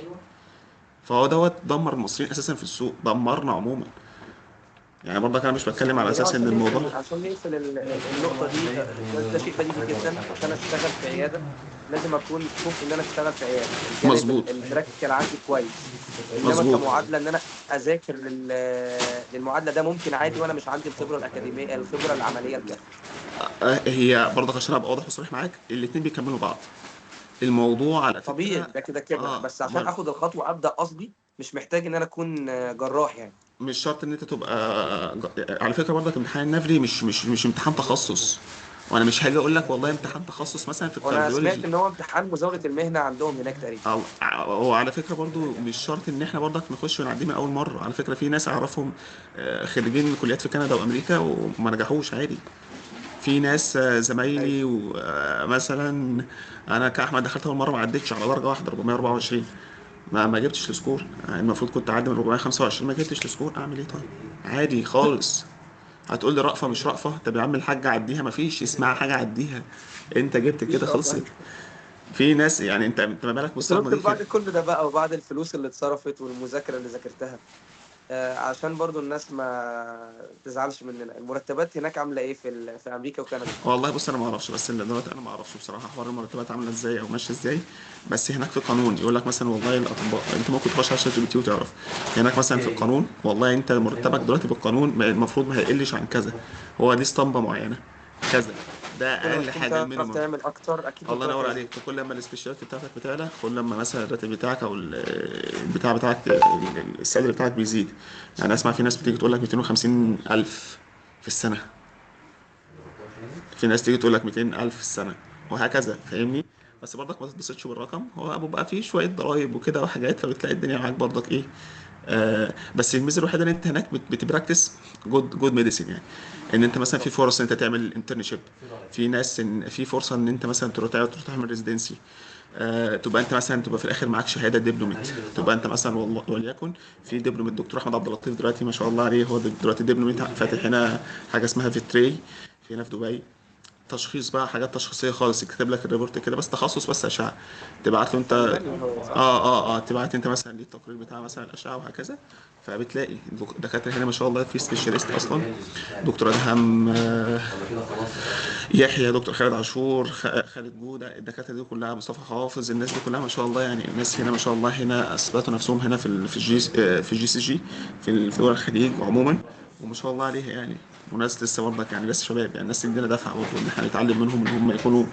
Speaker 1: فهو دوت دمر المصريين اساسا في السوق، دمرنا عموما. يعني برضك انا مش بتكلم على
Speaker 2: يعني
Speaker 1: اساس ان الموضوع
Speaker 2: عشان نقفل النقطة دي، ده شيء بديهي جدا. عشان أشتغل في عيادة لازم أكون كفء إن أنا أشتغل في عيادة، الجانب
Speaker 1: مظبوط.
Speaker 2: البراكتيكال عندي كويس. إنما
Speaker 1: مظبوط.
Speaker 2: كمعادلة إن أنا أذاكر للمعادلة، ده ممكن عادي وأنا مش عندي الخبرة الأكاديمية، الخبرة العملية الكافية.
Speaker 1: هي برضك عشان ابقى واضح وصريح معاك، الاتنين بيكملوا بعض. الموضوع على
Speaker 2: طبيعي،
Speaker 1: فكرة
Speaker 2: ده كده كده،
Speaker 1: اه
Speaker 2: بس عشان اخد الخطوه ابدا قصدي، مش محتاج ان انا اكون جراح يعني.
Speaker 1: مش شرط ان انت تبقى على فكرة برضك امتحان النفلي مش امتحان تخصص. وانا مش هاجي اقول لك والله امتحان تخصص مثلا في
Speaker 2: وانا
Speaker 1: الكارديولوجي.
Speaker 2: سمعت ان هو امتحان مزاوله المهنه عندهم هناك تقريبا.
Speaker 1: او على فكرة برضو مش شرط ان احنا برضك نخش ونعديه من اول مرة. على فكرة في ناس اعرفهم خريجين من كليات في كندا وامريكا وما نجحوش عادي. في ناس
Speaker 2: ايوه.
Speaker 1: زمايلي ومثلا انا كاحمد دخلت اول مره ما عدتش على درجه واحده 424، ما جبتش السكور. يعني المفروض كنت اعدي من 425، ما جبتش السكور، اعمل ايه طيب؟ عادي خالص. هتقول لي رأفة مش رأفة؟ طب يا عم الحاج عديها، ما فيش اسمها حاجه عديها، انت جبت
Speaker 2: مفيش
Speaker 1: كده
Speaker 2: رفع.
Speaker 1: خلصت. في ناس يعني انت ما بالك
Speaker 2: بس يا
Speaker 1: بالصدمه
Speaker 2: دكتور،
Speaker 1: دي
Speaker 2: بعد كل ده بقى وبعد الفلوس اللي اتصرفت والمذاكره اللي ذاكرتها، عشان برضو الناس ما تزعلش مننا، المرتبات هناك عاملة ايه في امريكا وكندا؟
Speaker 1: والله بص انا ما اعرفش، بس اللي دلوقتي انا ما اعرفش بصراحه حوار المرتبات عامله ازاي او ماشيه ازاي. بس هناك في قانون يقول لك مثلا والله الاطباء، انت ممكن تخش على ChatGPT وتعرف. هناك مثلا في القانون والله انت مرتبك دلوقتي بالقانون المفروض ما هيقلش عن كذا. هو دي اسطمبه معينه كذا، ده
Speaker 2: كل ما
Speaker 1: اقل
Speaker 2: تكون
Speaker 1: حاجه
Speaker 2: تعرف
Speaker 1: المينيمم.
Speaker 2: تعمل اكتر اكيد
Speaker 1: الله
Speaker 2: مرتبك
Speaker 1: ينور
Speaker 2: هيزيد.
Speaker 1: عليك. كل لما السبيشاليتي بتاعتك بتعلى كل لما مثلا الراتب بتاعك او البتاع بتاعك السالري بتاعك بيزيد. يعني اسمع في ناس بتيجي تقول لك 250 الف في السنه، في ناس تيجي تقول لك 200,000 في السنة، وهكذا فاهمني. بس برضك ما تتبسطش بالرقم، هو بيبقى فيه شوية ضرايب وكده وحاجات، فبتلاقي الدنيا معاك برضك ايه. بس الميزة الوحيدة ان انت هناك بتبراكتس جود ميديسين يعني. ان انت مثلا في
Speaker 2: بالظبط.
Speaker 1: فرص ان انت تعمل انترنشيب، في ناس ان في فرصة ان انت مثلا تروح تعمل ريزيدنسي. تبقى انت مثلا تبقى في الاخر معاك شهاده دبلومت، تبقى انت مثلا والله وليكن في دبلوم الدكتور احمد عبد اللطيف دلوقتي ما شاء الله عليه، هو دلوقتي دبلومت فاتح هنا حاجه اسمها فيتري هنا في دبي. تشخيص بقى، حاجات تشخيصيه خالص، يكتب لك الريبورت كده بس تخصص بس اشعه. تبعت له انت
Speaker 2: الماني هو صح؟
Speaker 1: تبعت انت مثلا ليه التقرير بتاع مثلا الاشعه وهكذا. فبتلاقي الدكاتره هنا ما شاء الله في سبيشاليست اصلا. دكتور ادهم يحيى، دكتور خالد عاشور، خالد جوده، الدكاتره دي كلها، مصطفى حافظ، الناس دي كلها ما شاء الله يعني. الناس هنا ما شاء الله هنا اثبتوا نفسهم هنا في الجي سي جي في دول الخليج عموما. وما شاء الله عليها يعني. وناس لسه برضك يعني لسه شباب يعني، الناس تدينا دفعه برضه ان احنا نتعلم منهم ان هم يكونوا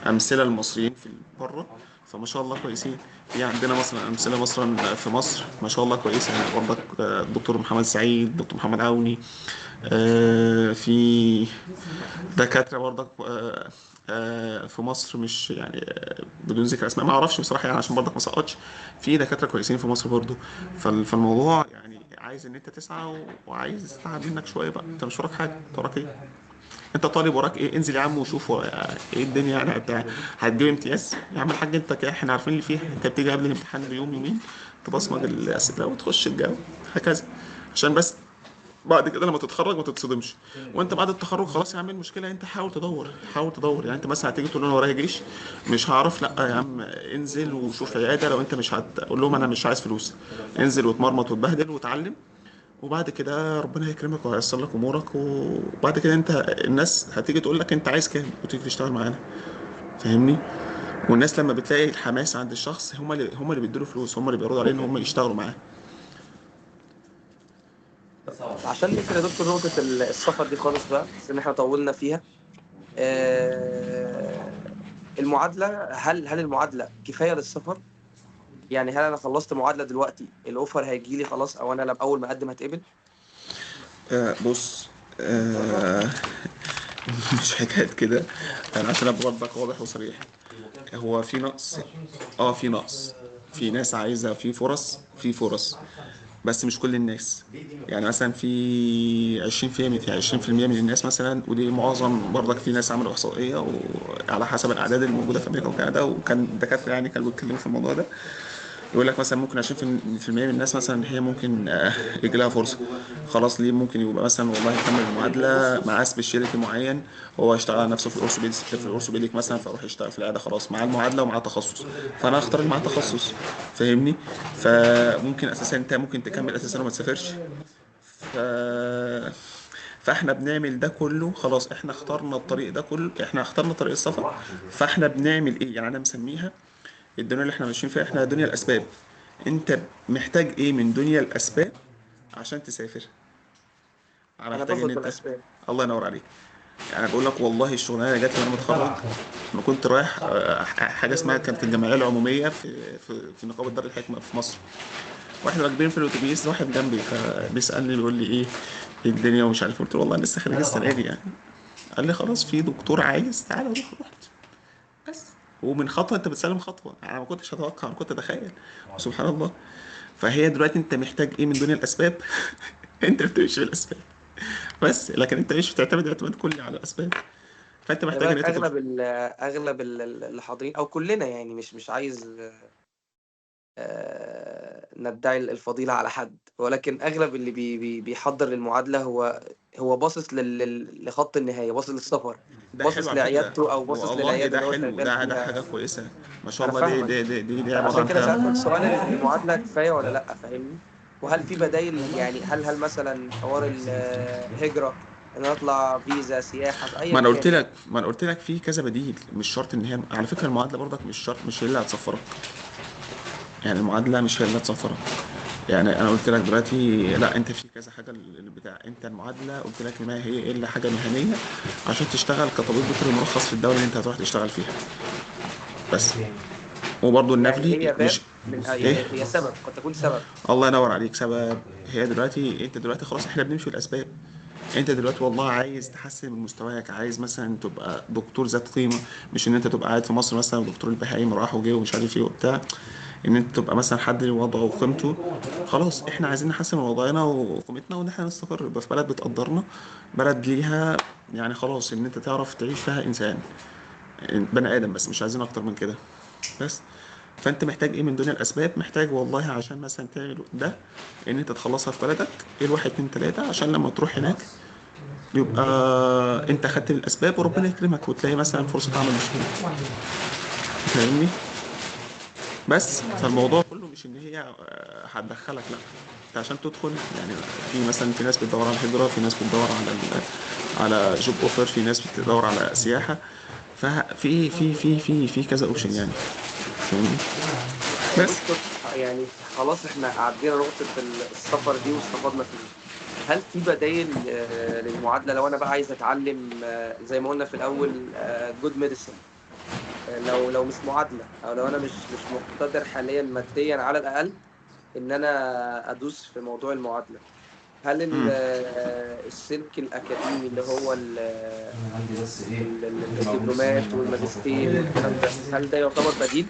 Speaker 1: امثله للمصريين في بره. فما شاء الله كويسين. في عندنا مثلا امثله مثلا في مصر ما شاء الله كويسه يعني برضك. الدكتور محمد سعيد، دكتور محمد عوني. في دكاترة برضك في مصر، مش يعني بدون ذكر اسماء ما اعرفش بصراحة يعني عشان برضك ما سقطش. في دكاترة كويسين في مصر برضو. فالموضوع يعني عايز ان انت تسعى وعايز تعب منك شوية بقى. انت مش وراك حاجة، انت وراك ايه؟ انت طالب وراك ايه؟ انزل يا عم وشوف ايه الدنيا يعني بتاع. هتجيب امتياز يا عم الحاج، انت كده احنا عارفين اللي فيها. انت بتيجي قبل الامتحان بيوم يومين تبصمج الاسئله وتخش الجو هكذا. عشان بس بعد كده لما تتخرج ما تتصدمش. وانت بعد التخرج خلاص يا عم المشكله انت حاول تدور، حاول تدور يعني. انت مثلا هتيجي تقول انا ورايا جيش مش هعرف، لا يا عم انزل وشوف عياده. لو انت مش هتقول لهم انا مش عايز فلوس، انزل واتمرمط وتبهدل وتعلم. وبعد كده ربنا هيكرمك وهييسر لك امورك. وبعد كده انت الناس هتيجي تقول لك انت عايز كام وتيجي تشتغل معانا. فاهمني. والناس لما بتلاقي الحماس عند الشخص هم اللي بيدوا له فلوس، هم اللي بيعرضوا عليه ان هم يشتغلوا معاه.
Speaker 2: عشان نقفل يا دكتور نقطة السفر دي خالص بقى، بس ان احنا طولنا فيها. المعادلة، هل المعادلة كفاية للسفر؟ يعني هل انا خلصت معادلة دلوقتي الاوفر هيجي لي خلاص، او انا اول ما اقدم هتقبل؟
Speaker 1: بص. آه مش حكاية كده. أنا عشان أبقى برضك واضح وصريح، هو في نقص. في نقص. في ناس عايزة، في فرص، في فرص، بس مش كل الناس. يعني مثلا في 20% في 20% من الناس مثلا، ودي معظم برضك. في ناس عملوا إحصائية وعلى حسب الأعداد الموجودة في أمريكا وكندا، وكان دكاترة يعني كانوا بيتكلموا في الموضوع ده. يقول لك مثلا ممكن 20% من الناس مثلا هي ممكن يجي لها فرصه. خلاص ليه؟ ممكن يبقى مثلا والله يكمل المعادله معاه سبيشاليتي معين، هو يشتغل على نفسه في الاورثوبيديك مثلا، فاروح يشتغل في العياده خلاص مع المعادله ومع تخصص. فانا اختار اللي معاه تخصص. فاهمني. فممكن اساسا انت ممكن تكمل اساسا وما تسافرش. ف فاحنا بنعمل ده كله خلاص، احنا اخترنا الطريق ده كله، احنا اخترنا طريق السفر. فاحنا بنعمل ايه يعني؟ انا مسميها الدنيا اللي احنا ماشيين فيها احنا دنيا الاسباب. انت محتاج ايه من دنيا الاسباب عشان تسافر؟ انا
Speaker 2: انا
Speaker 1: محتاج ان
Speaker 2: باخد
Speaker 1: انت.
Speaker 2: بالاسباب.
Speaker 1: الله ينور عليك. يعني بقول لك والله الشغلانه جات لي وانا متخرج. انا كنت رايح حاجه اسمها كانت الجمعيه العموميه في نقابه دار الحكمه في مصر. واحنا راكبين في الاتوبيس، واحد جنبي فبيسالني بيقول لي ايه الدنيا ومش عارف. قلت له والله لسه خارج السنه دي يعني. قال لي خلاص في دكتور عايز تعالى روح. رحت بس. ومن خطوه انت بتسلم خطوه، انا ما كنتش اتوقع، انا كنت اتخيل. سبحان الله. فهي دلوقتي انت محتاج ايه من دون الاسباب؟ انت بتمشي بالاسباب بس، لكن انت مش بتعتمد اعتماد كلي على الاسباب. فانت
Speaker 2: خلي
Speaker 1: محتاج ان
Speaker 2: بالك
Speaker 1: انت
Speaker 2: اغلب اللي حاضرين او كلنا، يعني مش عايز ندعي الفضيلة على حد، ولكن أغلب اللي بيحضر للمعادلة هو باصص لخط النهاية، باصص للسفر،
Speaker 1: ده حلو
Speaker 2: باصص
Speaker 1: على فكره.
Speaker 2: لعيادته أو باصص
Speaker 1: والله
Speaker 2: للعيادة
Speaker 1: ده
Speaker 2: اللي هو
Speaker 1: حلو،
Speaker 2: شغال
Speaker 1: ده حاجه
Speaker 2: فيها.
Speaker 1: كويسه. ما شاء
Speaker 2: أنا
Speaker 1: الله. دي
Speaker 2: فاهمك،
Speaker 1: دي دي دي, دي عباره
Speaker 2: عشان
Speaker 1: عن
Speaker 2: كده
Speaker 1: حاجه.
Speaker 2: سألتك سؤال المعادلة كفاية ولا لأ، فاهمني؟ وهل في بدايل؟ يعني هل مثلا حوار الهجرة، ان أنا اطلع فيزا سياحة في
Speaker 1: ما
Speaker 2: ايا
Speaker 1: انا قلت
Speaker 2: كان يعني؟
Speaker 1: لك ما انا قلت لك في كذا بديل، مش شرط ان هي، على فكره المعادله برضك مش شرط مش هي اللي هتسفرك. يعني المعادله مش هي اللي هتسفرك. يعني انا قلت لك دلوقتي لا، انت في كذا حاجه بتاع، انت المعادله قلت لك ما هي الا حاجه مهنيه عشان تشتغل كطبيب بيطري مرخص في الدوله اللي انت هتروح تشتغل فيها بس. وبرضه
Speaker 2: يعني
Speaker 1: النفلي
Speaker 2: هي باب
Speaker 1: مش
Speaker 2: من
Speaker 1: ايه.
Speaker 2: هي سبب، قد تكون سبب.
Speaker 1: الله ينور عليك، سبب. هي دلوقتي انت دلوقتي خلاص احنا بنمشي الاسباب. انت دلوقتي والله عايز تحسن من مستواك، عايز مثلا تبقى دكتور ذات قيمه، مش ان انت تبقى قاعد في مصر مثلا دكتور البهايم راح وجه ومش عارف ايه وبتاع، ان انت تبقى مثلا حد له وضعه وقيمته. خلاص احنا عايزين نحسن من وضعنا وقيمتنا وان احنا نستقر، يبقى في بلد بتقدرنا، بلد ليها يعني خلاص ان انت تعرف تعيش فيها انسان، بني ادم، بس مش عايزين اكتر من كده بس. فانت محتاج ايه من دون الاسباب؟ محتاج والله عشان مثلا تعمل ده ان انت تخلصها في بلدك، ايه الواحد اتنين تلاته، عشان لما تروح هناك يبقى انت خدت الاسباب وربنا يكرمك وتلاقي مثلا فرصه عمل بسهوله. فاهمني؟ بس فالموضوع كله مش ان هي هتدخلك، لا، انت عشان تدخل يعني، في مثلا في ناس بتدور على الهجره، في ناس بتدور على على جوب اوفر، في ناس بتدور على سياحه، ففي كذا اوبشن يعني. فاهمني؟ بس.
Speaker 2: بص، يعني خلاص احنا عدينا نقطة السفر دي واستفدنا فيه. هل في بدايل للمعادلة لو انا بقى عايز اتعلم زي ما قلنا في الاول جود ميديسن؟ لو مش معادلة، او لو انا مش مقتدر حاليا ماديا على الاقل ان انا ادوس في موضوع المعادلة، هل
Speaker 1: امم
Speaker 2: السلك الاكاديمي اللي هو الدبلومات والماجستير والكلام ده، هل ده يعتبر بديل؟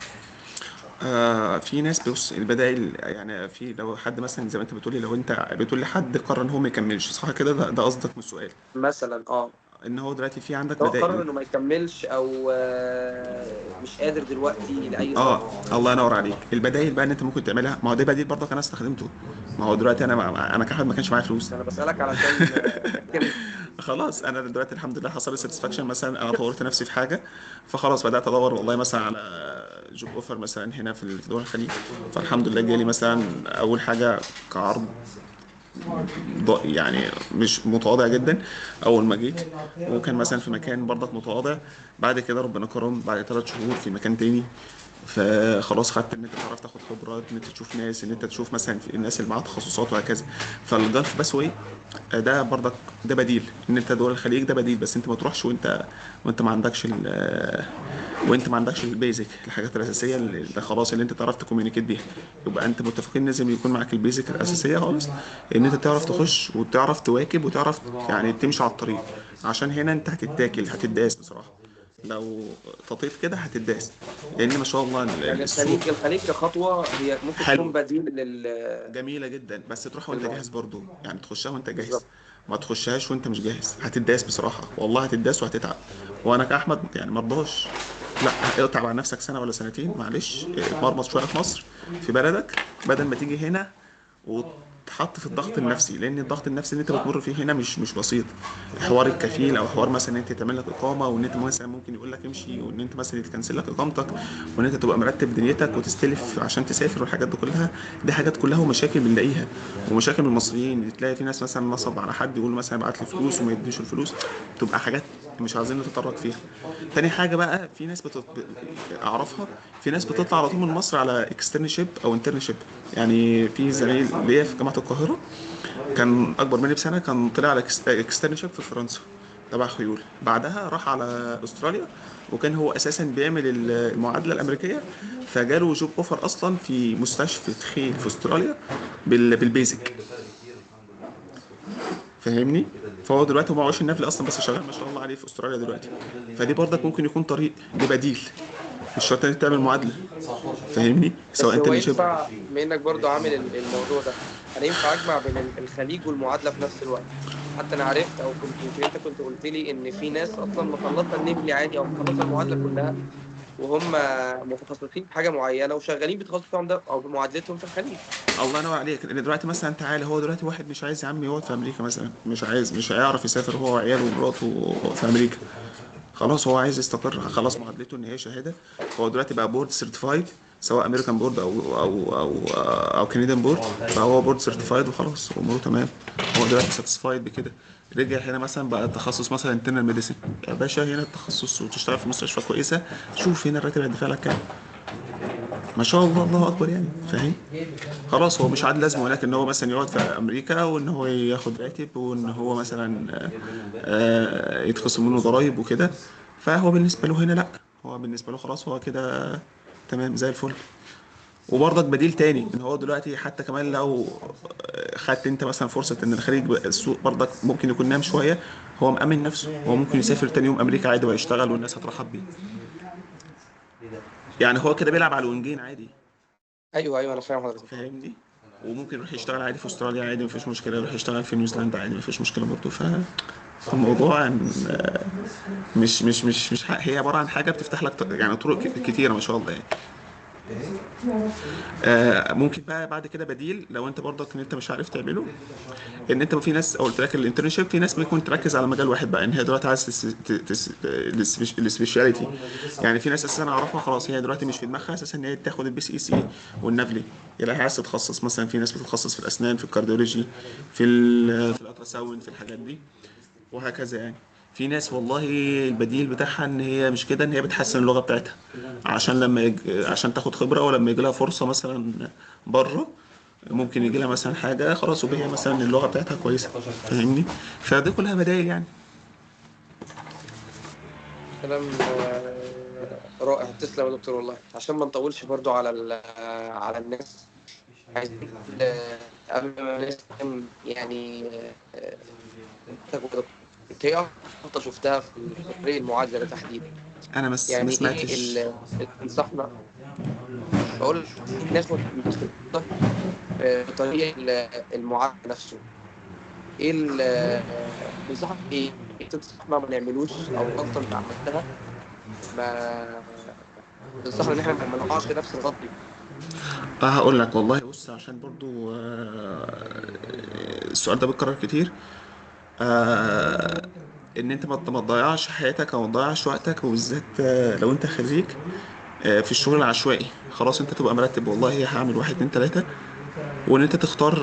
Speaker 1: في ناس بص البدائل يعني، في لو حد مثلا زي ما انت بتقولي، لو انت بتقولي حد قرر ان هو ما يكملش، صح كده؟ ده قصدك من السؤال؟
Speaker 2: مثلا
Speaker 1: ان هو دلوقتي في عندك
Speaker 2: سواء قرر
Speaker 1: بدائل.
Speaker 2: انه ما يكملش او مش قادر دلوقتي لاي
Speaker 1: اه،
Speaker 2: سبب.
Speaker 1: الله ينور عليك. البدائل بقى ان انت ممكن تعملها، ما هو ده بديل برضك انا استخدمته. ما هو دلوقتي انا كأحمد ما كانش معايا فلوس.
Speaker 2: انا بسألك علشان فاكر.
Speaker 1: خلاص انا دلوقتي الحمد لله حصل لي ساتسفاكشن، مثلا انا طورت نفسي في حاجه، فخلاص بدات ادور والله مثلا على جوب اوفر مثلا هنا في دول الخليج. فالحمد لله جالي مثلا اول حاجه كعرض يعني مش متواضع جدا اول ما جيت، وكان مثلا في مكان برضك متواضع. بعد كده ربنا كرم بعد 3 شهور في مكان تاني، فخلاص خدت ان انت تعرف تاخد خبرات، ان انت تشوف ناس، ان انت تشوف مثلا في الناس اللي معاها تخصصات وهكذا. فالجلف بس وايه، ده برضك ده بديل، ان انت دول الخليج ده بديل، بس انت ما تروحش وانت ما عندكش وانت ما عندكش البيزك، الحاجات الاساسيه اللي خلاص اللي انت تعرف تكوميونيكيت بيها. يبقى انت متفقين لازم يكون معاك البيزك الاساسيه خالص، ان انت تعرف تخش وتعرف تواكب وتعرف يعني تمشي على الطريق. عشان هنا انت هتتاكل هتداس بصراحه، لو تطيت كده هتداس، لان ما شاء الله
Speaker 2: يعني
Speaker 1: السوق
Speaker 2: الخليج كخطوة هي ممكن تكون
Speaker 1: حلو،
Speaker 2: بديل
Speaker 1: جميلة جدا، بس تروح وانت جاهز
Speaker 2: للمعادلة.
Speaker 1: برضو، يعني تخشها وانت جاهز.
Speaker 2: بالظبط.
Speaker 1: ما تخشهاش وانت مش جاهز، هتداس بصراحة والله، هتداس وهتتعب. وانا كأحمد يعني مرضاش، لا اقطع على نفسك سنة ولا سنتين معلش، اتمرمط شوية في مصر في بلدك، بدل ما تيجي هنا وتحط في الضغط النفسي، لان الضغط النفسي اللي انت بتمر فيه هنا مش بسيط. حوار الكفيل او حوار مثلا ان انت تعمل لك اقامه، وان انت مثلا ممكن يقول لك امشي، وان انت مثلا يتكنسل لك اقامتك، وان انت تبقى مرتب دنيتك وتستلف عشان تسافر والحاجات دي كلها. دي حاجات كلها ومشاكل بنلاقيها، ومشاكل من المصريين، تلاقي في ناس مثلا نصب على حد يقول مثلا ابعت لي فلوس وما يديش الفلوس، تبقى حاجات مش عايزين نتطرق فيها. تاني حاجه بقى، في ناس اعرفها، في ناس بتطلع على طول من مصر على اكسترنشيب او انترنشيب. يعني في زميل ليا في جامعه القاهره كان اكبر مني بسنه، كان طلع على اكسترنشيب في فرنسا تبع خيول، بعدها راح على استراليا، وكان هو اساسا بيعمل المعادله الامريكيه، فجاله جوب اوفر اصلا في مستشفى خيل في استراليا بالبيزك. فاهمني؟ فهو دلوقتي هو معهوش النفل اصلا، بس شغال ما شاء الله عليه في استراليا دلوقتي. فدي برضك ممكن يكون طريق، دي بديل، مش شرط انك تعمل معادله. فاهمني؟ سواء
Speaker 2: بس هو
Speaker 1: انترنشيب.
Speaker 2: ينفع، بما انك برضو عامل الموضوع ده، انا ينفع اجمع بين الخليج والمعادله في نفس الوقت؟ حتى انا عرفت، او كنت يمكن انت كنت قلت لي ان في ناس اصلا مخلصه النبلي عادي او مخلصه المعادله كلها، وهم متخصصين في حاجه معينه وشغالين بالتخصص بتاعهم ده او بمعادلتهم في الخليج.
Speaker 1: الله ينور عليك. لان دلوقتي مثلا تعالى، هو دلوقتي واحد مش عايز يا عم يقعد في امريكا مثلا، مش عايز، مش هيعرف يسافر هو وعياله ومراته في امريكا، خلاص هو عايز يستقر، خلاص معادلته ان هي شهاده، هو دلوقتي بقى بورد سيرتيفايد سواء امريكان بورد او كنديان بورد، فهو بورد سيرتيفايد وخلاص اموره تمام. هو دلوقتي ساتسفايد بكده. رجع هنا مثلا بقى التخصص مثلا انترنال ميديسن، يا باشا هنا التخصص وتشتغل في مستشفى كويسه، شوف هنا الراتب هيدفع لك كام. ما شاء الله، الله اكبر يعني، فاهم؟ خلاص هو مش عاد لازمه، ولكن هو مثلا يقعد في امريكا وان هو ياخد راتب وان هو مثلا يتخصم منه ضرايب وكده. فهو بالنسبه له هنا لا، هو بالنسبه له خلاص هو كده تمام زي الفل. وبرضك بديل تاني ان هو دلوقتي حتى كمان لو خدت انت مثلا فرصه ان الخليج السوق برضك ممكن يكون نام شويه، هو مأمن نفسه، هو ممكن يسافر تاني يوم امريكا عادي ويشتغل والناس هترحب بيه. يعني هو كده بيلعب على الوينجين عادي،
Speaker 2: ايوه ايوه انا فاهم حضرتك.
Speaker 1: فاهمني؟ وممكن يروح يشتغل عادي في استراليا عادي مفيش مشكله، يروح يشتغل في نيوزيلندا عادي مفيش مشكله برضه. فالموضوع مش هي عباره عن حاجه بتفتح لك يعني طرق كتيره ما شاء الله يعني. ممكن بقى بعد كده بديل لو انت برضك ان انت مش عارف تعمله، ان انت في ناس قلت لك الانترنشيب، في ناس ممكن تركز على مجال واحد بقى، ان هي دلوقتي عايز السبيشاليتي. يعني في ناس اساسا اعرفها خلاص هي دلوقتي مش في دماغها اساسا ان هي تاخد البي سي سي والنفلي، يلا هي عايز تتخصص مثلا. في ناس بتتخصص في الاسنان، في الكارديولوجي، في الالتراساوند، في الحاجات دي وهكذا يعني. في ناس والله البديل بتاعها ان هي مش كده، ان هي بتحسن اللغه بتاعتها عشان عشان تاخد خبره، ولما يجي لها فرصه مثلا بره ممكن يجي لها مثلا حاجه خلاص وهي مثلا اللغه بتاعتها كويسه، فاهمني؟ فدي كلها بدايل يعني.
Speaker 2: كلام رائع، تسلم يا دكتور والله. عشان ما نطولش برضو على على الناس، عايزين قبل ما نختم يعني تجربتك، انت ايه افضل شفتها في طريق المعادله ده تحديدا؟
Speaker 1: ما
Speaker 2: يعني ايه
Speaker 1: سمعتش.
Speaker 2: اللي تنصحنا؟ بقول ناخد نصيحتك في طريق المعادله نفسه. ايه تنصحنا ايه؟ إيه تنصحنا ما نعملوش، او غلطه انت عملتها ما تنصحنا ان احنا ما نقعش في نفس الغلطه دي؟
Speaker 1: هقول لك والله بص، عشان برضو السؤال ده بيتكرر كتير. آه ان انت ما تضيعش حياتك او ما تضيعش وقتك، وبالذات لو انت خريج في الشغل العشوائي. خلاص انت تبقى مرتب والله هعمل واحد اتنين تلاته، وان انت تختار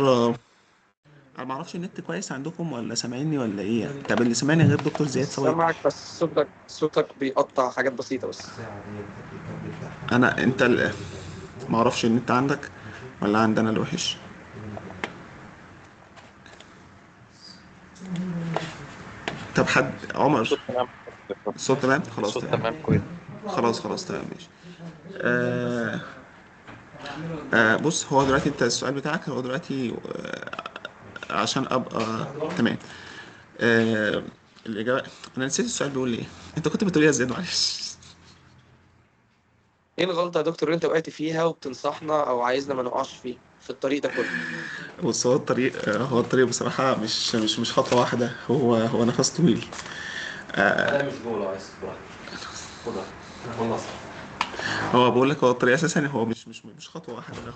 Speaker 1: انا ما اعرفش النت كويس عندكم ولا سامعيني ولا ايه؟ طب اللي سامعني غير دكتور زياد ثواب.
Speaker 2: سامعك بس صوتك بيقطع حاجات بسيطه بس.
Speaker 1: انا انت ما اعرفش النت عندك ولا عندنا اللي وحش. طب حد عمر،
Speaker 3: الصوت تمام.
Speaker 1: الصوت تمام خلاص
Speaker 3: الصوت
Speaker 1: تمام.
Speaker 3: تمام كويس.
Speaker 1: خلاص تمام ماشي. آه بص هو دلوقتي انت السؤال بتاعك هو دلوقتي عشان ابقى تمام. آه الاجابه، انا نسيت السؤال بيقول ايه. انت كنت بتقول ايه يا زياد معلش؟
Speaker 2: ايه الغلطه يا دكتور اللي انت وقعت فيها وبتنصحنا او عايزنا ما نقعش فيه في الطريق ده كله؟
Speaker 1: بص هو الطريق هو الطريق بصراحه مش خطوه واحده، هو نفس طويل.
Speaker 3: لا مش جوه، لو عايز براحتك خدها، خلص.
Speaker 1: هو بقول لك هو الطريق اساسا هو مش خطوه واحده، لا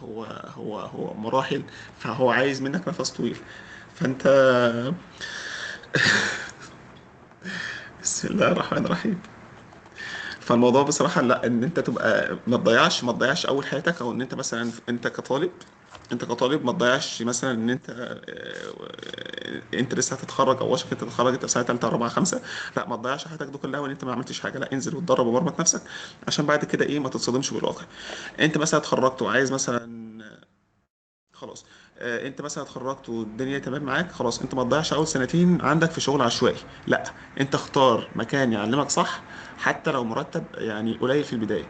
Speaker 1: هو مراحل. فهو عايز منك نفس طويل. فانت بسم الله الرحمن الرحيم. فالموضوع بصراحه لا، ان انت تبقى ما تضيعش اول حياتك، او ان انت مثلا انت كطالب ما تضيعش مثلا ان انت لسه هتتخرج او وشك انت تتخرج، انت في سنه ثالثه رابعه خمسه. لا ما تضيعش حياتك دي كلها وان انت ما عملتش حاجه، لا انزل واتدرب ومرمط نفسك عشان بعد كده ايه ما تتصدمش بالواقع. انت مثلا اتخرجت وعايز مثلا خلاص انت مثلا اتخرجت والدنيا تمام معاك، خلاص انت ما تضيعش اول سنتين عندك في شغل عشوائي. لا، انت اختار مكان يعلمك صح، حتى لو مرتب يعني قليل في البدايه.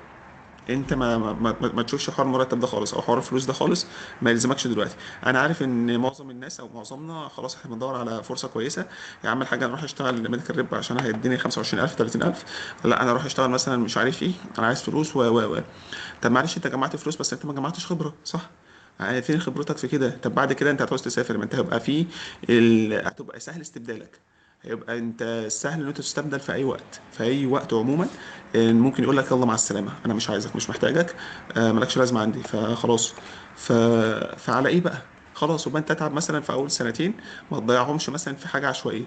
Speaker 1: انت ما تشوفش حوار المرتب ده خالص او حوار الفلوس ده خالص، ما يلزمكش دلوقتي. انا عارف ان معظم الناس او معظمنا خلاص احنا بندور على فرصه كويسه. يا عم الحاج انا اروح اشتغل ميديكال ريب عشان هيديني 25000 30000. لا انا اروح اشتغل مثلا مش عارف ايه، انا عايز فلوس و طب معلش انت جمعت فلوس بس انت ما جمعتش خبره صح؟ يعني فين خبرتك في كده؟ طب بعد كده انت هتعوز تسافر، ما انت هيبقى هتبقى سهل استبدالك. هيبقى انت سهل ان انت تستبدل في اي وقت، في اي وقت عموما. ممكن يقول لك يلا مع السلامه انا مش عايزك مش محتاجك، مالكش لازمه عندي فخلاص. ف... فعلى ايه بقى؟ خلاص وبقى انت تتعب مثلا في اول سنتين، ما تضيعهمش مثلا في حاجه عشوائيه،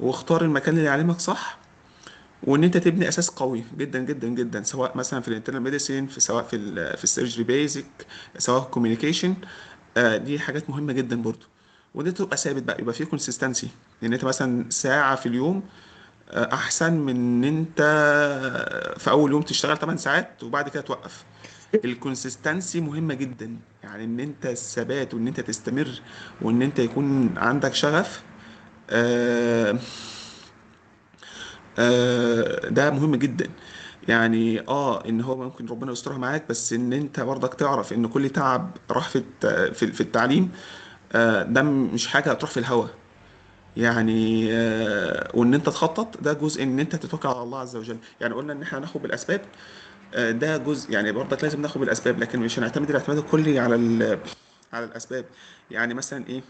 Speaker 1: واختار المكان اللي يعلمك صح. وان انت تبني اساس قوي جدا جدا جدا، سواء مثلا في الانترنال ميديسين، سواء في السيرجري بيزك، سواء في الكوميونيكيشن. دي حاجات مهمه جدا برضو. وان انت تبقى ثابت بقى، يبقى فيه كونسيستنسي، ان انت مثلا ساعه في اليوم احسن من ان انت في اول يوم تشتغل 8 ساعات وبعد كده توقف. الكونسيستنسي مهمه جدا، يعني ان انت الثبات وان انت تستمر وان انت يكون عندك شغف. آه، ده مهم جدا. يعني ان هو ممكن ربنا يسترها معاك، بس ان انت برضك تعرف ان كل تعب راح في التعليم، ده مش حاجه هتروح في الهوا. يعني وان انت تخطط ده جزء ان انت تتوكل على الله عز وجل. يعني قلنا ان احنا هناخد بالاسباب، ده جزء، يعني برضك لازم ناخد بالاسباب، لكن مش هنعتمد الاعتماد الكلي على الاسباب. يعني مثلا ايه،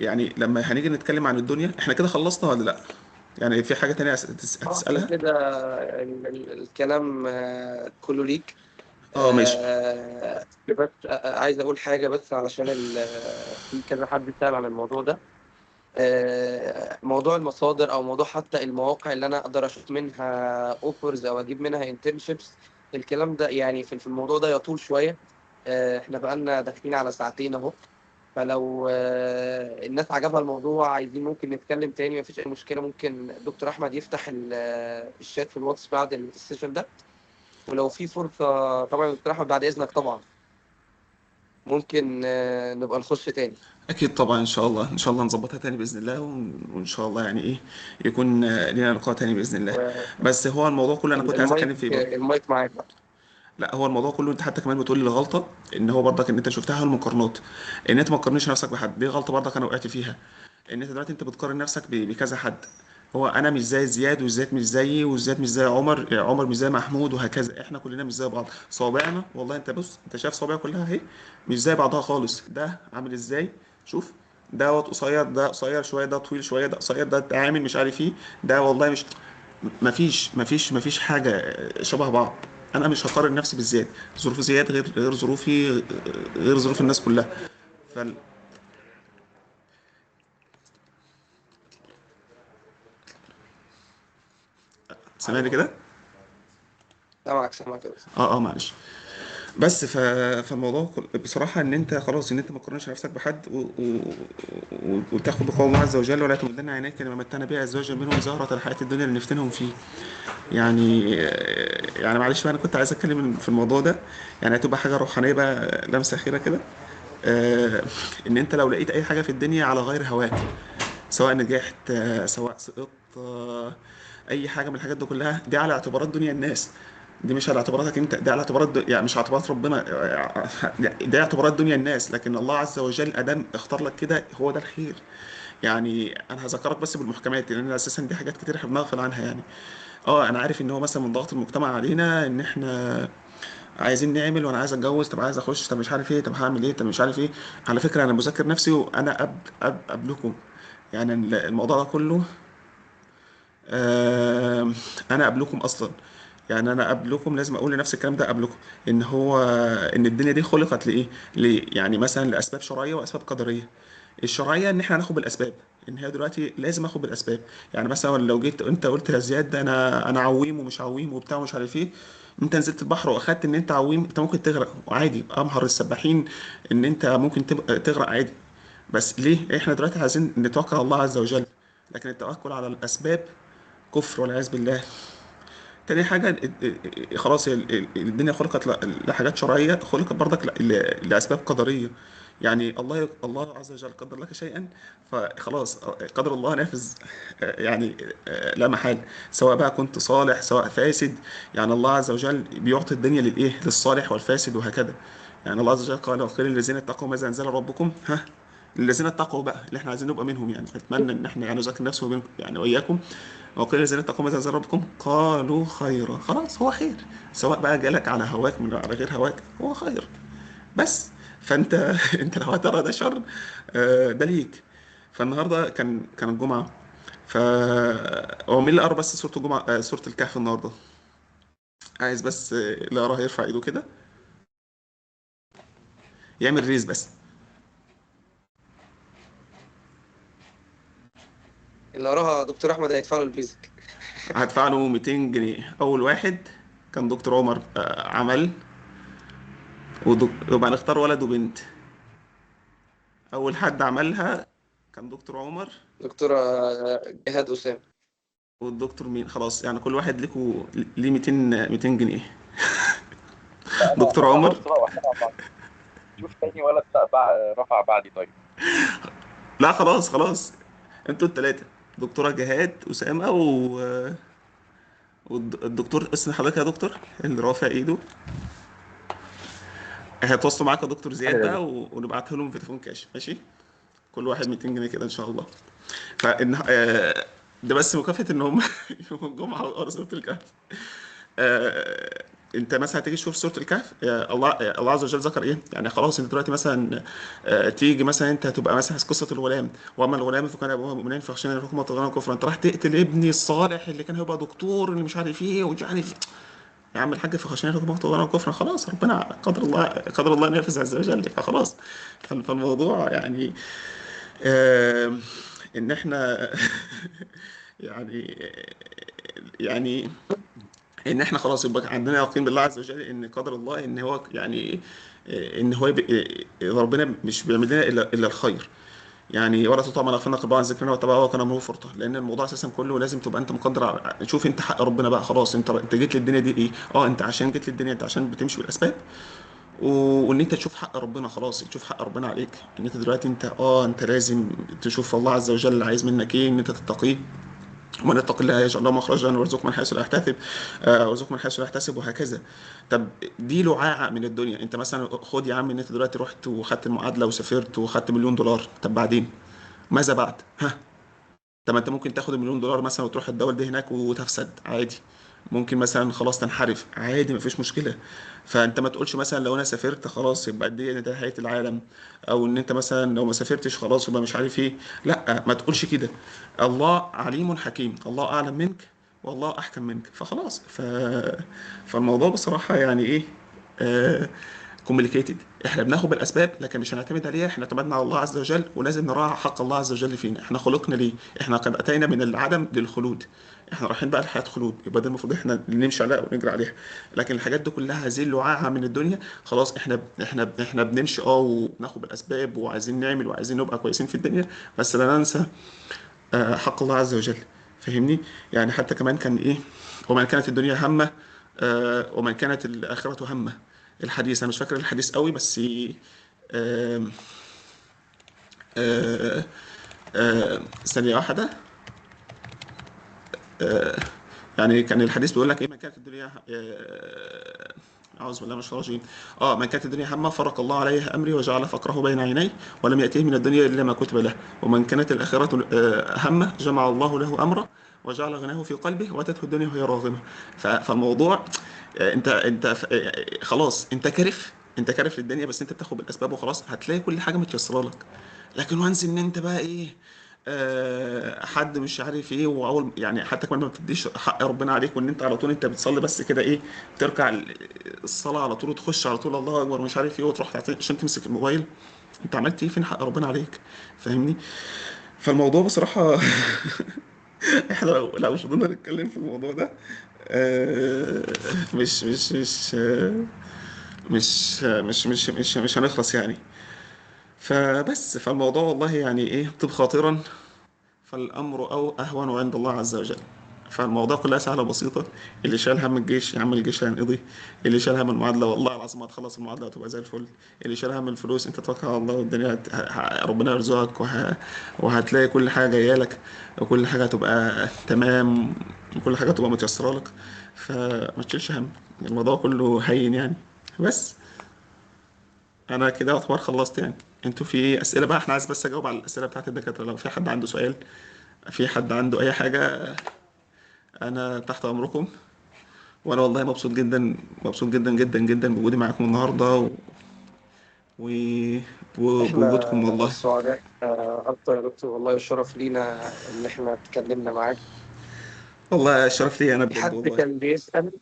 Speaker 1: يعني لما هنيجي نتكلم عن الدنيا، احنا كده خلصنا ولا لا؟ يعني في حاجة تانية
Speaker 2: احنا
Speaker 1: هتسألها؟
Speaker 2: كده الكلام كله ليك.
Speaker 1: اه ماشي.
Speaker 2: بس عايز اقول حاجه بس علشان في كذا حد سأل عن الموضوع ده. موضوع المصادر او موضوع حتى المواقع اللي انا اقدر اشوف منها اوفرز او اجيب منها انترنشيبس، الكلام ده يعني في الموضوع ده يطول شويه. احنا بقالنا داخلين على ساعتين اهو. فلو الناس عجبها الموضوع عايزين ممكن نتكلم تاني، مفيش اي مشكله. ممكن دكتور احمد يفتح الشات في الواتس بعد السيشن ده. ولو في فرصه طبعا يا دكتور احمد بعد اذنك طبعا ممكن نبقى نخش تاني.
Speaker 1: اكيد طبعا، ان شاء الله ان شاء الله نظبطها تاني باذن الله، وان شاء الله يعني ايه يكون لنا لقاء تاني باذن الله. بس هو الموضوع كله انا كنت عايز اتكلم فيه برضه.
Speaker 2: المايك معاك بقى.
Speaker 1: لا، هو الموضوع كله انت حتى كمان بتقول لي الغلطه ان هو برضك ان انت شفتها المقارنات، ان انت ما تقارنش نفسك بحد، دي غلطه برضك انا وقعت فيها. ان انت دلوقتي انت بتقارن نفسك بكذا حد. هو انا مش زي زياد، وزياد مش زيي، وزياد مش زي عمر، عمر مش زي محمود، وهكذا. احنا كلنا مش زي بعض. صوابعنا والله، انت بص، انت شايف صوابعي كلها اهي مش زي بعضها خالص. ده عامل ازاي؟ شوف، دوت قصير، ده قصير شويه، ده طويل شويه، ده قصير، ده عامل مش عارف ايه. ده والله مش، مفيش حاجه شبه بعض. انا مش هقارن نفسي بالزياد. ظروف زياد غير ظروفي، غير ظروف الناس كلها. فال... سامعني كده؟
Speaker 2: سامعك كده.
Speaker 1: معلش. بس فالموضوع بصراحة ان انت خلاص، ان انت ما تقارنش نفسك بحد وتاخد بقول الله عز وجل ولا تمدن عينيك لما متنا بها ازواجا منهم زهرة الحياة الدنيا اللي نفتنهم فيه. يعني معلش بقى، انا كنت عايز اتكلم في الموضوع ده. يعني هتبقى حاجة روحانية بقى، لمسة أخيرة كده. آه، ان انت لو لقيت اي حاجة في الدنيا على غير هواك، سواء نجحت سواء سقطت، اي حاجه من الحاجات دي كلها، دي على اعتبارات دنيا الناس. دي مش على اعتباراتك انت، دي على اعتبارات يعني مش على اعتبارات ربنا. دي اعتبارات دنيا الناس، لكن الله عز وجل ادام اختار لك كده هو ده الخير. يعني انا هذكرك بس بالمحكمات، لان اساسا دي حاجات كتير احنا بنغفل عنها يعني. انا عارف ان هو مثلا من ضغط المجتمع علينا ان احنا عايزين نعمل، وانا عايز اتجوز، طب عايز اخش، طب مش عارف ايه، طب هعمل ايه، طب مش عارف ايه. على فكره انا بذاكر نفسي وانا قبلكم. يعني الموضوع ده كله، آه، انا قبلكم اصلا. يعني انا قبلكم، لازم اقول لنفس الكلام ده قبلكم. ان هو ان الدنيا دي خلقت لايه؟ ليه؟ يعني مثلا لاسباب شرعيه واسباب قدريه. الشرعيه ان احنا هناخد بالاسباب، ان هي دلوقتي لازم اخد بالاسباب. يعني مثلا لو جيت انت قلت يا زياد ده انا عويم ومش عويم وبتاع ومش عارف ايه، انت نزلت البحر واخدت ان انت عويم، انت ممكن تغرق وعادي. امهر السباحين ان انت ممكن تغرق عادي. بس ليه احنا دلوقتي عايزين نتوكل على الله عز وجل؟ لكن التوكل على الاسباب كفر والعياذ بالله. تاني حاجة، خلاص هي الدنيا خلقت لحاجات شرعية، خلقت برضك لأسباب قدرية. يعني الله عز وجل قدر لك شيئا، فخلاص قدر الله نافذ. يعني لا محال. سواء بقى كنت صالح سواء فاسد، يعني الله عز وجل بيعطي الدنيا للإيه، للصالح والفاسد وهكذا. يعني الله عز وجل قال وقيل للذين اتقوا ماذا أنزل ربكم، ها، الذين اتقوا بقى اللي احنا عايزين نبقى منهم. يعني اتمنى ان احنا يعني نذكر نفسي وبينكم يعني واياكم. وقيل الذين اتقوا ماذا أنزل ربكم قالوا خيرا، خلاص هو خير. سواء بقى جالك على هواك من على غير هواك هو خير. بس فانت انت لو هترى ده شر، ده ليك. فالنهارده كان الجمعه. ف هو مين اللي قرا بس سوره الجمعه، سوره الكهف النهارده؟ عايز بس اللي قراها يرفع ايده كده، يعمل ريز بس.
Speaker 2: اللي وراها دكتور احمد هيدفع له البيزك.
Speaker 1: هدفع له 200 جنيه. اول واحد كان دكتور عمر عمل، ويبقى نختار ولد وبنت. اول حد عملها كان دكتور عمر.
Speaker 2: دكتورة جهاد أسامة.
Speaker 1: والدكتور مين؟ خلاص يعني كل واحد ليه 200 جنيه.
Speaker 4: لا
Speaker 1: دكتور
Speaker 4: انا
Speaker 1: عمر.
Speaker 4: هرص بقى واحنا مع بعض. شوف تاني ولد رفع بعدي طيب.
Speaker 1: لا خلاص انتوا التلاتة، دكتورة جهاد أسامة والدكتور اسم حضرتك يا دكتور اللي رافع ايده. هيتواصلوا معاك يا دكتور زياد بقى ونبعته لهم في تليفون كاش، ماشي؟ كل واحد 200 جنيه كده ان شاء الله. فإن ده بس مكافأة ان هم يوم الجمعة وقرا سورة الكهف. انت مثلا هتيجي تشوف سوره الكهف، الله عز وجل ذكر ايه؟ يعني خلاص انت دلوقتي مثلا تيجي مثلا انت هتبقى مثلا قصه الغلام، واما الغلام فكان ابوه مؤمنين فخشينا ان يكون طغيانا كفرا، انت راح تقتل ابني الصالح اللي كان هيبقى دكتور اللي مش عارف ايه ومش عارف. يا عم الحاج فخشينا ان يكون طغيانا كفرا، خلاص ربنا قدر الله ان ينفذ عز وجل، فخلاص. فالموضوع يعني ان احنا يعني ان احنا خلاص يبقى عندنا يقين بالله عز وجل ان قدر الله ان هو يعني ان هو ربنا مش بيعمل لنا الا الخير. يعني ولا تطع من اغفلنا قلبه عن ذكرنا واتبع هواه وكان امره فرطا، لان الموضوع اساسا كله لازم تبقى انت مقدر شوف انت حق ربنا بقى خلاص. انت جيت للدنيا دي ايه؟ انت عشان جيت للدنيا انت عشان بتمشي بالاسباب، وان انت تشوف حق ربنا خلاص، تشوف حق ربنا عليك. ان انت دلوقتي انت لازم تشوف الله عز وجل عايز منك ايه، ان انت تتقيه. ومن يتق الله يجعل له مخرجا ويرزقه من حيث لا يحتسب، ويرزقه من حيث لا يحتسب، وهكذا. طب دي لعاعة من الدنيا. انت مثلا خد يا عم ان انت دلوقتي رحت وخدت المعادلة وسافرت وخدت $1,000,000، طب بعدين ماذا بعد؟ طب ما انت ممكن تاخد $1,000,000 مثلا وتروح الدول دي هناك وتفسد عادي. ممكن مثلا خلاص تنحرف عادي، مفيش مشكلة. فانت ما تقولش مثلا لو انا سافرت خلاص يبقى دي نهاية العالم، او ان انت مثلا لو ما سافرتش خلاص يبقى مش عارف ايه. لا ما تقولش كده. الله عليم حكيم، الله اعلم منك والله احكم منك، فخلاص فالموضوع بصراحة يعني ايه، كومبليكيتد. احنا بناخد بالاسباب لكن مش هنعتمد عليها. احنا اعتمدنا على الله عز وجل، ولازم نراعي حق الله عز وجل فينا. احنا خلقنا ليه؟ احنا قد اتينا من العدم للخلود، احنا رايحين بقى لحياه خلود، يبقى ده المفروض احنا اللي نمشي عليها ونجري عليها. لكن الحاجات دي كلها هذه اللعاعه من الدنيا خلاص. احنا بنمشي وبناخد بالاسباب وعايزين نعمل وعايزين نبقى كويسين في الدنيا، بس لا ننسى حق الله عز وجل. فاهمني؟ يعني حتى كمان كان ايه، ومن كانت الدنيا همه ومن كانت الاخره همه. الحديث انا مش فاكر الحديث قوي بس آم، آه، ثانية واحدة. آه، يعني كان الحديث بيقول لك ايه، من كانت الدنيا أعوذ بالله من الشيطان الرجيم. من كانت الدنيا همه فرق الله عليه أمري وجعل فقره بين عينيه ولم يأته من الدنيا إلا ما كتب له. ومن كانت الآخرة همه جمع الله له أمره وجعل غناه في قلبه وأتته الدنيا وهي راغمة. فالموضوع انت خلاص انت كارف للدنيا، بس انت بتاخد بالاسباب وخلاص هتلاقي كل حاجه متيسره لك. لكن وانس ان انت بقى ايه، حد مش عارف ايه، واول يعني حتى كمان ما بتديش حق ربنا عليك، وان انت على طول انت بتصلي بس كده ايه، تركع الصلاه على طول وتخش على طول الله اكبر مش عارف ايه، وتروح عشان تمسك الموبايل. انت عملت ايه؟ فين حق ربنا عليك؟ فاهمني؟ فالموضوع بصراحه احنا لو فضلنا نتكلم في الموضوع ده آه، مش مش مش آه، مش هنخلص يعني. فالموضوع والله يعني ايه، طب خاطرا فالامر او اهون عند الله عز وجل. فالموضوع كلها سهله بسيطه. اللي شال هم الجيش يا عم الجيش هينقضي، اللي شال هم المعادله والله العظيم هتخلص المعادله وتبقى زي الفل، اللي شال هم الفلوس انت توكل على الله والدنيا ربنا يرزقك وهتلاقي كل حاجه جايه لك، وكل حاجه هتبقى تمام، وكل حاجه هتبقى متيسره لك. فما تشيلش هم، الموضوع كله هين يعني. بس انا كده اعتبر خلصت يعني. انتوا في اسئله بقى؟ احنا عايز بس اجاوب على الاسئله بتاعت الدكاتره. لو في حد عنده سؤال، في حد عنده اي حاجه، انا تحت امركم. وانا والله مبسوط جدا، مبسوط جدا جدا جدا بوجودي معاكم النهارده و... وبوجودكم
Speaker 2: احنا
Speaker 1: والله.
Speaker 2: سعداء اكتر يا دكتور، والله الشرف لينا ان احنا اتكلمنا معاك.
Speaker 1: والله الشرف لي انا
Speaker 2: في
Speaker 1: بجد
Speaker 2: حد
Speaker 1: والله.
Speaker 2: كان بيسأل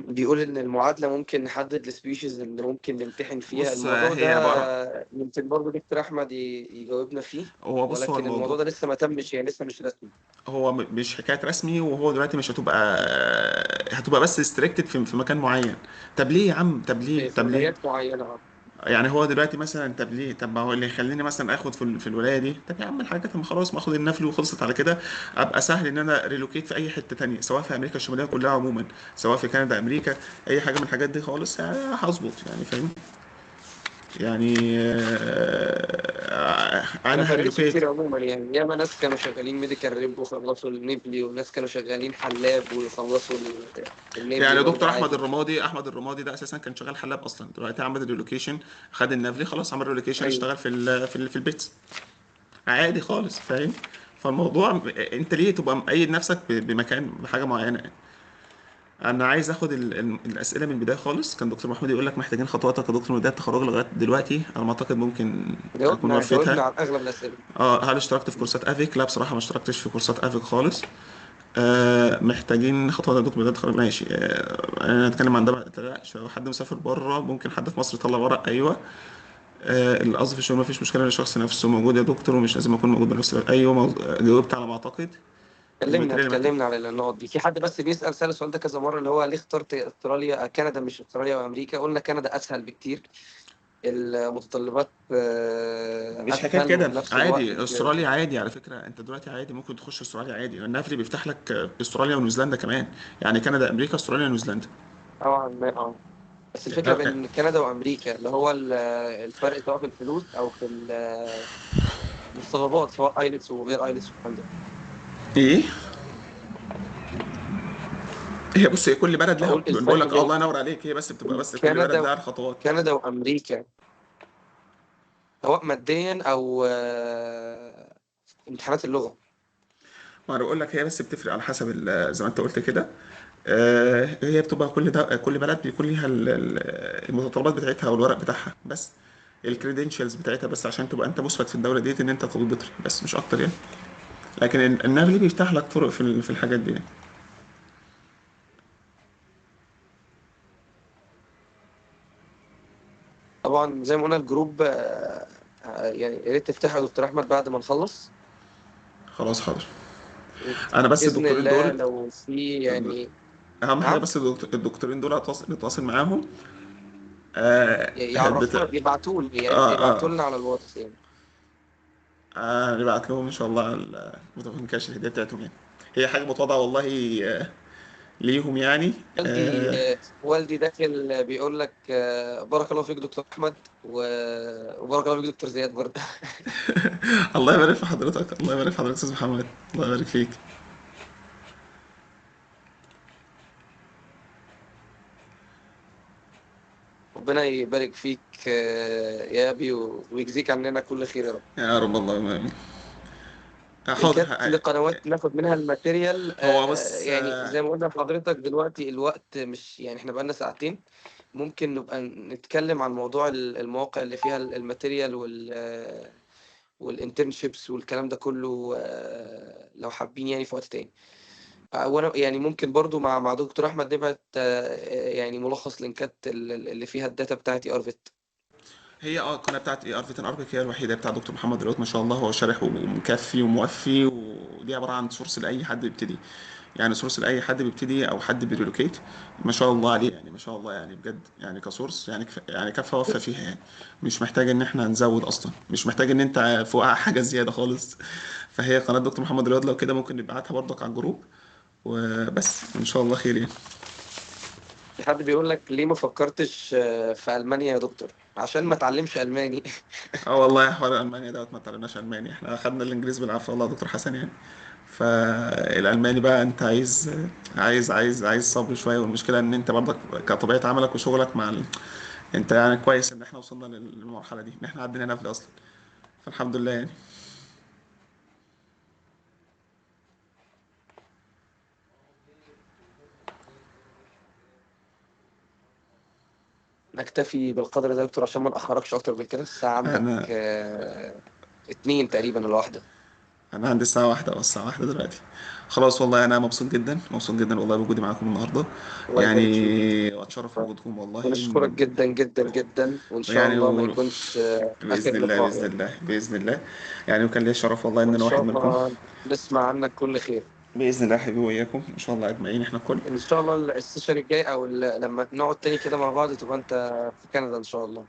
Speaker 2: بيقول ان المعادله ممكن نحدد السبيشيز اللي ممكن نمتحن فيها.
Speaker 1: بص
Speaker 2: الموضوع
Speaker 1: هي عباره،
Speaker 2: ده يمكن برضه دكتور احمد يجاوبنا فيه،
Speaker 1: هو بص هو
Speaker 2: ولكن الموضوع
Speaker 1: الموضوع،
Speaker 2: ده لسه ما تمش، يعني لسه مش رسمي.
Speaker 1: هو مش حكايه رسمي، وهو دلوقتي مش هتبقى، هتبقى بس ريستريكتد في مكان معين. طب ليه يا عم؟ طب ليه؟
Speaker 2: في
Speaker 1: طب ليه؟
Speaker 2: ولايات معينه.
Speaker 1: يعني هو دلوقتي مثلا، طب ليه؟ طب ما هو اللي يخليني مثلا اخد في الولايه دي، طب يا عم الحاجات ما خلاص، ما اخد النفل وخلصت على كده، ابقى سهل ان انا ريلوكيت في اي حته تانية، سواء في امريكا الشماليه كلها عموما، سواء في كندا، امريكا، اي حاجه من الحاجات دي خالص، يعني هظبط يعني، فاهم؟ يعني
Speaker 2: ما
Speaker 1: انا
Speaker 2: فرقتش
Speaker 1: هريلوكيت.
Speaker 2: كتير عموما، يعني ياما ناس كانوا شغالين ميديكال ريب وخلصوا النيفلي، وناس كانوا شغالين حلاب ويخلصوا النيفلي
Speaker 1: يعني
Speaker 2: برضه
Speaker 1: دكتور احمد
Speaker 2: عادي.
Speaker 1: الرمادي، احمد الرمادي ده اساسا كان شغال حلاق اصلا، دلوقتي عمل ريلوكيشن، خد النفلي خلاص، عمل ريلوكيشن،
Speaker 2: ايوه.
Speaker 1: اشتغل في البيتس عادي خالص، فاهم؟ فالموضوع انت ليه تبقى مقيد نفسك بمكان، بحاجه معينه يعني؟ انا عايز اخد الاسئله من البدايه خالص. كان دكتور محمود يقول لك محتاجين خطواتك يا دكتور من بدايه التخرج لغايه دلوقتي، على ما اعتقد ممكن اكون
Speaker 2: جاوبنا
Speaker 1: وفيتها.
Speaker 2: على اغلب الاسئله.
Speaker 1: اه، هل اشتركت في كورسات افيك؟ لا بصراحه ما اشتركتش في كورسات افيك خالص. محتاجين خطوات يا دكتور من بدايه التخرج، ماشي. انا هتكلم عن ده بقى. لا، لو حد مسافر بره، ممكن حد في مصر يطلع ورق، ايوه. القصد في الشغل ما فيش مشكله ان الشخص نفسه موجود يا دكتور، ومش لازم اكون موجود بنفس الوقت. ايوه، جاوبت على ما اعتقد. الماتيريال اللي محتاج.
Speaker 2: اتكلمنا على النقط دي. في حد بس بيسأل سأل السؤال ده كذا مرة، اللي هو ليه اخترت استراليا كندا مش استراليا وامريكا؟ قلنا كندا اسهل بكتير، المتطلبات
Speaker 1: مفيش حكايه
Speaker 2: اسهل،
Speaker 1: كده،
Speaker 2: وفي نفس الوقت
Speaker 1: عادي استراليا عادي على فكره، انت دلوقتي عادي ممكن تخش استراليا عادي، النفري بيفتح لك استراليا ونيوزيلندا كمان، يعني كندا، امريكا، استراليا، نيوزيلندا.
Speaker 2: نوعا ما بس الفكرة بين كندا وامريكا اللي هو الفرق سواء في الفلوس او في المتطلبات، سواء ايلتس وغير ايلتس والكلام ده.
Speaker 1: ايه، هي بص، هي كل بلد لها،
Speaker 2: بقول
Speaker 1: بقول
Speaker 2: الفرق
Speaker 1: لك
Speaker 2: بين
Speaker 1: الله ينور عليك، هي بس بتبقى، بس كل بلد
Speaker 2: كندا
Speaker 1: لها الخطوات.
Speaker 2: كندا وامريكا، سواء ماديا او امتحانات اللغة.
Speaker 1: ما انا بقول لك، هي بس بتفرق على حسب زي ما انت قلت كده. هي بتبقى كل ده، كل بلد بيكون ليها المتطلبات بتاعتها والورق بتاعها بس، الكريدنشالز بتاعتها بس، عشان تبقى انت مثبت في الدوله ديت ان انت طبيب بيطري، بس مش اكتر يعني. لكن النفلي بيفتح لك طرق في الحاجات دي يعني.
Speaker 2: طبعا زي ما قلنا الجروب يعني يا ريت تفتحه يا دكتور احمد بعد ما نخلص.
Speaker 1: خلاص حاضر. انا بس
Speaker 2: باذن
Speaker 1: الدكتورين
Speaker 2: الله
Speaker 1: دول،
Speaker 2: لو في يعني.
Speaker 1: اهم حاجه
Speaker 2: نعم.
Speaker 1: بس الدكتورين دول نتواصل معاهم.
Speaker 2: يعرفونا، يبعتوا لي، يا ريت يبعتوا
Speaker 1: اه
Speaker 2: لنا على الواتس يعني.
Speaker 1: نبعت لهم ان شاء الله كاش الهديه بتاعتهم يعني. هي حاجه متواضعه والله، ليهم يعني.
Speaker 2: والدي والدي داخل بيقول لك بارك الله فيك دكتور احمد، وبارك الله فيك دكتور زياد برضه.
Speaker 1: الله يبارك في حضرتك، الله يبارك في حضرتك استاذ محمد، الله يبارك فيك.
Speaker 2: ربنا يبارك فيك يا ابي، ويجزيك عننا كل خير يا رب.
Speaker 1: يا رب، الله امين.
Speaker 2: إن
Speaker 1: حاضر.
Speaker 2: كانت لقنوات ناخد منها الماتيريال
Speaker 1: هو بس
Speaker 2: يعني زي ما قلنا لحضرتك دلوقتي الوقت مش يعني، احنا بقالنا ساعتين. ممكن نبقى نتكلم عن موضوع المواقع اللي فيها الماتيريال والانترنشيبس والكلام ده كله لو حابين يعني في وقت تاني. وانا يعني ممكن برضو مع دكتور احمد نبعت يعني ملخص لينكات اللي فيها الداتا بتاعت ارفت.
Speaker 1: هي القناه بتاعت اي ار في اربك هي الوحيده بتاع دكتور محمد دلوقتي، ما شاء الله هو شارح ومكفي وموفي، ودي عباره عن سورس لاي حد بيبتدي، يعني سورس لاي حد بيبتدي او حد بيريلوكيت. ما شاء الله عليه يعني، ما شاء الله يعني بجد يعني، كسورس يعني يعني كفى وفى فيها يعني. مش محتاج ان احنا نزود اصلا، مش محتاج ان انت فوقها حاجه زياده خالص. فهي قناه دكتور محمد دلوقتي، لو كده ممكن نبعتها برضك على الجروب، وبس ان شاء الله خير يعني.
Speaker 2: في حد بيقول لك ليه ما فكرتش في المانيا يا دكتور؟ عشان ما اتعلمش الماني.
Speaker 1: اه والله، حوار المانيا دوت ما اتعلمناش الماني، احنا اخدنا الانجليزي بالعافيه والله يا دكتور حسن يعني. فالالماني بقى انت عايز صبر شويه، والمشكله ان انت برضك كطبيعه عملك وشغلك انت يعني كويس ان احنا وصلنا للمرحله دي، ان احنا عدينا نفل اصلا، فالحمد لله يعني.
Speaker 2: نكتفي بالقدر ده يا دكتور عشان ما نأخركش أكتر من كده. الساعة عندك
Speaker 1: انا
Speaker 2: 2 تقريبا ولا واحدة؟
Speaker 1: انا عندي الساعه واحدة او الساعه واحدة دلوقتي. خلاص والله انا مبسوط جدا، مبسوط جدا والله بوجودي معاكم النهارده.
Speaker 2: الله
Speaker 1: يعني
Speaker 2: يبارك فيك.
Speaker 1: واتشرف بوجودكم والله
Speaker 2: ونشكرك جدا جدا جدا، وإن شاء
Speaker 1: يعني
Speaker 2: الله ما يكونش آخر
Speaker 1: باذن الله
Speaker 2: لقاء
Speaker 1: باذن
Speaker 2: يعني.
Speaker 1: الله باذن الله. يعني وكان ليا الشرف والله ان
Speaker 2: وإن
Speaker 1: انا
Speaker 2: شاء
Speaker 1: واحد منكم.
Speaker 2: الله نسمع عنك كل خير.
Speaker 1: باذن الله يا حبيبي، واياكم ان شاء الله اجمعين احنا الكل.
Speaker 2: إن شاء الله السيشن الجاي أو لما نقعد تاني كده مع بعض تبقى أنت في كندا إن شاء الله.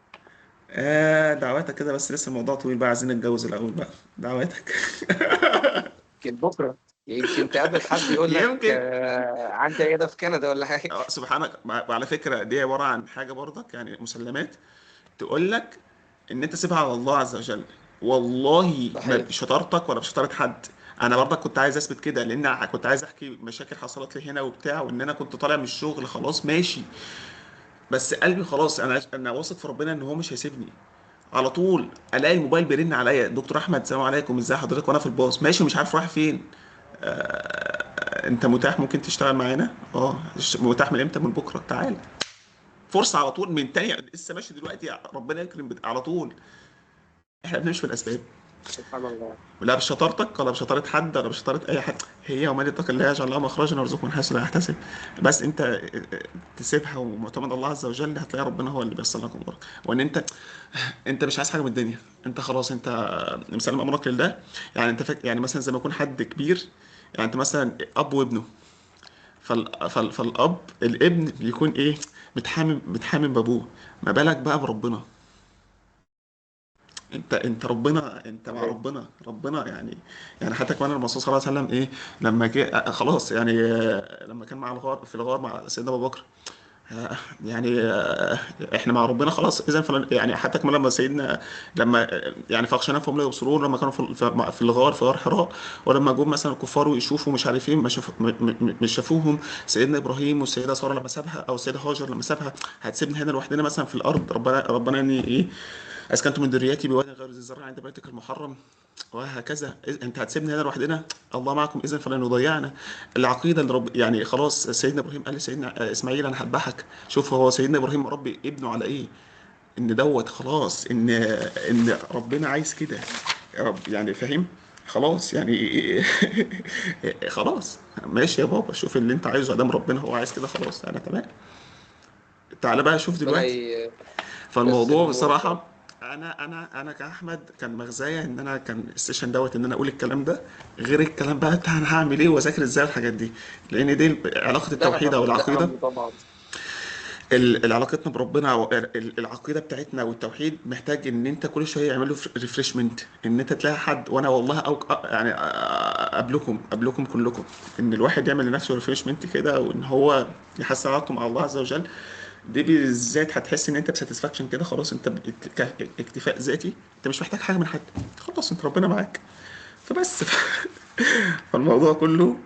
Speaker 1: دعواتك كده، بس لسه الموضوع طويل بقى، عايزين نتجوز الاول بقى. دعواتك.
Speaker 2: يمكن بكرة، يمكن تقابل حد يقول لك
Speaker 1: يمكن.
Speaker 2: عندي عيادة في كندا ولا حاجة.
Speaker 1: سبحانك. وعلى فكره دي عباره عن حاجه برضك، يعني مسلمات تقول لك ان انت سيبها على الله عز وجل. والله ما
Speaker 2: صحيح.
Speaker 1: بشطارتك ولا بشطارة حد. انا برضك كنت عايز اثبت كده، لان كنت عايز احكي مشاكل حصلت لي هنا وبتاع، وان انا كنت طالع من الشغل خلاص ماشي. بس قلبي خلاص، انا واثق في ربنا ان هو مش هيسيبني. على طول الاقي الموبايل بيرن عليا: دكتور احمد السلام عليكم، ازي حضرتك؟ وانا في الباص ماشي مش عارف رايح فين. انت متاح ممكن تشتغل معانا؟ متاح من امتى؟ من بكره، تعال. فرصه على طول من تاني، لسه ماشي دلوقتي، ربنا يكرم على طول. احنا بنمشي في الاسباب.
Speaker 2: سبحان الله.
Speaker 1: لا بشطارتك ولا بشطارة حد ولا بشطارة أي حد. هي ومن يتق الله يجعل له مخرجا ويرزقه من حيث لا يحتسب. بس أنت تسيبها ومعتمد على الله عز وجل، هتلاقي ربنا هو اللي بيصل لك أمورك. وإن أنت مش عايز حاجة من الدنيا. أنت خلاص، أنت مسلم أمرك لله. يعني أنت يعني مثلا زي ما يكون حد كبير. يعني أنت مثلا أب وابنه. فالأب الابن بيكون إيه؟ متحامم بأبوه. ما بالك بقى بربنا. انت ربنا، انت مع
Speaker 2: صحيح.
Speaker 1: ربنا يعني. يعني حتى كمان الرسول صلى الله عليه وسلم ايه؟ لما جه خلاص يعني لما كان مع الغار في الغار مع سيدنا ابو بكر. يعني احنا مع ربنا خلاص اذا يعني حتى كمان لما سيدنا لما يعني فاخشيناهم فهم لا يبصرون، لما كانوا في الغار في غار حراء. ولما جم مثلا الكفار ويشوفوا مش عارفين ما شاف مش شافوهم. سيدنا ابراهيم والسيده ساره لما سابها، او السيده هاجر لما سابها: هتسيبنا هنا لوحدنا مثلا في الارض؟ ربنا يعني ايه؟ اسكنتم من ذريتي بواد غير ذي الزرع عند بيتك المحرم. وهكذا انت هتسيبنا هنا لوحدنا؟ الله معكم اذا فلن يضيعنا. العقيده اللي يعني خلاص سيدنا ابراهيم قال لسيدنا اسماعيل: انا هذبحك. شوف هو سيدنا ابراهيم مربي ابنه على ايه؟ ان دوت خلاص، ان ربنا عايز كده. يا رب يعني فاهم. خلاص يعني خلاص ماشي يا بابا، شوف اللي انت عايزه ادام ربنا هو عايز كده، خلاص انا تمام. تعالى بقى شوف
Speaker 2: ربنا
Speaker 1: دلوقتي.
Speaker 2: ييسر
Speaker 1: فالموضوع
Speaker 2: أمورك يا رب.
Speaker 1: بصراحة، انا كاحمد كان مغزايا ان انا كان السيشن دوت ان انا اقول الكلام ده. غير الكلام بقى بتاع انا هعمل ايه واذاكر ازاي والحاجات دي. لان دي علاقة
Speaker 2: لا لا
Speaker 1: التوحيد او
Speaker 2: طبعا، ده
Speaker 1: العقيدة.
Speaker 2: أهم طبعا.
Speaker 1: علاقتنا بربنا أو العقيدة بتاعتنا والتوحيد محتاج ان انت كل شوية يعمل له ريفريشمنت. ان انت تلاقي حد، وانا والله أو يعني قبلكم كلكم، ان الواحد يعمل لنفسه ريفريشمنت كده، وان هو يحسن علاقته مع الله عز وجل. دي بالذات هتحس ان انت بساتسفاكشن كده، خلاص انت اكتفاء ذاتي. انت مش محتاج حاجه من حد. خلاص انت ربنا معاك. فبس فالموضوع كله.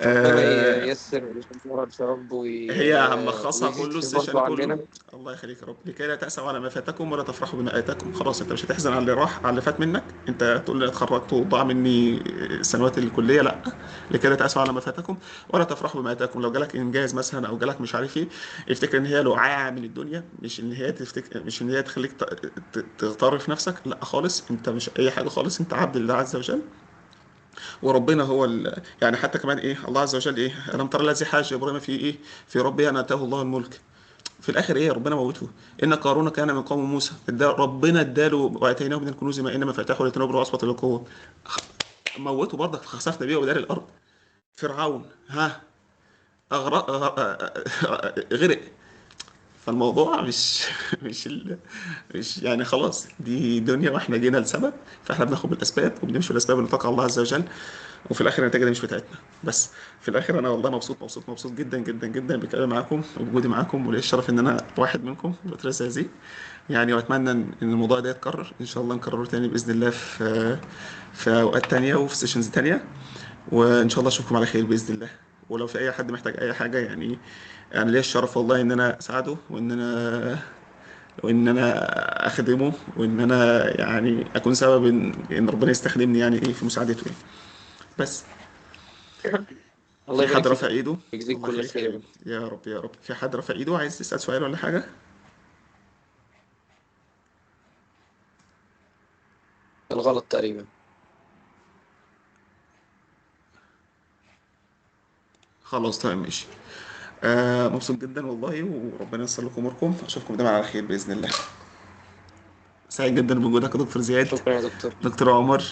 Speaker 2: ربنا
Speaker 1: آه
Speaker 2: ييسر أمورك يا رب
Speaker 1: هي هنلخصها
Speaker 2: ويزيد
Speaker 1: كله،
Speaker 2: خير
Speaker 1: السيشن
Speaker 2: برضه
Speaker 1: كله.
Speaker 2: عننا.
Speaker 1: الله يخليك يا رب. لكي لا تأسوا على ما فاتكم ولا تفرحوا بما آتاكم. خلاص انت مش هتحزن على اللي راح، على اللي فات منك. انت تقول لي اتخرجت وضاع مني سنوات الكليه، لا. لكي لا تأسوا على ما فاتكم ولا تفرحوا بما آتاكم. لو جالك انجاز مثلا او جالك مش عارف ايه، افتكر ان هي لعاعه من الدنيا، مش ان هي تخليك تغتر في نفسك، لا خالص. انت مش اي حاجه خالص، انت عبد لله عز وجل. وربنا هو يعني حتى كمان ايه الله عز وجل ايه: الم ترى الذي حاج ابراهيم في ايه؟ في ربه ان اتاه الله الملك. في الاخر ايه؟ ربنا موته. ان قارون كان من قوم موسى، ربنا اداله واتيناه من الكنوز ما ان مفاتحه لتنوب عصبة للقوه. موته برضك فخسفنا بيه وبدار الارض. فرعون أغرق غرق. فالموضوع مش مش مش يعني خلاص دي دنيا واحنا جينا لسبب. فاحنا بناخد بالاسباب وبنمشي بالاسباب ونتوكل على الله عز وجل. وفي الاخر النتيجه دي مش بتاعتنا. بس في الاخر انا والله مبسوط مبسوط مبسوط جدا جدا جدا بكلامي معاكم وبوجودي معاكم، وليا الشرف ان انا واحد منكم في الفتره زي دي. يعني واتمنى ان الموضوع ده يتكرر ان شاء الله، نكرره تاني باذن الله في اوقات تانية وفي سيشنز تانية. وان شاء الله اشوفكم على خير باذن الله. ولو في اي حد محتاج اي حاجه يعني، انا ليا الشرف والله ان انا اساعده، وان انا اخدمه، وان انا يعني اكون سبب ان ربنا يستخدمني يعني ايه في مساعدته يعني. بس
Speaker 2: الله
Speaker 1: في
Speaker 2: يبارك
Speaker 1: حد
Speaker 2: فيك
Speaker 1: رافع
Speaker 2: يا رب،
Speaker 1: ايده؟
Speaker 2: يجزيك
Speaker 1: الله
Speaker 2: كل
Speaker 1: يخليك
Speaker 2: خير.
Speaker 1: حبيبي، يا رب يا رب. في حد رافع ايده عايز يسأل سؤال ولا حاجة؟
Speaker 2: الغلط تقريبا.
Speaker 1: خلاص تمام ماشي. مبسوط جدا والله، وربنا ييسر لكم اموركم، اشوفكم دايما على خير باذن الله. سعيد جدا بوجودك يا دكتور زياد.
Speaker 2: شكرا يا دكتور.
Speaker 1: دكتور عمر،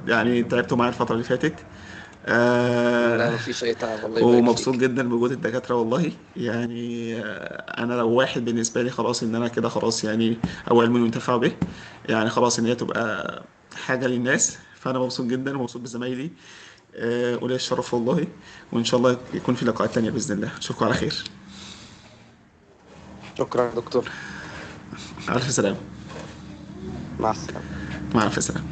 Speaker 1: يعني تعبتوا معايا الفتره اللي فاتت.
Speaker 2: لا
Speaker 1: آه
Speaker 2: مفيش أي تعب، الله يبارك
Speaker 1: ومبسوط
Speaker 2: فيك.
Speaker 1: جدا بوجود الدكاترة والله. يعني أنا لو واحد بالنسبة لي خلاص إن أنا كده خلاص يعني، أو علم ينتفع به، يعني خلاص إن هي تبقى حاجة للناس. فأنا مبسوط جدا ومبسوط بزمايلي. ولي الشرف والله. وإن شاء الله يكون في لقاءات تانية بإذن الله. أشوفكم على خير.
Speaker 2: شكرا يا دكتور.
Speaker 1: مع ألف سلامة.
Speaker 2: مع السلامة.
Speaker 1: مع ألف سلامة.